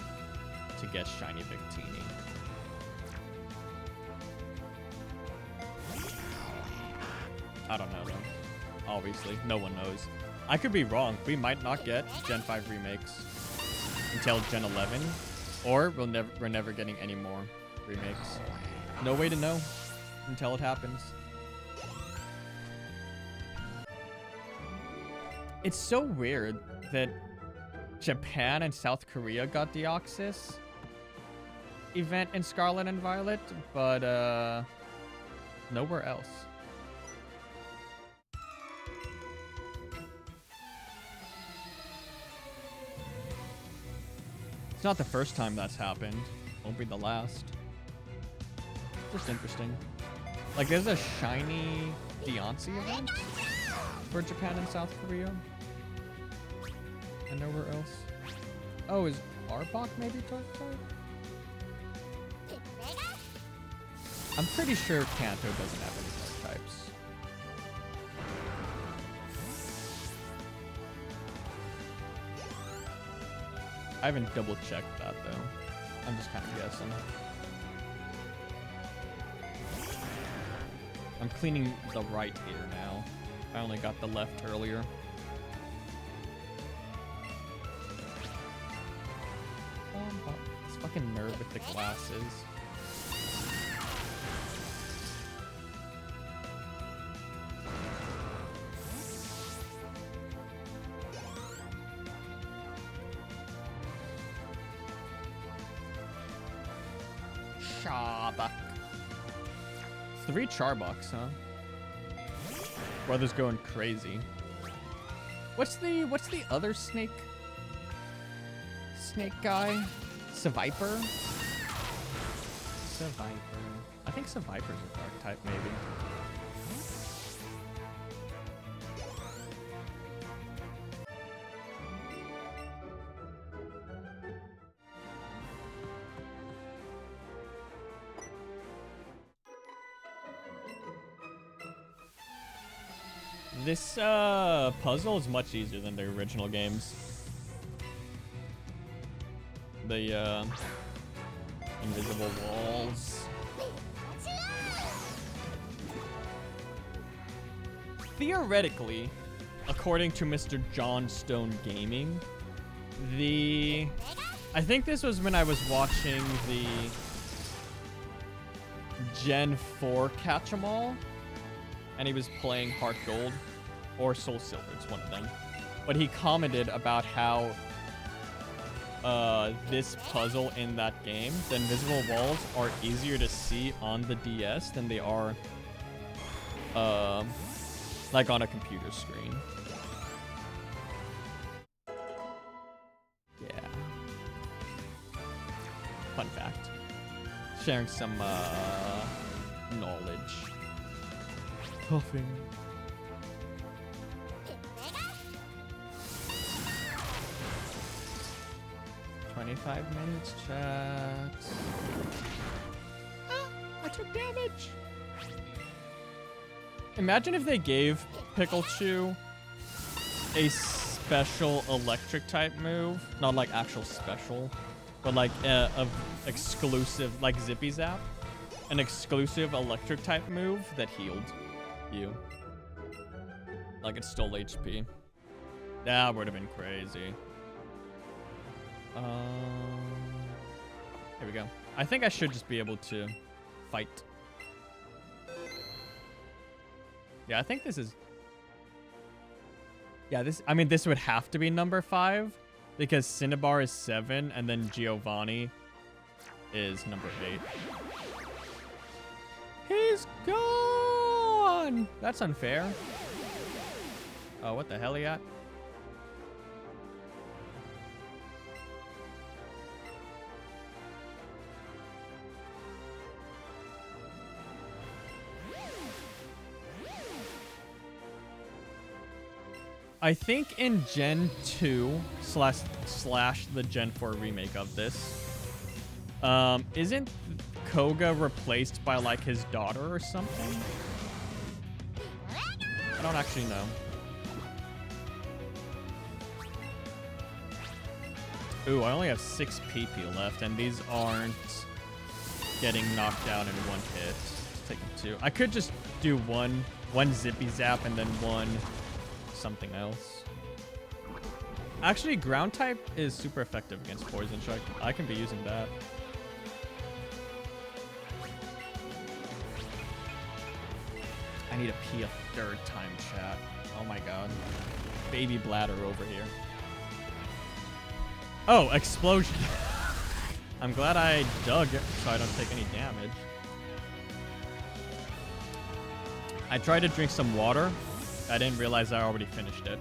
to get shiny Victini. I don't know though. Obviously, no one knows. I could be wrong. We might not get Gen 5 remakes until Gen 11, or we're never getting any more remakes. No way to know until it happens. It's so weird that Japan and South Korea got Deoxys event in Scarlet and Violet, but nowhere else. It's not the first time that's happened. Won't be the last. Just interesting. Like, there's a shiny Deoxys event for Japan and South Korea. And nowhere else. Oh, is Arbok maybe dark type? I'm pretty sure Kanto doesn't have any dark types. I haven't double checked that though. I'm just kind of guessing. I'm cleaning the right ear now. I only got the left earlier. This fucking nerd with the glasses. Charbuck. 3 Charbucks, huh? Brother's going crazy. What's the other snake guy? Seviper? Seviper. I think Seviper's a dark type, maybe. This puzzle is much easier than the original games. The invisible walls. Theoretically, according to Mr. Johnstone Gaming, I think this was when I was watching the Gen 4 Catch-em-all, and he was playing Heart Gold or Soul Silver, it's one of them. But he commented about how this puzzle in that game, the invisible walls, are easier to see on the DS than they are like on a computer screen. Yeah. Fun fact. Sharing some knowledge. Puffing. 25 minutes, chat. Ah, I took damage. Imagine if they gave Pikachu a special electric type move. Not like actual special, but like a exclusive, like Zippy Zap. An exclusive electric type move that healed you. Like it stole HP. That would have been crazy. Here we go. I think I should just be able to fight. Yeah, I think this is... Yeah, I mean, this would have to be number 5 because Cinnabar is 7 and then Giovanni is number 8. He's gone! That's unfair. Oh, what the hell are you at? I think in Gen 2 slash the Gen 4 remake of this, isn't Koga replaced by like his daughter or something? I don't actually know. Ooh, I only have 6 PP left, and these aren't getting knocked out in one hit. Let's take 2. I could just do one Zippy Zap and then one something else. Actually, ground type is super effective against poison, so I can be using that. I need to pee a 3rd time, chat. Oh my god. Baby bladder over here. Oh, explosion. I'm glad I dug so I don't take any damage. I tried to drink some water. I didn't realize I already finished it.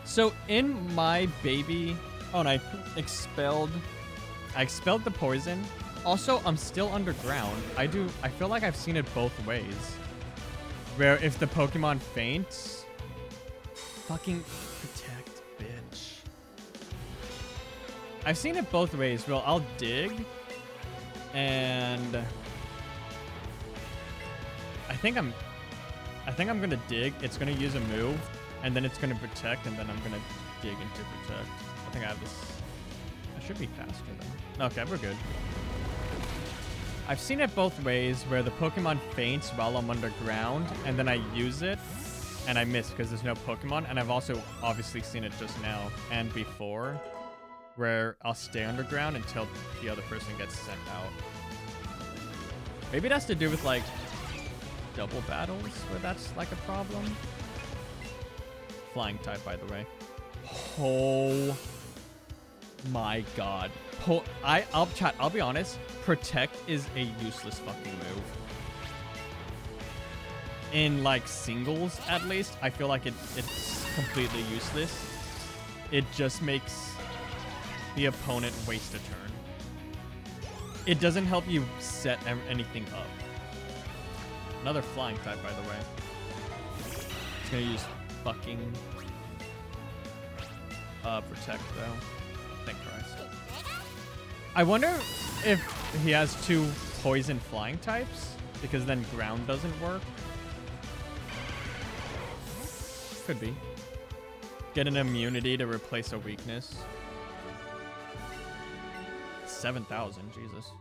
So in my baby... Oh, and I expelled the poison. Also, I'm still underground. I feel like I've seen it both ways. Where if the Pokemon faints... Fucking protect, bitch. I've seen it both ways. Well, I'll dig. And... I think I'm gonna dig. It's gonna use a move, and then it's gonna protect, and then I'm gonna dig into protect. I think I have this. I should be faster then. Okay, we're good. I've seen it both ways, where the Pokemon faints while I'm underground, and then I use it, and I miss because there's no Pokemon. And I've also obviously seen it just now and before, where I'll stay underground until the other person gets sent out. Maybe it has to do with like double battles where that's like a problem. Flying type, by the way. Oh my god. I'll be honest, protect is a useless fucking move. In like singles at least, I feel like it's completely useless. It just makes the opponent waste a turn. It doesn't help you set anything up. Another flying type, by the way. It's gonna use fucking protect though. Thank Christ. I wonder if he has 2 poison flying types, because then ground doesn't work. Could be. Get an immunity to replace a weakness. 7,000, Jesus.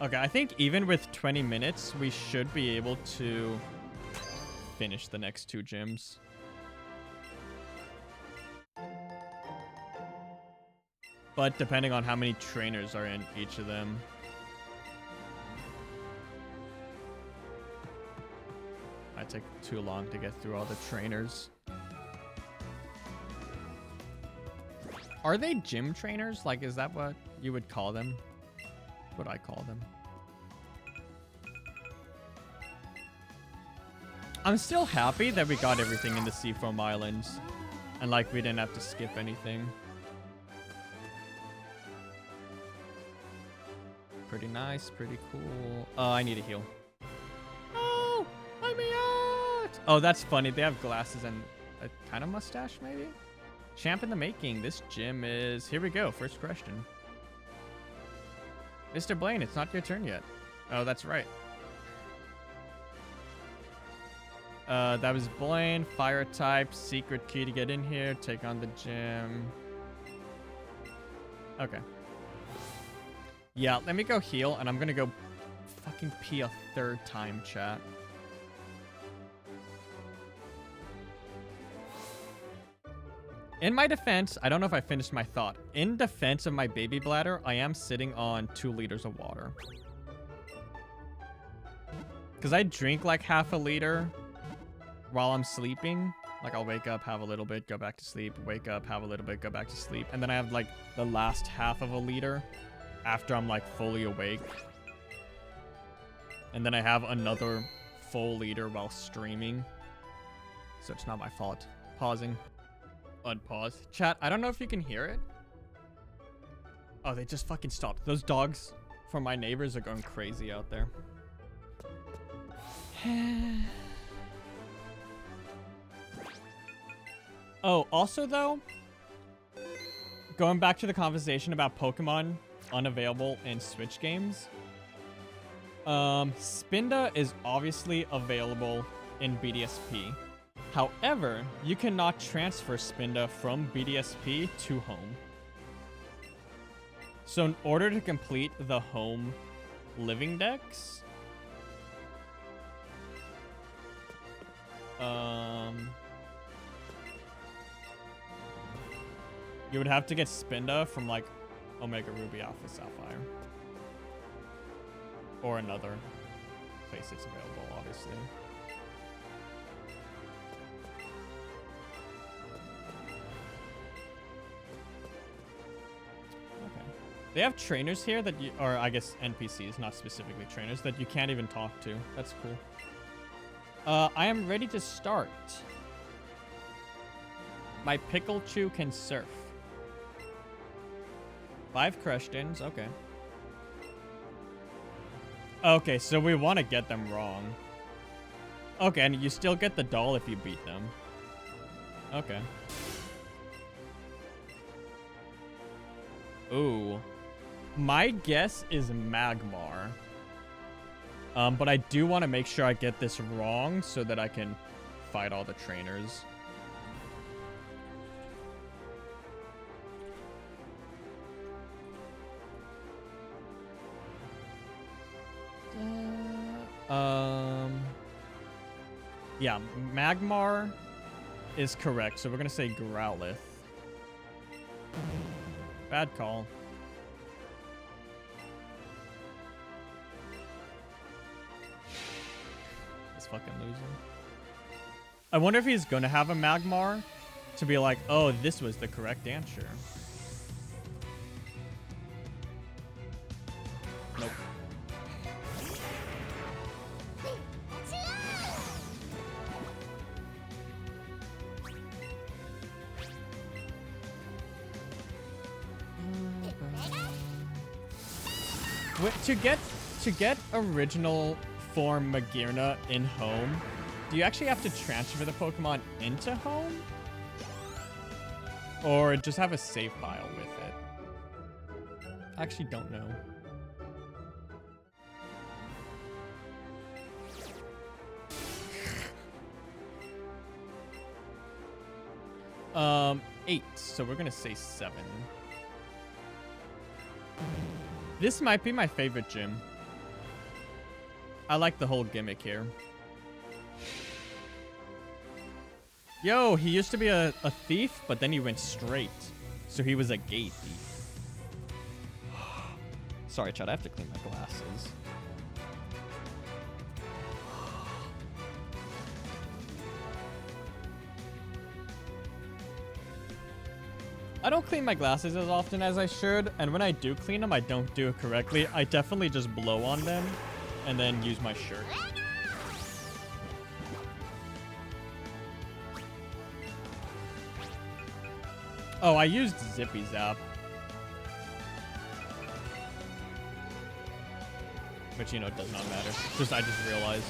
Okay, I think even with 20 minutes, we should be able to finish the next 2 gyms. But depending on how many trainers are in each of them. Might take too long to get through all the trainers. Are they gym trainers? Like, is that what you would call them? What I call them. I'm still happy that we got everything in the Seafoam Islands. And like we didn't have to skip anything. Pretty nice, pretty cool. Oh, I need a heal. Oh, let me out! Oh, that's funny. They have glasses and a kind of mustache, maybe? Champ in the making. This gym is... Here we go. First question. Mr. Blaine, it's not your turn yet. Oh, that's right. That was Blaine. Fire type. Secret key to get in here. Take on the gym. Okay. Yeah, let me go heal, and I'm gonna go fucking pee a third time, chat. In my defense, I don't know if I finished my thought. In defense of my baby bladder, I am sitting on 2 liters of water. Because I drink like half a liter while I'm sleeping. Like, I'll wake up, have a little bit, go back to sleep, wake up, have a little bit, go back to sleep. And then I have, like, the last half of a liter after I'm, like, fully awake. And then I have another full liter while streaming. So it's not my fault. Pausing. Unpause. Chat, I don't know if you can hear it. Oh, they just fucking stopped. Those dogs from my neighbors are going crazy out there. Oh, also though, going back to the conversation about Pokemon unavailable in Switch games, Spinda is obviously available in BDSP. However, you cannot transfer Spinda from BDSP to home. So in order to complete the home living dex, you would have to get Spinda from like Omega Ruby Alpha Sapphire. Or another place it's available, obviously. Okay. They have trainers here that you, or I guess NPCs, not specifically trainers, that you can't even talk to. That's cool. I am ready to start. My Pikachu can surf. 5 questions, okay. Okay, so we want to get them wrong. Okay, and you still get the doll if you beat them. Okay. Ooh. My guess is Magmar. But I do want to make sure I get this wrong so that I can fight all the trainers. Yeah, Magmar is correct, so we're gonna say Growlithe. Bad call. This fucking loser. I wonder if he's gonna have a Magmar to be like, oh, this was the correct answer. Nope. To get original form Magearna in home, do you actually have to transfer the Pokemon into home? Or just have a save file with it? I actually don't know. 8, so we're gonna say 7. This might be my favorite gym. I like the whole gimmick here. Yo, he used to be a thief, but then he went straight. So he was a gay thief. Sorry, Chad, I have to clean my glasses. I don't clean my glasses as often as I should, and when I do clean them, I don't do it correctly. I definitely just blow on them and then use my shirt. Oh, I used Zippy Zap. Which, you know, does not matter. I just realized.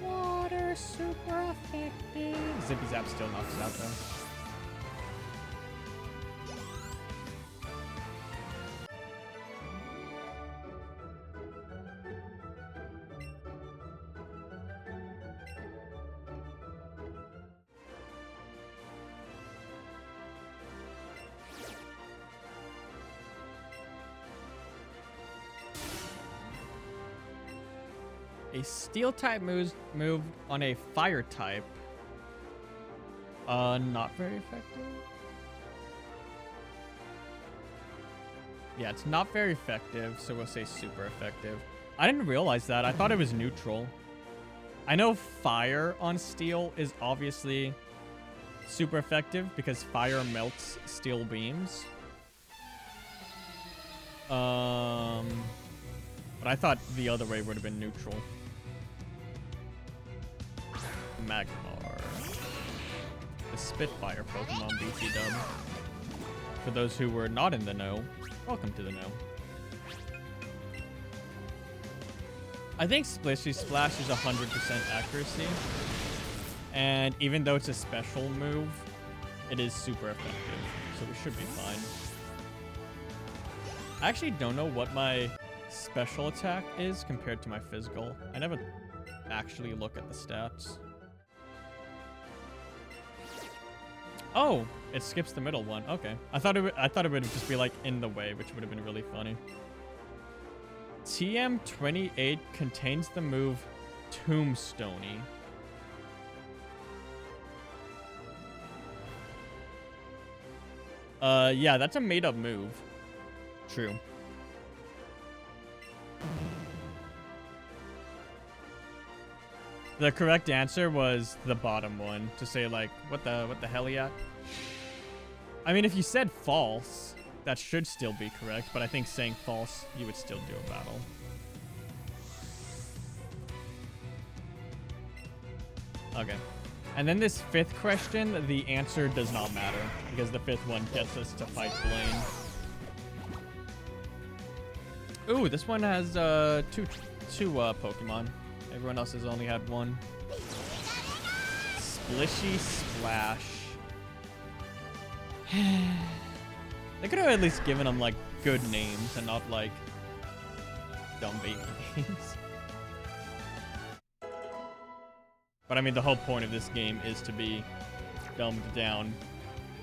Water super effective. Zippy Zap still knocks it out, though. A steel type move on a fire type. Not very effective. Yeah, it's not very effective, so we'll say super effective. I didn't realize that. I thought it was neutral. I know fire on steel is obviously super effective because fire melts steel beams. But I thought the other way would have been neutral. Magmar. The Spitfire Pokemon BT dub. For those who were not in the know, welcome to the know. I think Splishy Splash is 100% accuracy. And even though it's a special move, it is super effective. So we should be fine. I actually don't know what my special attack is compared to my physical. I never actually look at the stats. Oh, it skips the middle one. Okay. I thought it would just be like in the way, which would have been really funny. TM28 contains the move Tombstoney. Yeah, that's a made-up move. True. The correct answer was the bottom one, to say like, what the hell are you at? I mean, if you said false, that should still be correct, but I think saying false, you would still do a battle. Okay. And then this fifth question, the answer does not matter, because the fifth one gets us to fight Blaine. Ooh, this one has two Pokemon. Everyone else has only had one. Splishy Splash. They could have at least given them like good names and not like dumb baby names. But I mean, the whole point of this game is to be dumbed down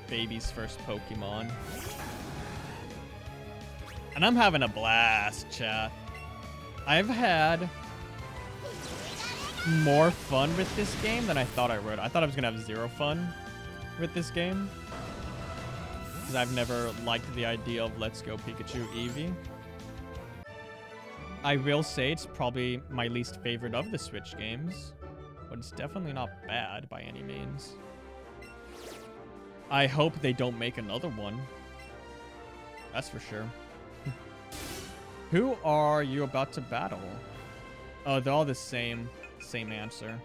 baby's first Pokemon. And I'm having a blast, chat. I've had more fun with this game than I thought I would. I thought I was going to have zero fun with this game, because I've never liked the idea of Let's Go Pikachu Eevee. I will say it's probably my least favorite of the Switch games, but it's definitely not bad by any means. I hope they don't make another one. That's for sure. Who are you about to battle? Oh, they're all the same answer.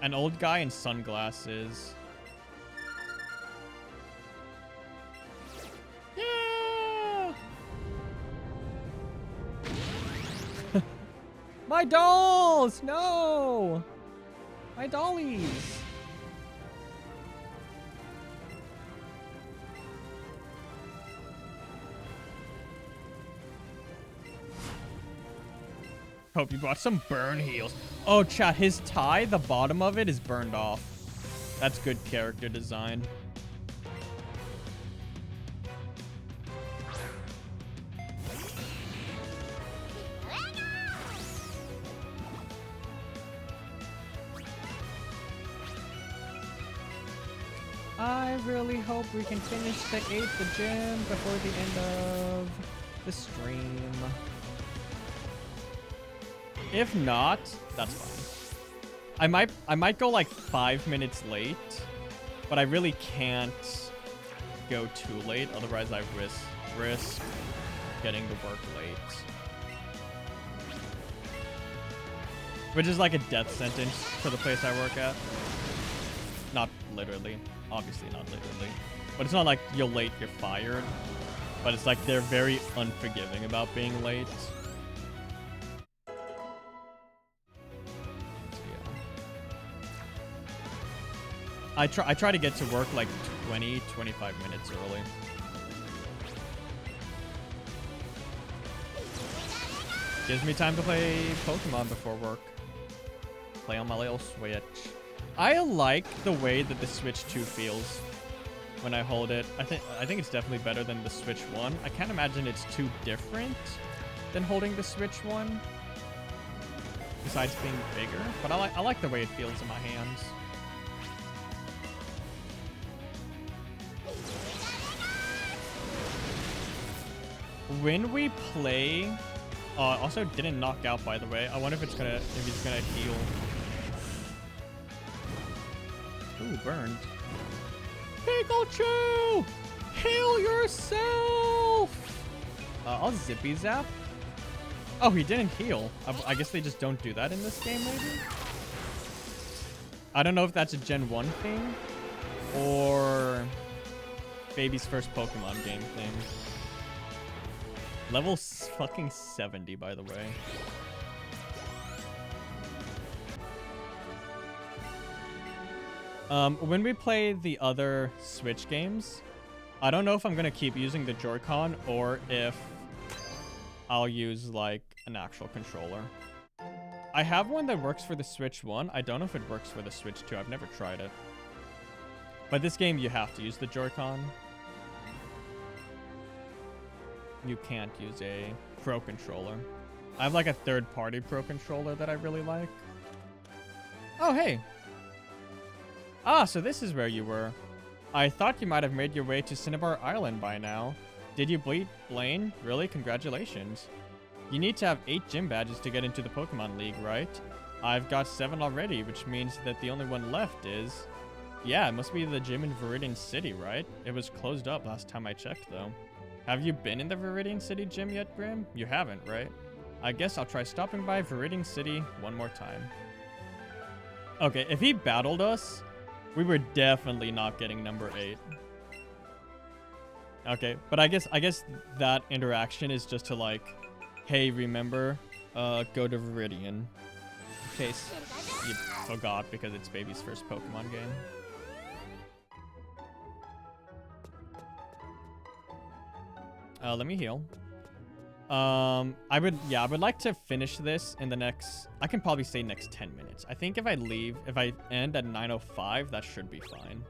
An old guy in sunglasses. Yeah! My dolls! No! My dollies! Hope you brought some burn heals. Oh, chat, his tie, the bottom of it is burned off. That's good character design. I really hope we can finish the 8th gym before the end of the stream. If not, that's fine. I might go like 5 minutes late, but I really can't go too late. Otherwise, I risk getting to work late, which is like a death sentence for the place I work at. Not literally, obviously not literally, but it's not like you're late, you're fired. But it's like they're very unforgiving about being late. I try to get to work like 20-25 minutes early. Gives me time to play Pokemon before work. Play on my little Switch. I like the way that the Switch 2 feels when I hold it. I think it's definitely better than the Switch 1. I can't imagine it's too different, than holding the Switch one. Besides being bigger, but I like the way it feels in my hands. When we play, also didn't knock out, by the way. I wonder if he's gonna heal. Ooh, burned. Pikachu, heal yourself. I'll zippy zap. Oh, he didn't heal. I guess they just don't do that in this game, maybe? I don't know if that's a Gen 1 thing or baby's first Pokemon game thing. Level fucking 70, by the way. When we play the other Switch games, I don't know if I'm going to keep using the Joy-Con or if I'll use, like, an actual controller. I have one that works for the Switch 1. I don't know if it works for the Switch 2. I've never tried it. But this game, you have to use the Joy-Con. You can't use a Pro Controller. I have, like, a third-party Pro Controller that I really like. Oh, hey. Ah, so this is where you were. I thought you might have made your way to Cinnabar Island by now. Did you beat Blaine? Really? Congratulations. You need to have 8 gym badges to get into the Pokemon League, right? I've got 7 already, which means that the only one left is... Yeah, it must be the gym in Viridian City, right? It was closed up last time I checked, though. Have you been in the Viridian City gym yet, Grim? You haven't, right? I guess I'll try stopping by Viridian City one more time. Okay, if he battled us, we were definitely not getting number 8. Okay, but I guess that interaction is just to like, hey, remember, go to Viridian. In case you forgot because it's baby's first Pokemon game. Let me heal. I would like to finish this in the next, I can probably say next 10 minutes. I think if I end at 9:05, that should be fine.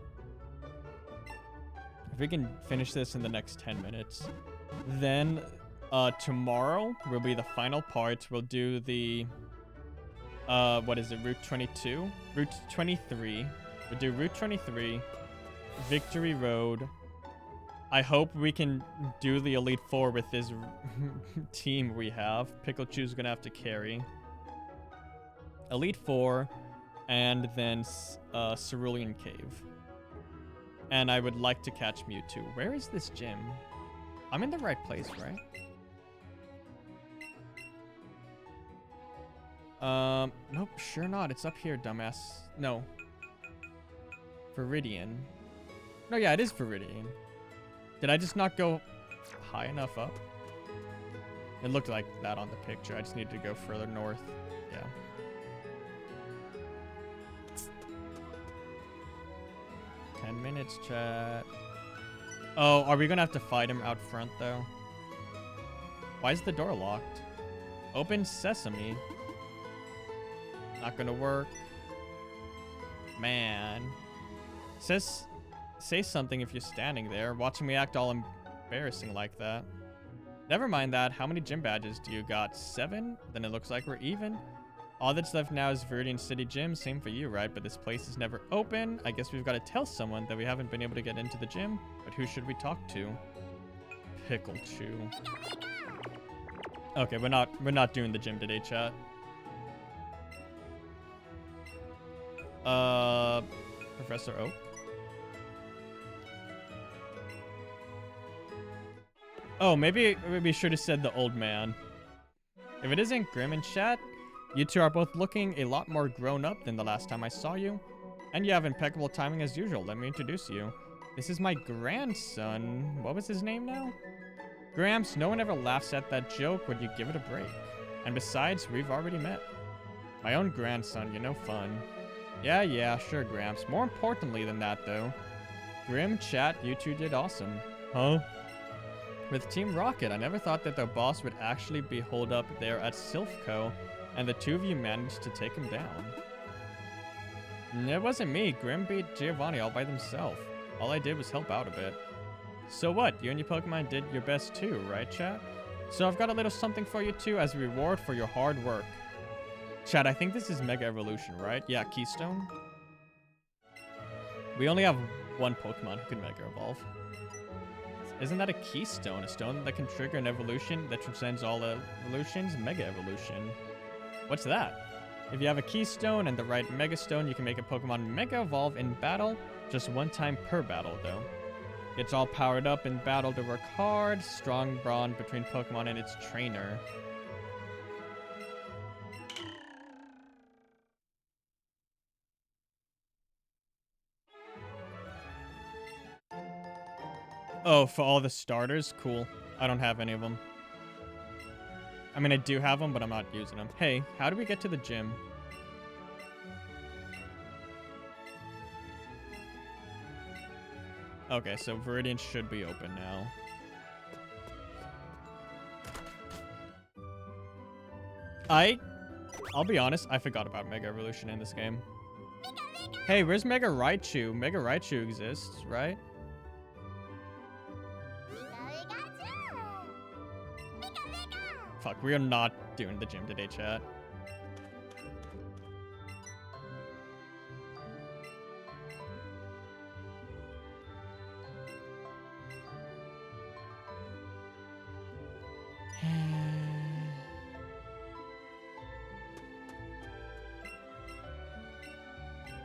If we can finish this in the next 10 minutes, then tomorrow will be the final part. We'll do the, what is it, Route 22? Route 23. We'll do Route 23, Victory Road. I hope we can do the Elite Four with this team we have. Pikachu's gonna have to carry. Elite Four, and then Cerulean Cave. And I would like to catch Mewtwo. Where is this gym? I'm in the right place, right? Nope, sure not. It's up here, dumbass. No. Viridian. No, yeah, it is Viridian. Did I just not go high enough up? It looked like that on the picture. I just needed to go further north. Yeah. Ten minutes, chat. Oh, are we gonna have to fight him out front, though? Why is the door locked? Open sesame. Not gonna work. Man. Say something if you're standing there, watching me act all embarrassing like that. Never mind that. How many gym badges do you got? 7? Then it looks like we're even. All that's left now is Viridian City Gym. Same for you, right? But this place is never open. I guess we've got to tell someone that we haven't been able to get into the gym. But who should we talk to? Pikachu. Okay, we're not doing the gym today, chat. Professor Oak. Oh, maybe we should have said the old man. If it isn't Grim and chat, you two are both looking a lot more grown up than the last time I saw you. And you have impeccable timing as usual. Let me introduce you. This is my grandson. What was his name now? Gramps, no one ever laughs at that joke when you give it a break. And besides, we've already met. My own grandson, you're no fun. Yeah, sure, Gramps. More importantly than that, though. Grim, chat, you two did awesome. Huh? With Team Rocket, I never thought that the boss would actually be holed up there at Silphco, and the two of you managed to take him down. It wasn't me. Grim beat Giovanni all by himself. All I did was help out a bit. So what? You and your Pokemon did your best too, right, chat? So I've got a little something for you too as a reward for your hard work. Chat, I think this is Mega Evolution, right? Yeah, Keystone. We only have one Pokemon who can Mega Evolve. Isn't that a Keystone? A stone that can trigger an evolution that transcends all evolutions? Mega Evolution. What's that? If you have a Keystone and the right Mega Stone, you can make a Pokemon Mega Evolve in battle. Just one time per battle, though. It's all powered up in battle to work hard. Strong bond between Pokemon and its trainer. Oh, for all the starters? Cool. I don't have any of them. I mean, I do have them, but I'm not using them. Hey, how do we get to the gym? Okay, so Viridian should be open now. I'll be honest, I forgot about Mega Evolution in this game. Hey, where's Mega Raichu? Mega Raichu exists, right? Fuck, we are not doing the gym today, chat.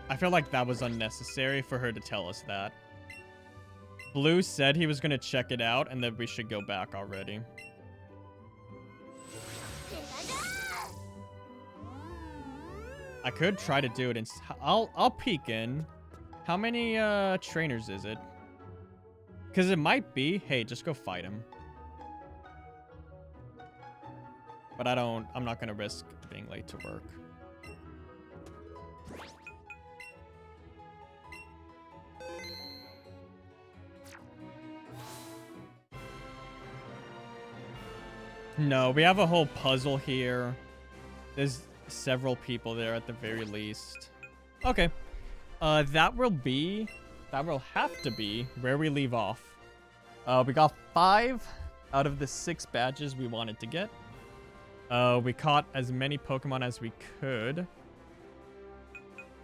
I feel like that was unnecessary for her to tell us that. Blue said he was going to check it out and that we should go back already. I could try to do it and I'll peek in. How many trainers is it? Because it might be, hey, just go fight him. But I'm not going to risk being late to work. No, we have a whole puzzle here. There's several people there at the very least. Okay. That will have to be where we leave off. We got 5 out of the 6 badges we wanted to get. We caught as many Pokemon as we could. It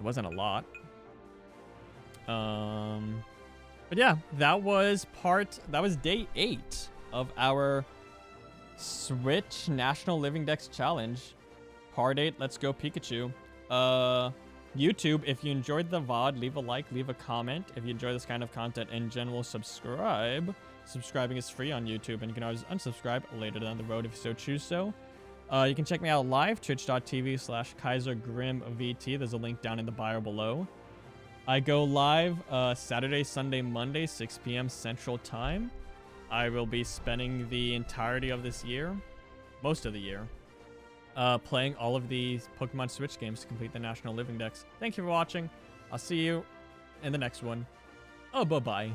wasn't a lot. But yeah, that was day 8 of our Switch National Living Dex Challenge. Part 8, let's go Pikachu. YouTube, if you enjoyed the VOD, leave a like, leave a comment. If you enjoy this kind of content in general, subscribe. Subscribing is free on YouTube, and you can always unsubscribe later down the road if you so choose so. You can check me out live, twitch.tv/KaiserGrimVT. There's a link down in the bio below. I go live Saturday, Sunday, Monday, 6 p.m. Central Time. I will be spending the entirety of this year, most of the year, playing all of these Pokemon Switch games to complete the National Living Dex. Thank you for watching. I'll see you in the next one. Oh, bye-bye.